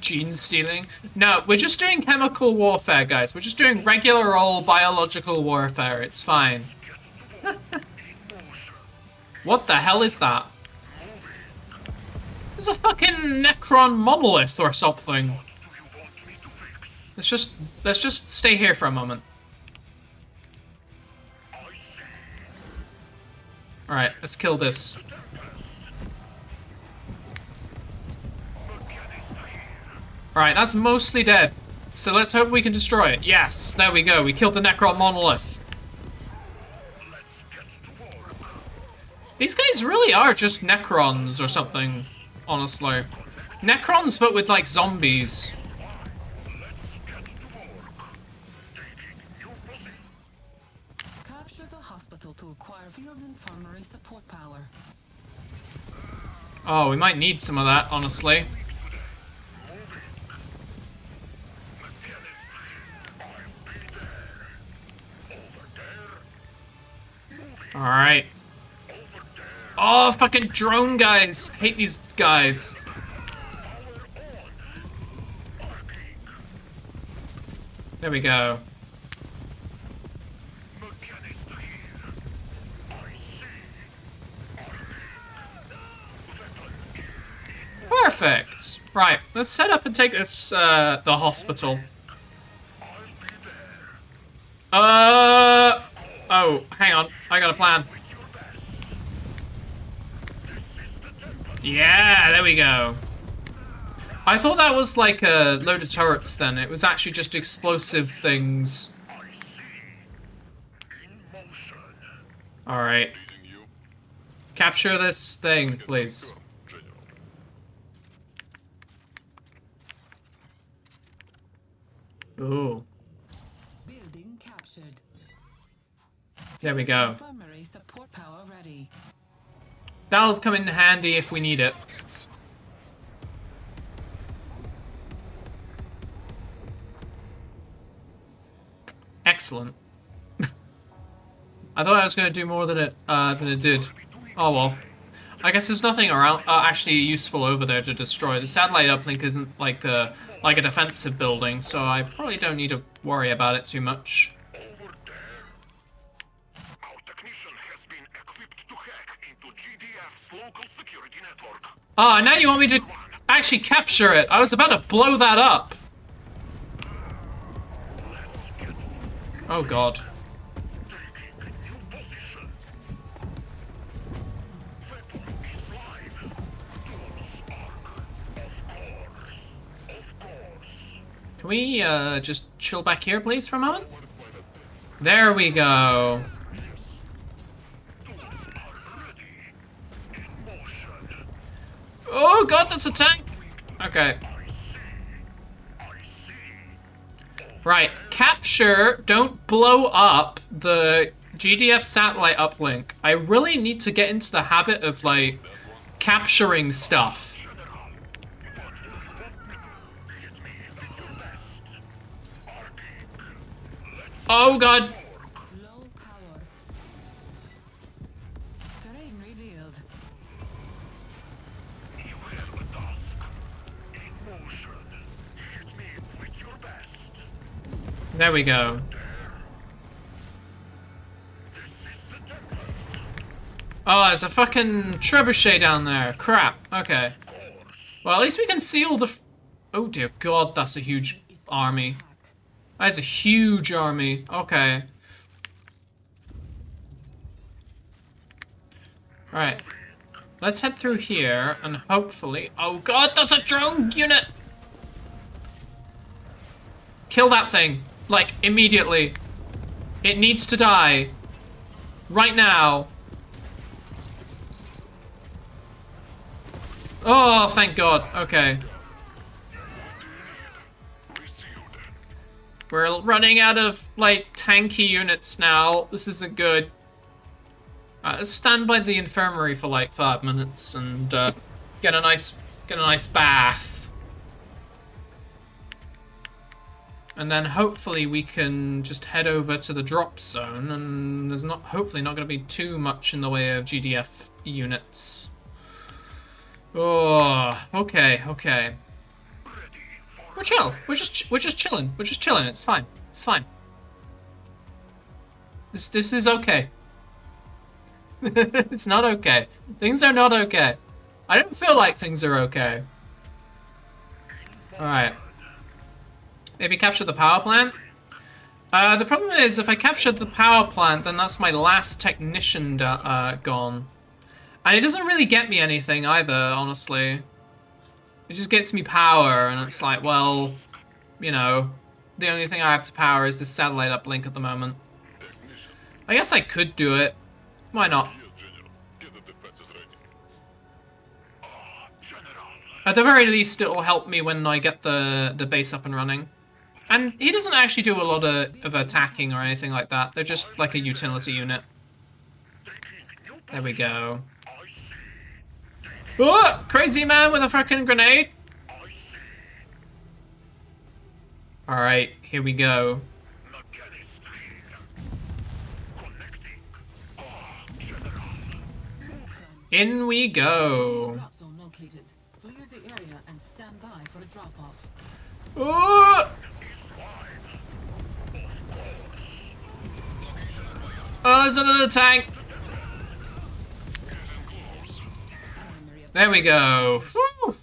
Gene stealing? No, we're just doing chemical warfare, guys. We're just doing regular old biological warfare. It's fine. What the hell is that? There's a fucking Necron monolith or something. Let's just stay here for a moment. Alright, let's kill this. Alright, that's mostly dead. So let's hope we can destroy it. Yes, there we go. We killed the Necron monolith. These guys really are just Necrons or something, honestly. Necrons, but with, like, zombies. Capture the hospital to acquire field infirmary support power. Oh, we might need some of that, honestly. Alright. Oh, fucking drone guys! Hate these guys. There we go. Perfect! Right, let's set up and take this, the hospital. Oh, hang on. I got a plan. Yeah, there we go. I thought that was like a load of turrets then. It was actually just explosive things. Alright. Capture this thing, please. Ooh. Building captured. There we go. Infirmary support power ready. That'll come in handy if we need it. Excellent. I thought I was going to do more than it did. Oh well. I guess there's nothing around actually useful over there to destroy. The satellite uplink isn't like a defensive building, so I probably don't need to worry about it too much. Ah, now you want me to actually capture it. I was about to blow that up. Oh god. Can we just chill back here, please, for a moment? There we go. Oh god, that's a tank! Okay. Right, capture, don't blow up the GDF satellite uplink. I really need to get into the habit of, like, capturing stuff. Oh god! Low power. Terrain revealed. There we go. Oh, there's a fucking trebuchet down there. Crap. Okay. Well, at least we can see all the... Oh dear god, that's a huge army. That is a huge army. Okay. Alright. Let's head through here and hopefully... Oh god, that's a drone unit! Kill that thing. Like, immediately. It needs to die. Right now. Oh, thank god. Okay. We're running out of, like, tanky units now. This isn't good. Let's stand by the infirmary for, like, 5 minutes and, get a nice bath. And then hopefully we can just head over to the drop zone, and there's hopefully not going to be too much in the way of GDF units. Oh, okay. We're chill. We're just chilling. We're just chilling. It's fine. It's fine. This is okay. It's not okay. Things are not okay. I don't feel like things are okay. All right. Maybe capture the power plant? The problem is, if I captured the power plant, then that's my last technician gone. And it doesn't really get me anything either, honestly. It just gets me power, and it's like, well, you know, the only thing I have to power is this satellite uplink at the moment. I guess I could do it. Why not? At the very least, it'll help me when I get the base up and running. And he doesn't actually do a lot of attacking or anything like that. They're just like a utility unit. There we go. Oh! Crazy man with a frickin' grenade! Alright, here we go. In we go. Drop zone located. Clear the area and stand by for a drop-off. Oh! Oh, there's another tank. There we go. Woo.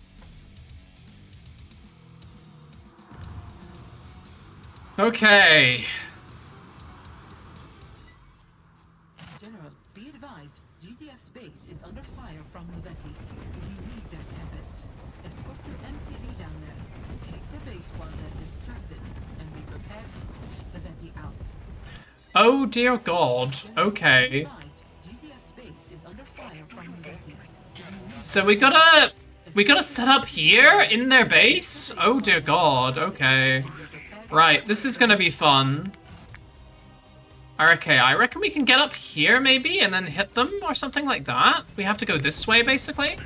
Okay. General, be advised, GDF's base is under fire from the Veti. We need their Tempest. Escort the MCV down there. Take the base while they're distracted, and be prepared to push the Veti out. Oh dear god. Okay. GDF's base is under fire from the Veti. So we gotta set up here in their base? Oh dear god. Okay. Right, this is gonna be fun. Okay, I reckon we can get up here maybe and then hit them or something like that. We have to go this way basically.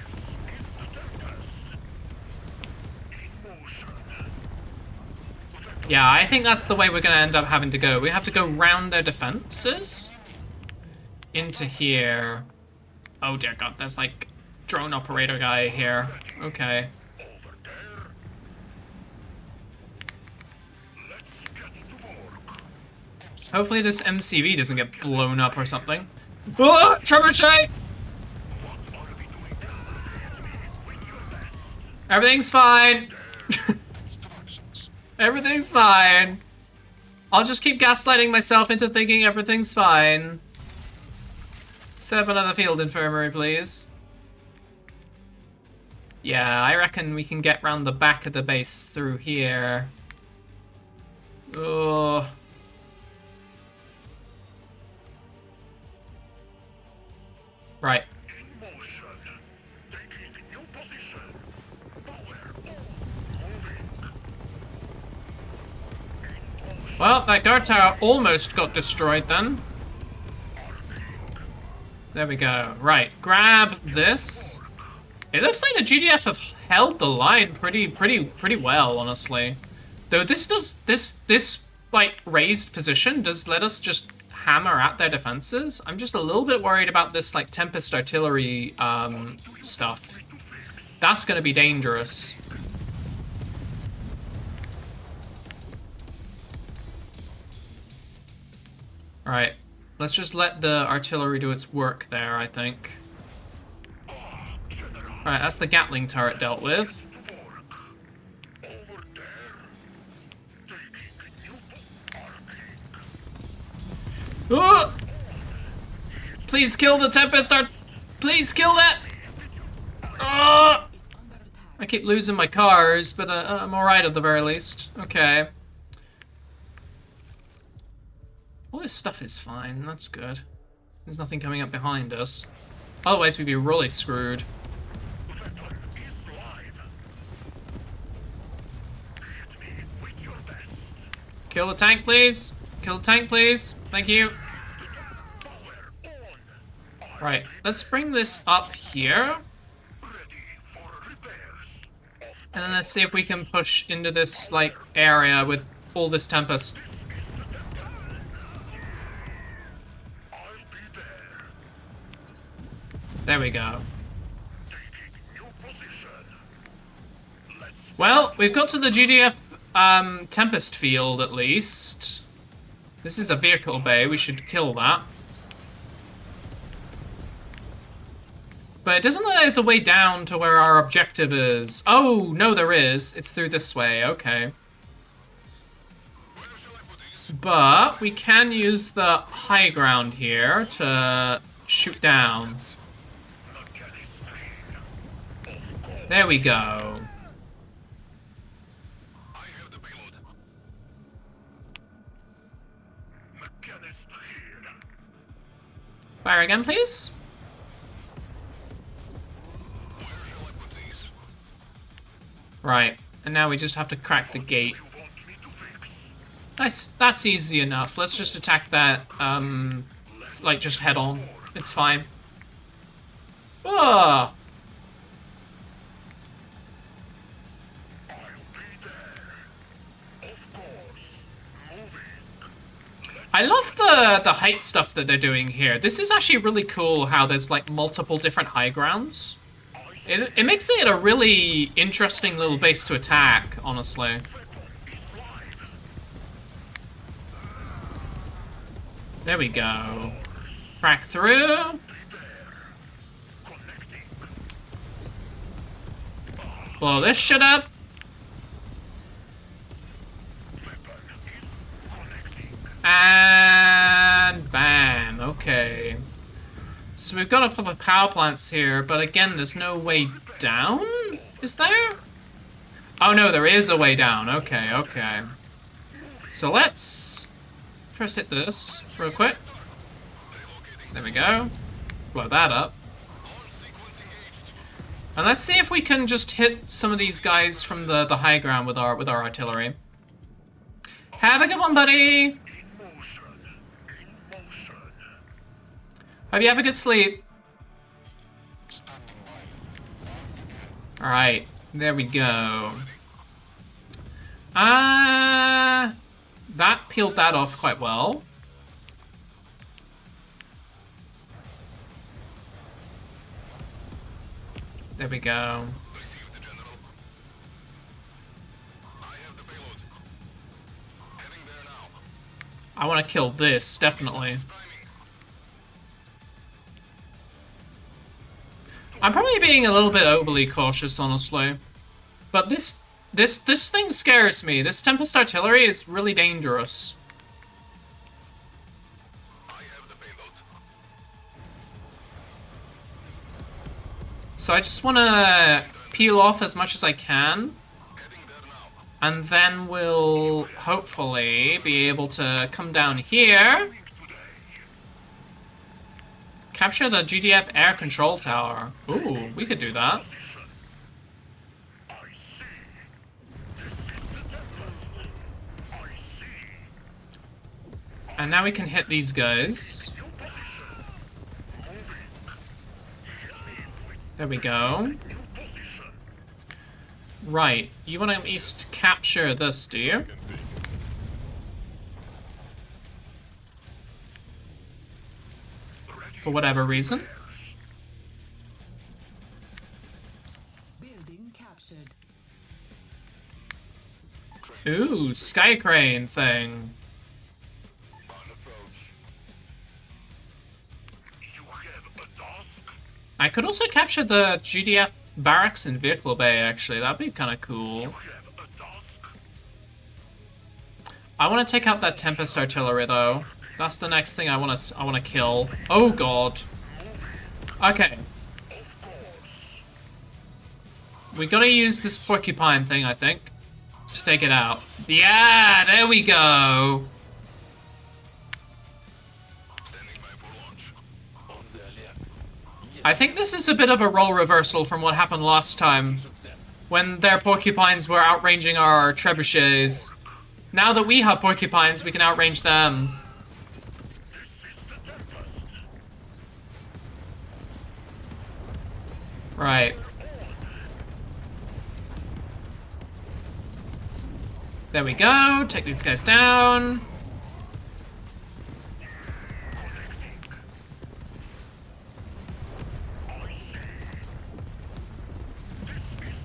Yeah, I think that's the way we're gonna end up having to go. We have to go round their defenses into here. Oh dear god, there's like drone operator guy here. Okay. Hopefully this MCV doesn't get blown up or something. Oh, trebuchet! Everything's fine. Everything's fine. I'll just keep gaslighting myself into thinking everything's fine. Set up another field infirmary, please. Yeah, I reckon we can get round the back of the base through here. Ugh. Right. Well, that guard tower almost got destroyed then. There we go. Right, grab this. It looks like the GDF have held the line pretty well, honestly. Though this like raised position does let us just hammer at their defenses. I'm just a little bit worried about this like Tempest artillery stuff. That's gonna be dangerous. Alright, let's just let the artillery do its work there, I think. Alright, that's the Gatling turret dealt with. Oh! Please kill the Tempest art. Please kill that! Oh! I keep losing my cars, but I'm alright at the very least. Okay. All this stuff is fine, that's good. There's nothing coming up behind us. Otherwise we'd be really screwed. Kill the tank, please. Kill the tank, please. Thank you. Right, let's bring this up here. And then let's see if we can push into this, like, area with all this Tempest. There we go. Well, we've got to the GDF Tempest field, at least. This is a vehicle bay, we should kill that. But it doesn't look like there's a way down to where our objective is. Oh, no there is. It's through this way, okay. But we can use the high ground here to shoot down. There we go. Fire again, please. Right, and now we just have to crack the gate. That's easy enough. Let's just attack that, like, just head on. It's fine. Ah! I love the height stuff that they're doing here. This is actually really cool how there's like multiple different high grounds. It makes it a really interesting little base to attack, honestly. There we go. Crack through. Blow this shit up. And bam, okay. So we've got a couple of power plants here, but again, there's no way down? Is there? Oh no, there is a way down. Okay, okay. So let's first hit this real quick. There we go. Blow that up. And let's see if we can just hit some of these guys from the high ground with our artillery. Have a good one, buddy! Hope you have a good sleep. Alright, there we go. That peeled that off quite well. There we go. I want to kill this, definitely. I'm probably being a little bit overly cautious, honestly. But this thing scares me. This Tempest artillery is really dangerous. So I just want to peel off as much as I can. And then we'll hopefully be able to come down here. Capture the GDF air control tower. Ooh, we could do that. And now we can hit these guys. There we go. Right, you want to at least capture this, do you? For whatever reason. Building captured. Ooh, sky crane thing. I could also capture the GDF barracks in Vehicle Bay, actually. That'd be kind of cool. I want to take out that Tempest artillery, though. That's the next thing I want to kill. Oh god. Okay. We gotta use this porcupine thing, I think, to take it out. Yeah, there we go. I think this is a bit of a role reversal from what happened last time, when their porcupines were outranging our trebuchets. Now that we have porcupines, we can outrange them. Right. There we go. Take these guys down.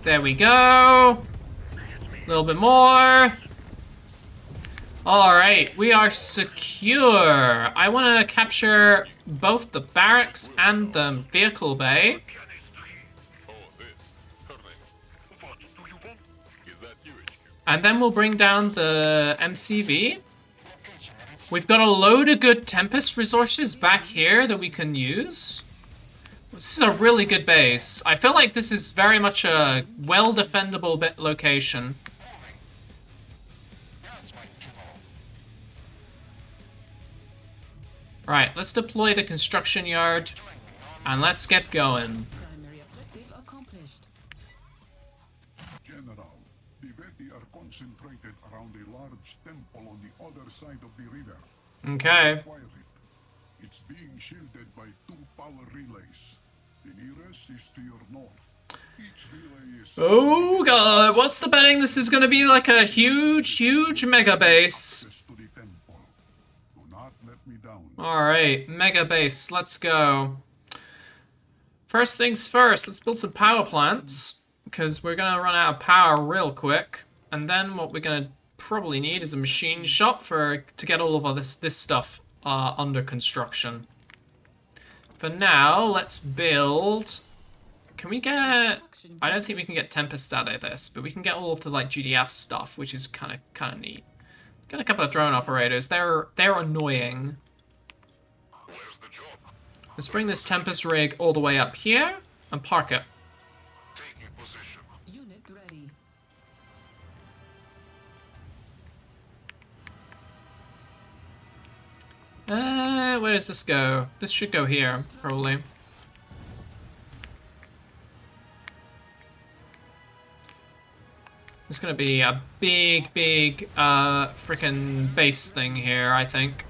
There we go. A little bit more. Alright, we are secure. I want to capture both the barracks and the vehicle bay. And then we'll bring down the MCV. We've got a load of good Tempest resources back here that we can use. This is a really good base. I feel like this is very much a well-defendable location. Right, let's deploy the construction yard, and let's get going. Primary objective accomplished. General, the Veti are concentrated around a large temple on the other side of the river. Okay. Acquire it. It's being shielded by 2 power relays. The nearest is to your north. Each relay is... Oh god, what's the betting? This is gonna be like a huge, huge mega base. access to the temple. Do not let me down. Alright, mega base, let's go. First things first, let's build some power plants, because we're gonna run out of power real quick. And then what we're gonna probably need is a machine shop to get all of this stuff under construction. For now, let's build... Can we get... I don't think we can get Tempest out of this, but we can get all of the like GDF stuff, which is kind of neat. Got a couple of drone operators. They're annoying. Let's bring this Tempest rig all the way up here and park it. Unit ready. Where does this go? This should go here, probably. It's gonna be a big, freaking base thing here, I think.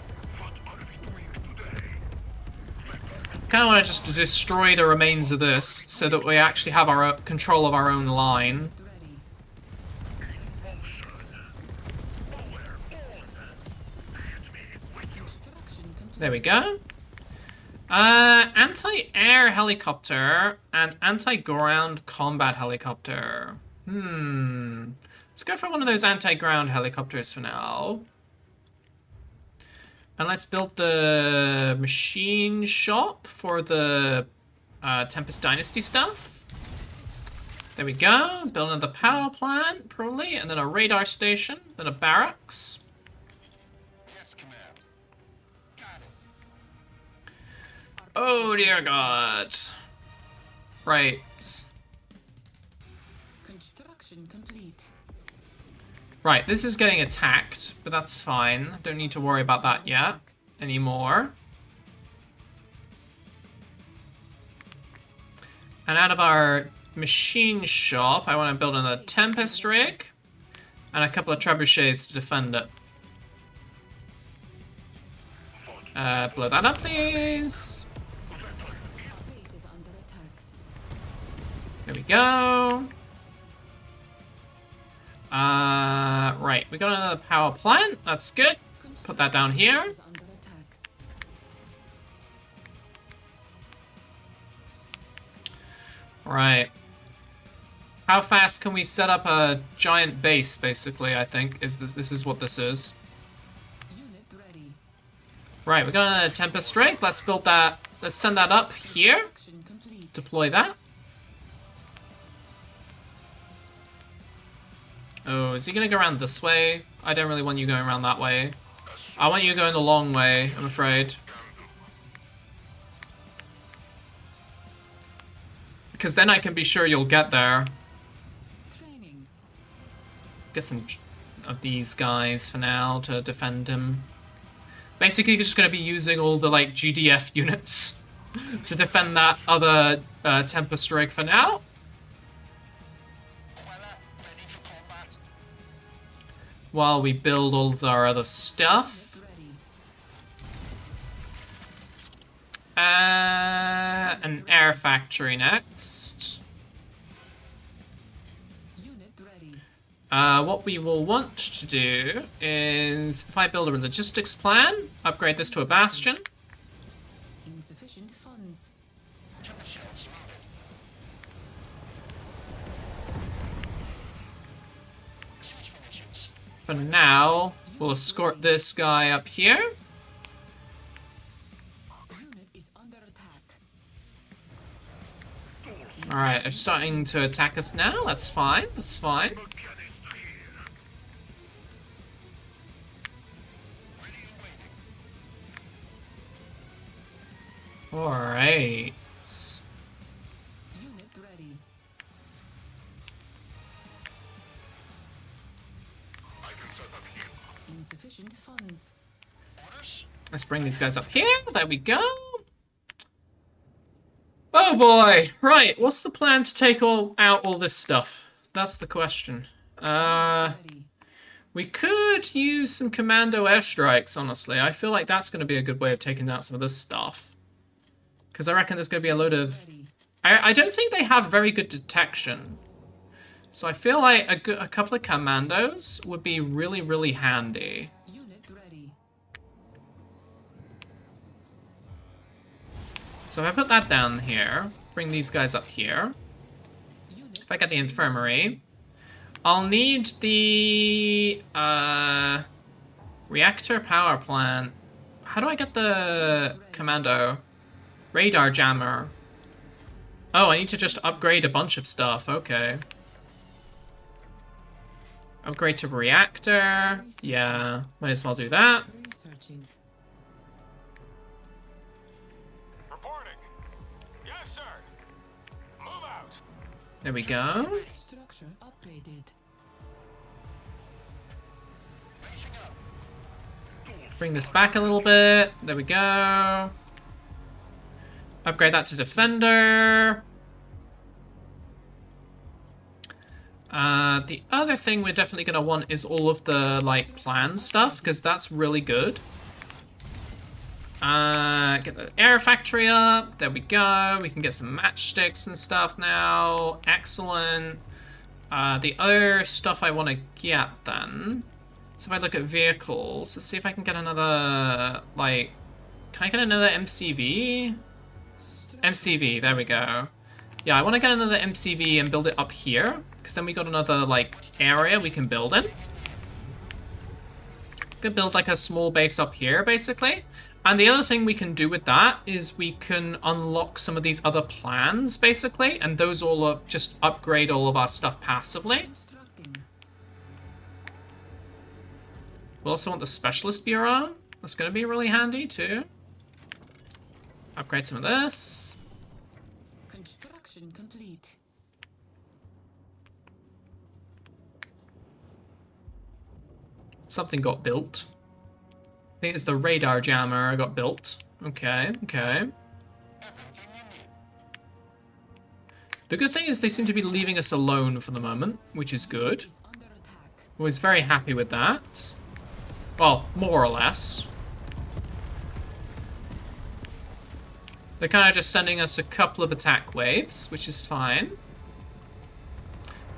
Kinda wanna just destroy the remains of this, so that we actually have our control of our own line. Ready. There we go. Anti-air helicopter and anti-ground combat helicopter. Let's go for one of those anti-ground helicopters for now. And let's build the machine shop for the Tempest Dynasty stuff. There we go. Build another power plant, probably, and then a radar station, then a barracks. Yes, command. Got it. Oh dear god. Right. Construction complete. Right, this is getting attacked, but that's fine. Don't need to worry about that yet anymore. And out of our machine shop, I want to build another Tempest rig and a couple of trebuchets to defend it. Blow that up, please. Base is under attack. There we go. Right, we got another power plant. That's good. Put that down here. Base is under attack. Right. How fast can we set up a giant base, basically, I think, is this is what this is. Unit ready. Right, we got a Tempest rig. Let's build that. Let's send that up here. Action complete. Deploy that. Oh, is he gonna go around this way? I don't really want you going around that way. I want you going the long way, I'm afraid. Because then I can be sure you'll get there. Training. Get some of these guys for now to defend him. Basically, you're just gonna be using all the, like, GDF units to defend that other Tempest rig for now. Ready for combat. While we build all of our other stuff. Ready. An air factory next. Unit ready. What we will want to do is, if I build a logistics plan, upgrade this to a bastion. Insufficient funds. Trebuchets mounted. Siege munitions. For now, we'll escort this guy up here. Unit is under attack. Alright, they're starting to attack us now. That's fine, that's fine. Alright. Unit ready. I can set up here. Insufficient funds. Orders? Let's bring these guys up here. There we go. Oh boy. Right, what's the plan to take out all this stuff? That's the question. Ready. We could use some commando airstrikes, honestly. I feel like that's going to be a good way of taking out some of this stuff. Because I reckon there's going to be a load of... Ready. I don't think they have very good detection. So I feel like a couple of commandos would be really, really handy. Unit ready. So if I put that down here, bring these guys up here. Unit If I get the infirmary, I'll need the reactor power plant. How do I get the commando? Radar jammer. Oh, I need to just upgrade a bunch of stuff. Okay. Upgrade to reactor. Yeah, might as well do that. researching. Reporting. Yes, sir. Move out. There we go. Structure upgraded. Facing up. Bring this back a little bit. There we go. Upgrade that to defender. The other thing we're definitely going to want is all of the, like, plan stuff, because that's really good. Get the air factory up. There we go. We can get some matchsticks and stuff now. Excellent. The other stuff I want to get, then... So if I look at vehicles, let's see if I can get another, like... Can I get another MCV? MCV, there we go. Yeah, I want to get another MCV and build it up here, because then we got another, like, area we can build in. Gonna build, like, a small base up here, basically. And the other thing we can do with that is we can unlock some of these other plans, basically, and those all just upgrade all of our stuff passively. Constructing. We also want the Specialist Bureau. That's gonna be really handy, too. Upgrade some of this. Construction complete. something got built. I think it's the radar jammer got built. Okay, okay. The good thing is they seem to be leaving us alone for the moment, which is good. I was very happy with that. Well, more or less. They're kind of just sending us a couple of attack waves, which is fine.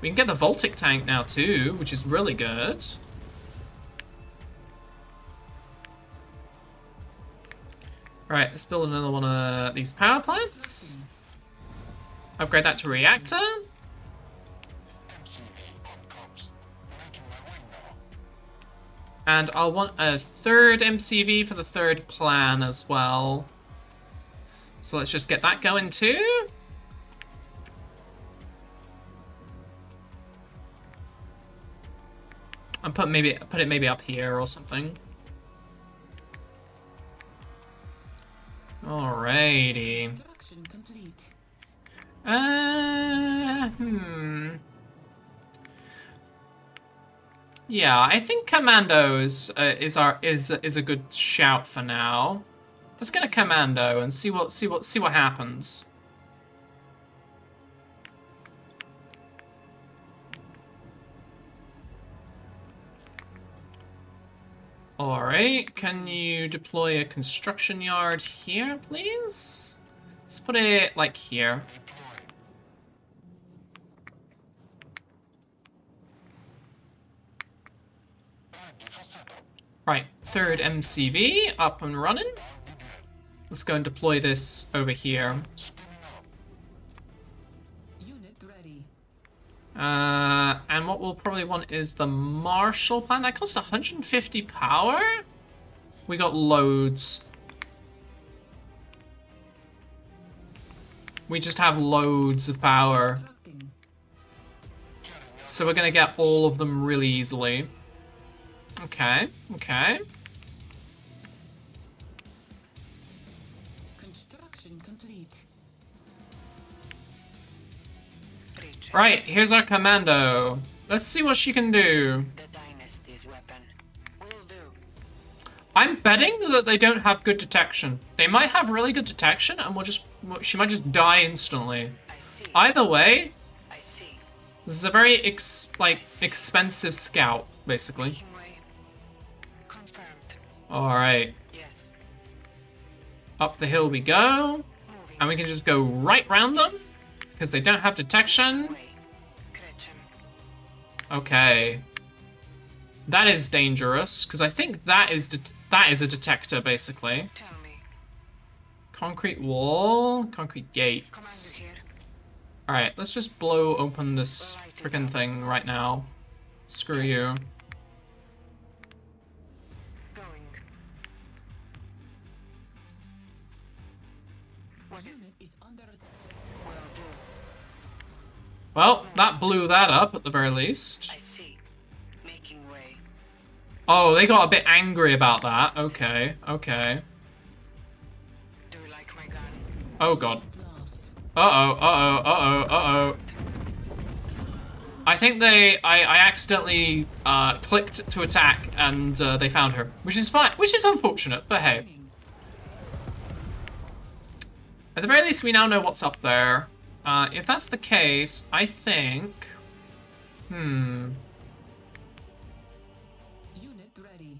We can get the Voltic tank now too, which is really good. Right, let's build another one of these power plants. Upgrade that to reactor. And I'll want a third MCV for the third plan as well. So let's just get that going too. And put it maybe up here or something. Alrighty. Construction complete. Yeah, I think Commandos is a good shout for now. Let's get a Commando and see what happens. Alright, can you deploy a construction yard here, please? Let's put it, like, here. Right, third MCV, up and running. Let's go and deploy this over here. Unit ready. And what we'll probably want is the Marshall plan. That costs 150 power. We got loads. We just have loads of power. Constructing. So we're gonna get all of them really easily. Okay, okay. Construction complete. Breach. Right, here's our commando. Let's see what she can do. The Dynasty's weapon. Will do. I'm betting that they don't have good detection. They might have really good detection, and she might just die instantly. I see. Either way, I see. this is a very expensive scout, basically. Making way. Confirmed. All right, Yes. up the hill we go, Moving. and we can just go right round them because they don't have detection. Way. Gretchen. Okay, that is dangerous because I think that is a detector, basically. Tell me. Concrete wall, concrete Commander gates. here. All right, let's just blow open this freaking thing right now. Screw you. Going. What is Unit is under will do? Well, that blew that up at the very least. I see. Making way. Oh, they got a bit angry about that. Okay, okay. Do you like my gun? Oh god. lost. Uh-oh, uh-oh, uh-oh, uh-oh. I think I accidentally clicked to attack and they found her, which is fine, which is unfortunate, but hey. Training. At the very least, we now know what's up there. If that's the case, I think... Unit ready.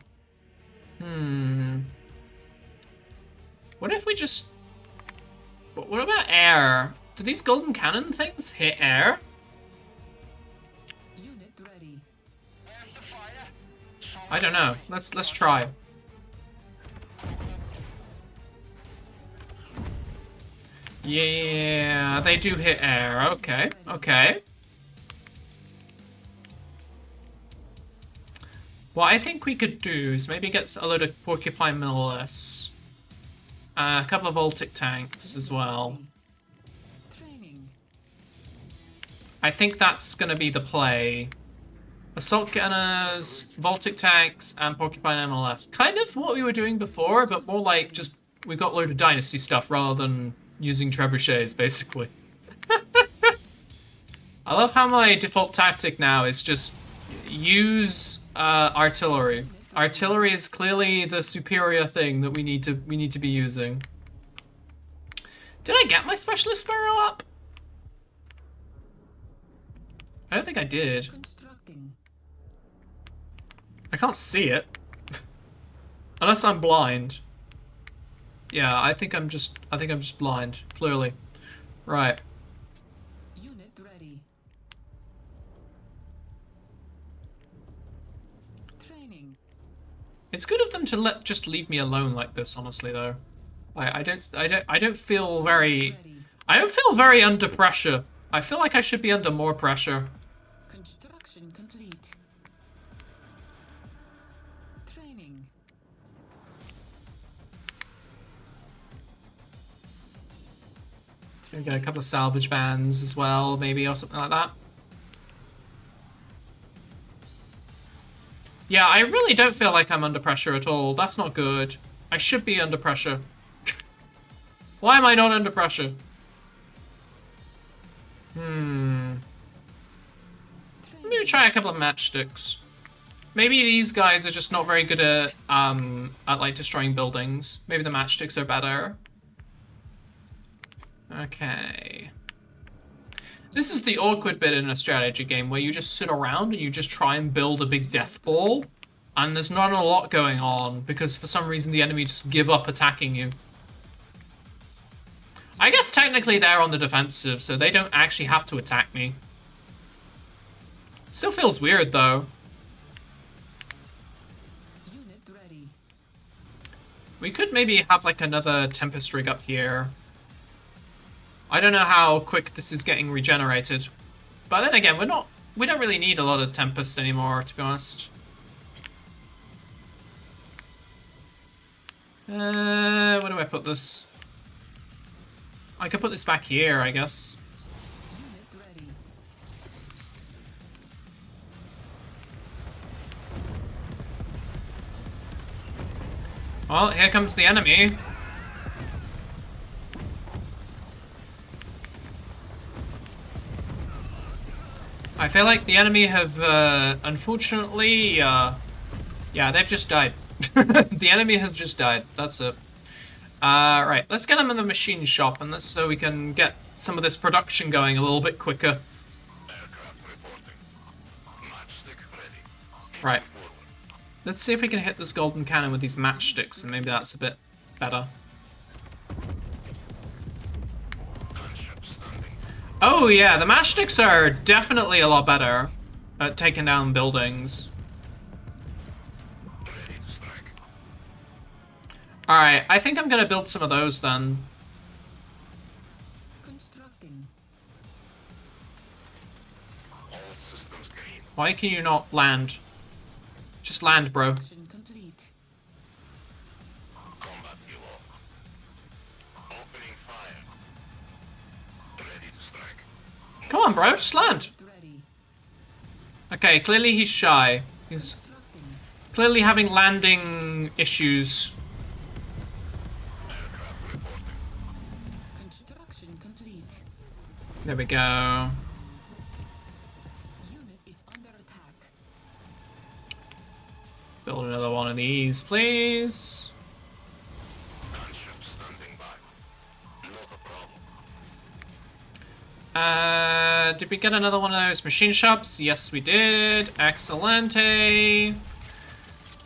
What if we just... What about air? Do these golden cannon things hit air? Unit ready. Where's the fire? I don't know. Let's try. Yeah, they do hit air. Okay, okay. What I think we could do is maybe get a load of porcupine militia. A couple of Voltic tanks as well. Training. I think that's going to be the play. Assault gunners, Voltic tanks, and porcupine MLS. Kind of what we were doing before, but more like just we got a load of dynasty stuff rather than using trebuchets, basically. I love how my default tactic now is just use artillery. Artillery is clearly the superior thing that we need to be using. Did I get my specialist sparrow up? I don't think I did. Constructing. I can't see it. Unless I'm blind. Yeah, I think I'm just blind, clearly. Right. Unit ready. Training. It's good of them to just leave me alone like this, honestly, though. I don't feel very Ready. I don't feel very under pressure. I feel like I should be under more pressure. Construction complete. Training. Maybe get a couple of salvage vans as well, maybe, or something like that. Yeah, I really don't feel like I'm under pressure at all. That's not good. I should be under pressure. Why am I not under pressure? Maybe try a couple of matchsticks. Maybe these guys are just not very good at like destroying buildings. Maybe the matchsticks are better. Okay. This is the awkward bit in a strategy game where you just sit around and you just try and build a big death ball, and there's not a lot going on because for some reason the enemy just give up attacking you. I guess technically they're on the defensive, so they don't actually have to attack me. Still feels weird though. Unit ready. We could maybe have like another Tempest rig up here. I don't know how quick this is getting regenerated. But then again, we don't really need a lot of Tempest anymore, to be honest. Where do I put this? I could put this back here, I guess. Unit ready. Well, here comes the enemy. I feel like the enemy have, unfortunately, yeah, they've just died. The enemy has just died. That's it. Right, let's get them in the machine shop, and so we can get some of this production going a little bit quicker. Aircraft reporting. Matchstick ready. Right. Let's see if we can hit this golden cannon with these matchsticks, and maybe that's a bit better. Gunship standing. Oh yeah, the matchsticks are definitely a lot better at taking down buildings. Ready to strike. Alright, I think I'm gonna build some of those then. Constructing. All systems green. Why can you not land? Just land, bro. Construction complete. Combat evo. Opening fire. Ready to strike. Come on, bro, just land. Ready. Okay, clearly he's shy. He's Constructing. clearly having landing issues. Aircraft reporting. Construction complete. There we go. Unit is under attack. Build another one of these, please. Gunship standing by. Not a problem. Did we get another one of those machine shops? Yes, we did. Excellente.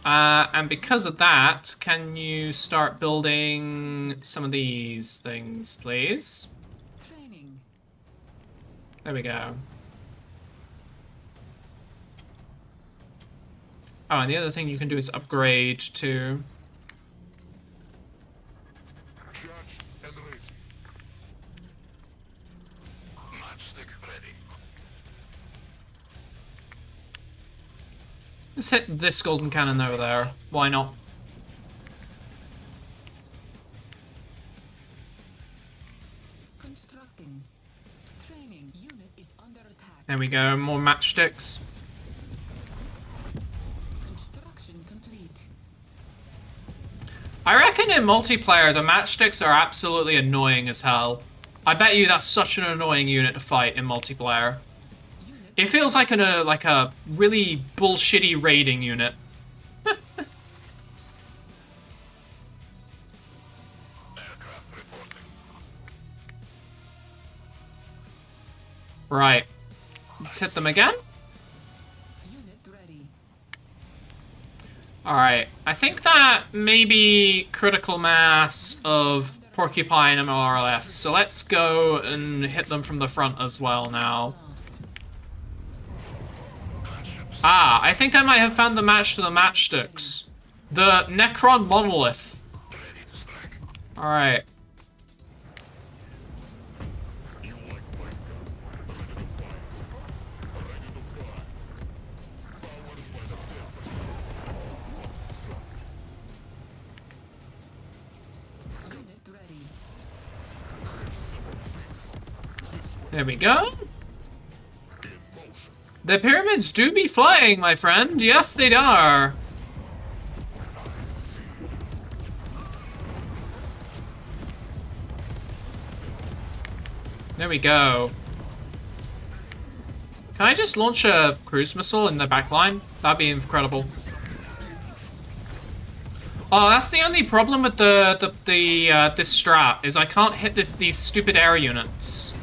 And because of that, can you start building some of these things, please? Training. There we go. Oh, and the other thing you can do is upgrade to... Charged and ready. Matchstick ready. Let's hit this golden cannon over there. Why not? Constructing. Training. Unit is under attack. There we go, more matchsticks. Construction complete. I reckon in multiplayer, the matchsticks are absolutely annoying as hell. I bet you that's such an annoying unit to fight in multiplayer. Unit It feels like a really bullshitty raiding unit. Right. Let's hit them again. Unit ready. Alright. I think that maybe critical mass of Porcupine more or less. So let's go and hit them from the front as well now. Ah, I think I might have found the match to the matchsticks. The Necron Monolith. Alright. Unit ready. There we go. The pyramids do be flying, my friend. Yes, they are. There we go. Can I just launch a cruise missile in the back line? That'd be incredible. Oh, that's the only problem with this strat, is I can't hit these stupid air units.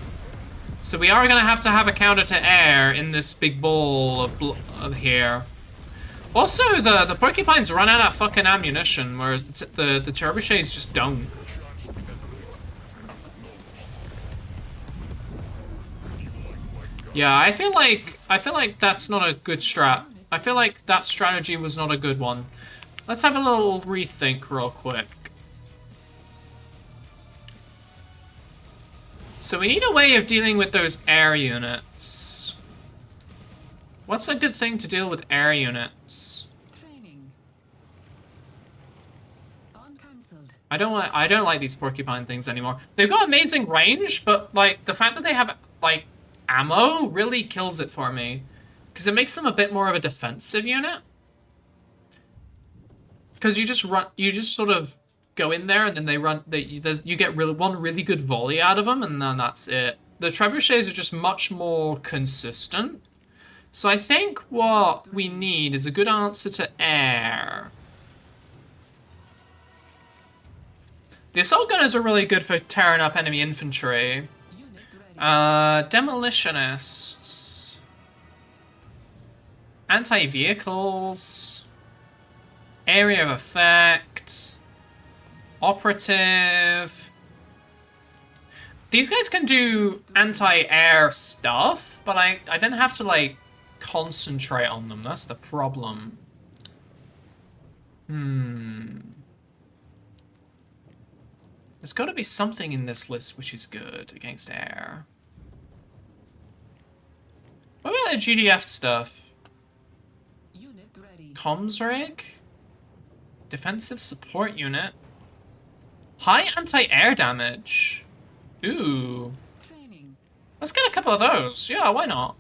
So we are gonna have to have a counter to air in this big ball of here. Also, the porcupines run out of fucking ammunition, whereas the trebuchets just don't. Yeah, I feel like that's not a good strat. I feel like that strategy was not a good one. Let's have a little rethink real quick. So we need a way of dealing with those air units. What's a good thing to deal with air units? Training. Uncancelled. I don't like these porcupine things anymore. They've got amazing range, but like the fact that they have like ammo really kills it for me, because it makes them a bit more of a defensive unit. Because you just sort of go in there and then you get one really good volley out of them, and then that's it. The trebuchets are just much more consistent. So I think what we need is a good answer to air. The assault gunners are really good for tearing up enemy infantry. Demolitionists. Anti-vehicles. Area of effect. Operative. These guys can do anti-air stuff, but I didn't have to, like, concentrate on them. That's the problem. There's got to be something in this list which is good against air. What about the GDF stuff? Unit ready. Comms rig? Defensive support unit? High anti-air damage? Ooh. Training. Let's get a couple of those. Yeah, why not?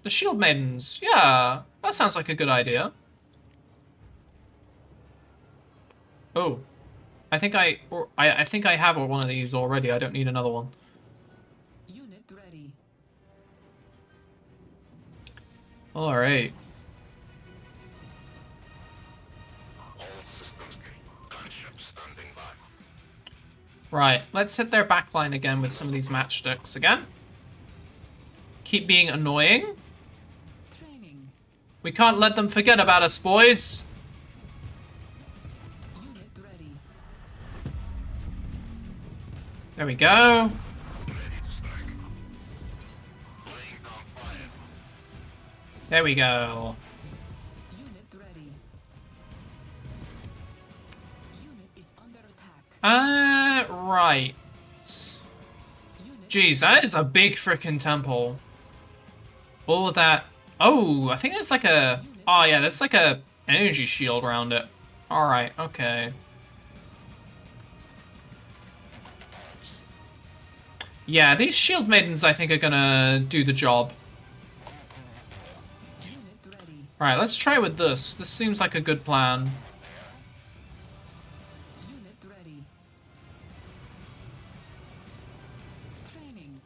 The shield maidens. Yeah, that sounds like a good idea. Oh. I think I have one of these already. I don't need another one. Unit ready. All right. All systems go. Gunship standing by. Right, let's hit their backline again with some of these matchsticks again. Keep being annoying. Training. We can't let them forget about us, boys. Unit ready. There we go. There we go. Unit ready. Unit is under attack. Right. Unit Jeez, that is a big frickin' temple. All of that. Oh, I think there's like a... Oh, yeah, there's like a energy shield around it. Alright, okay. Yeah, these shield maidens, I think, are gonna do the job. unit ready. Right, let's try with this. This seems like a good plan. Unit ready. Training.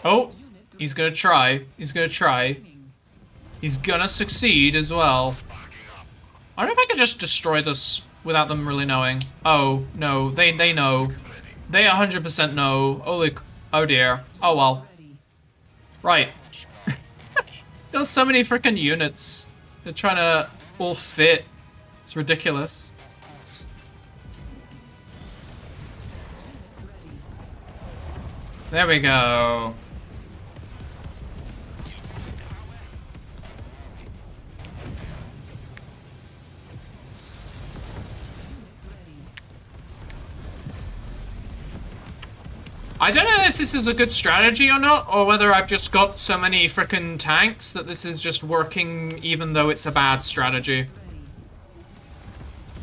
Oh, he's gonna try. He's gonna try. He's gonna succeed as well. I don't know if I could just destroy this without them really knowing. Oh, no. They know. They 100% know. Oh dear. Oh well. Right. Got so many freaking units. They're trying to all fit. It's ridiculous. There we go. I don't know if this is a good strategy or not, or whether I've just got so many frickin' tanks that this is just working even though it's a bad strategy.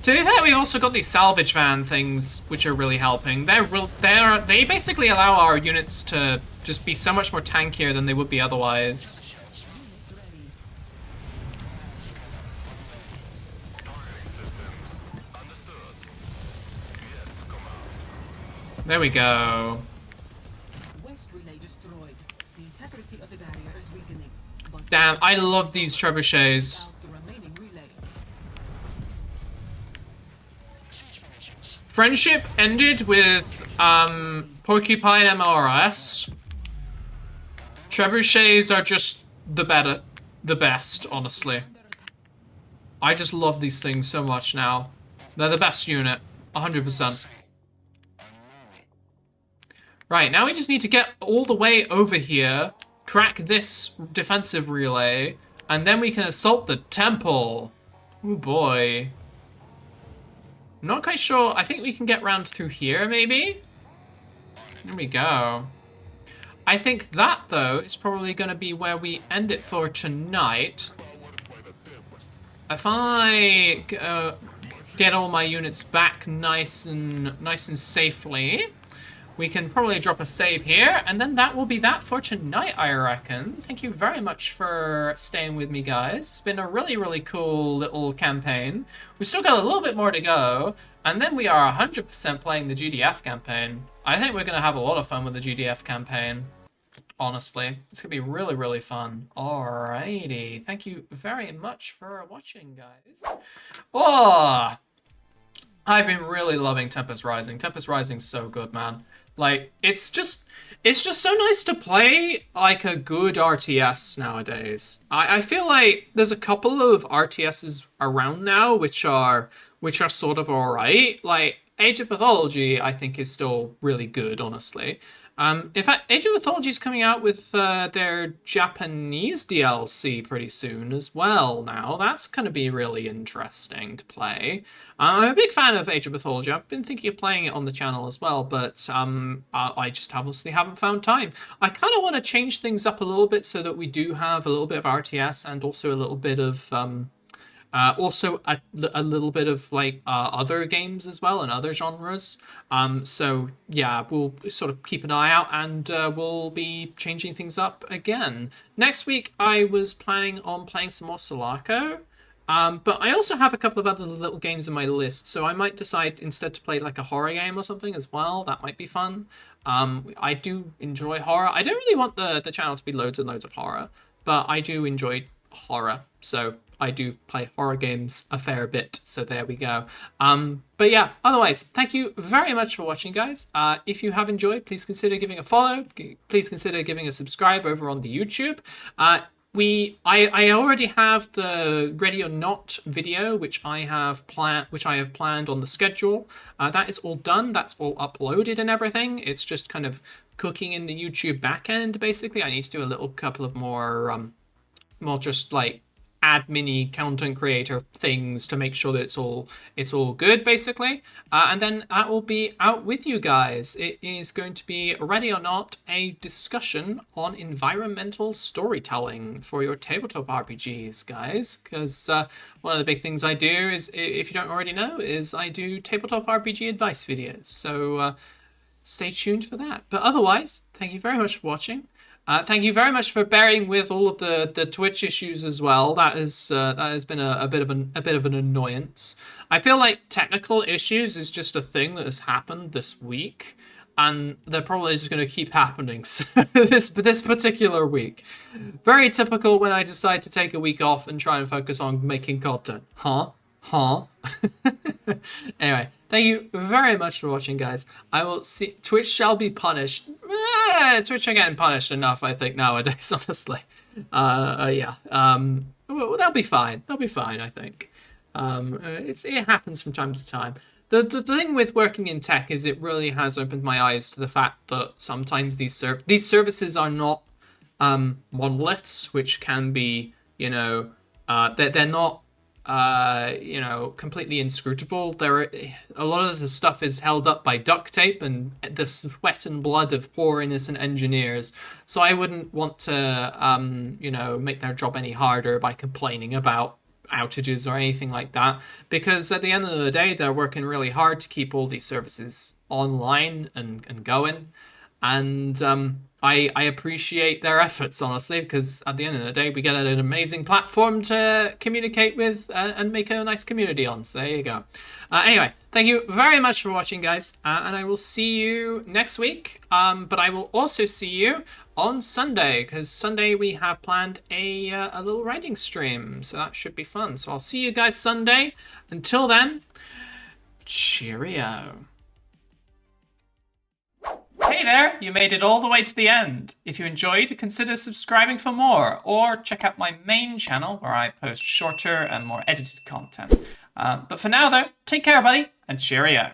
To be fair, we've also got these salvage van things, which are really helping. They basically allow our units to just be so much more tankier than they would be otherwise. There we go. Damn, I love these trebuchets. Friendship ended with Porcupine MRS. Trebuchets are just the best, honestly. I just love these things so much now. They're the best unit, 100%. Right, now we just need to get all the way over here, crack this defensive relay, and then we can assault the temple. Oh boy. I'm not quite sure. I think we can get round through here, maybe? There we go. I think that, though, is probably going to be where we end it for tonight. If I get all my units back nice and safely, we can probably drop a save here, and then that will be that for tonight, I reckon. Thank you very much for staying with me, guys. It's been a really, really cool little campaign. We've still got a little bit more to go, and then we are 100% playing the GDF campaign. I think we're going to have a lot of fun with the GDF campaign, honestly. It's going to be really, really fun. Alrighty. Thank you very much for watching, guys. Oh, I've been really loving Tempest Rising. Tempest Rising's so good, man. Like, it's just so nice to play, like, a good RTS nowadays. I feel like there's a couple of RTSs around now which are sort of alright. Like, Age of Mythology, I think, is still really good, honestly. In fact, Age of Mythology is coming out with their Japanese DLC pretty soon as well now. That's going to be really interesting to play. I'm a big fan of Age of Mythology. I've been thinking of playing it on the channel as well, but I just obviously haven't found time. I kind of want to change things up a little bit so that we do have a little bit of RTS and also a little bit of also a little bit of like other games as well and other genres. So yeah, we'll sort of keep an eye out, and we'll be changing things up again. Next week, I was planning on playing some more Sulaco. But I also have a couple of other little games in my list, so I might decide instead to play like a horror game or something as well. That might be fun. I do enjoy horror. I don't really want the channel to be loads and loads of horror, but I do enjoy horror, so I do play horror games a fair bit, so there we go. But yeah, otherwise, thank you very much for watching, guys. If you have enjoyed, please consider giving a follow. Please consider giving a subscribe over on the YouTube. I already have the Ready or Not video, which I have planned on the schedule. That is all done. That's all uploaded and everything. It's just kind of cooking in the YouTube backend, basically. I need to do a little couple of more just like admin-y content creator things to make sure that it's all good, basically. And then that will be out with you guys. It is going to be, Ready or Not, a discussion on environmental storytelling for your tabletop RPGs, guys. Because one of the big things I do is, if you don't already know, is I do tabletop RPG advice videos. So stay tuned for that. But otherwise, thank you very much for watching. Thank you very much for bearing with all of the Twitch issues as well. That has been a bit of an annoyance. I feel like technical issues is just a thing that has happened this week. and they're probably just going to keep happening this particular week. Very typical when I decide to take a week off and try and focus on making content. Huh? Anyway, thank you very much for watching, guys. I will see. Twitch shall be punished. Twitch are getting punished enough, I think, nowadays, honestly. Yeah. Well, they'll be fine. They'll be fine, I think. It happens from time to time. The thing with working in tech is it really has opened my eyes to the fact that sometimes these services are not monoliths, which can be, they're not completely inscrutable. A lot of the stuff is held up by duct tape and the sweat and blood of poor innocent engineers. So I wouldn't want to, make their job any harder by complaining about outages or anything like that, because at the end of the day they're working really hard to keep all these services online and going, and I appreciate their efforts, honestly, because at the end of the day we get an amazing platform to communicate with and make a nice community on. So there you go. Anyway, thank you very much for watching, guys, and I will see you next week, but I will also see you on Sunday, because Sunday we have planned a little writing stream, so that should be fun. So I'll see you guys Sunday. Until then, cheerio. Hey there, you made it all the way to the end. If you enjoyed, consider subscribing for more, or check out my main channel where I post shorter and more edited content. But for now though, take care buddy, and cheerio.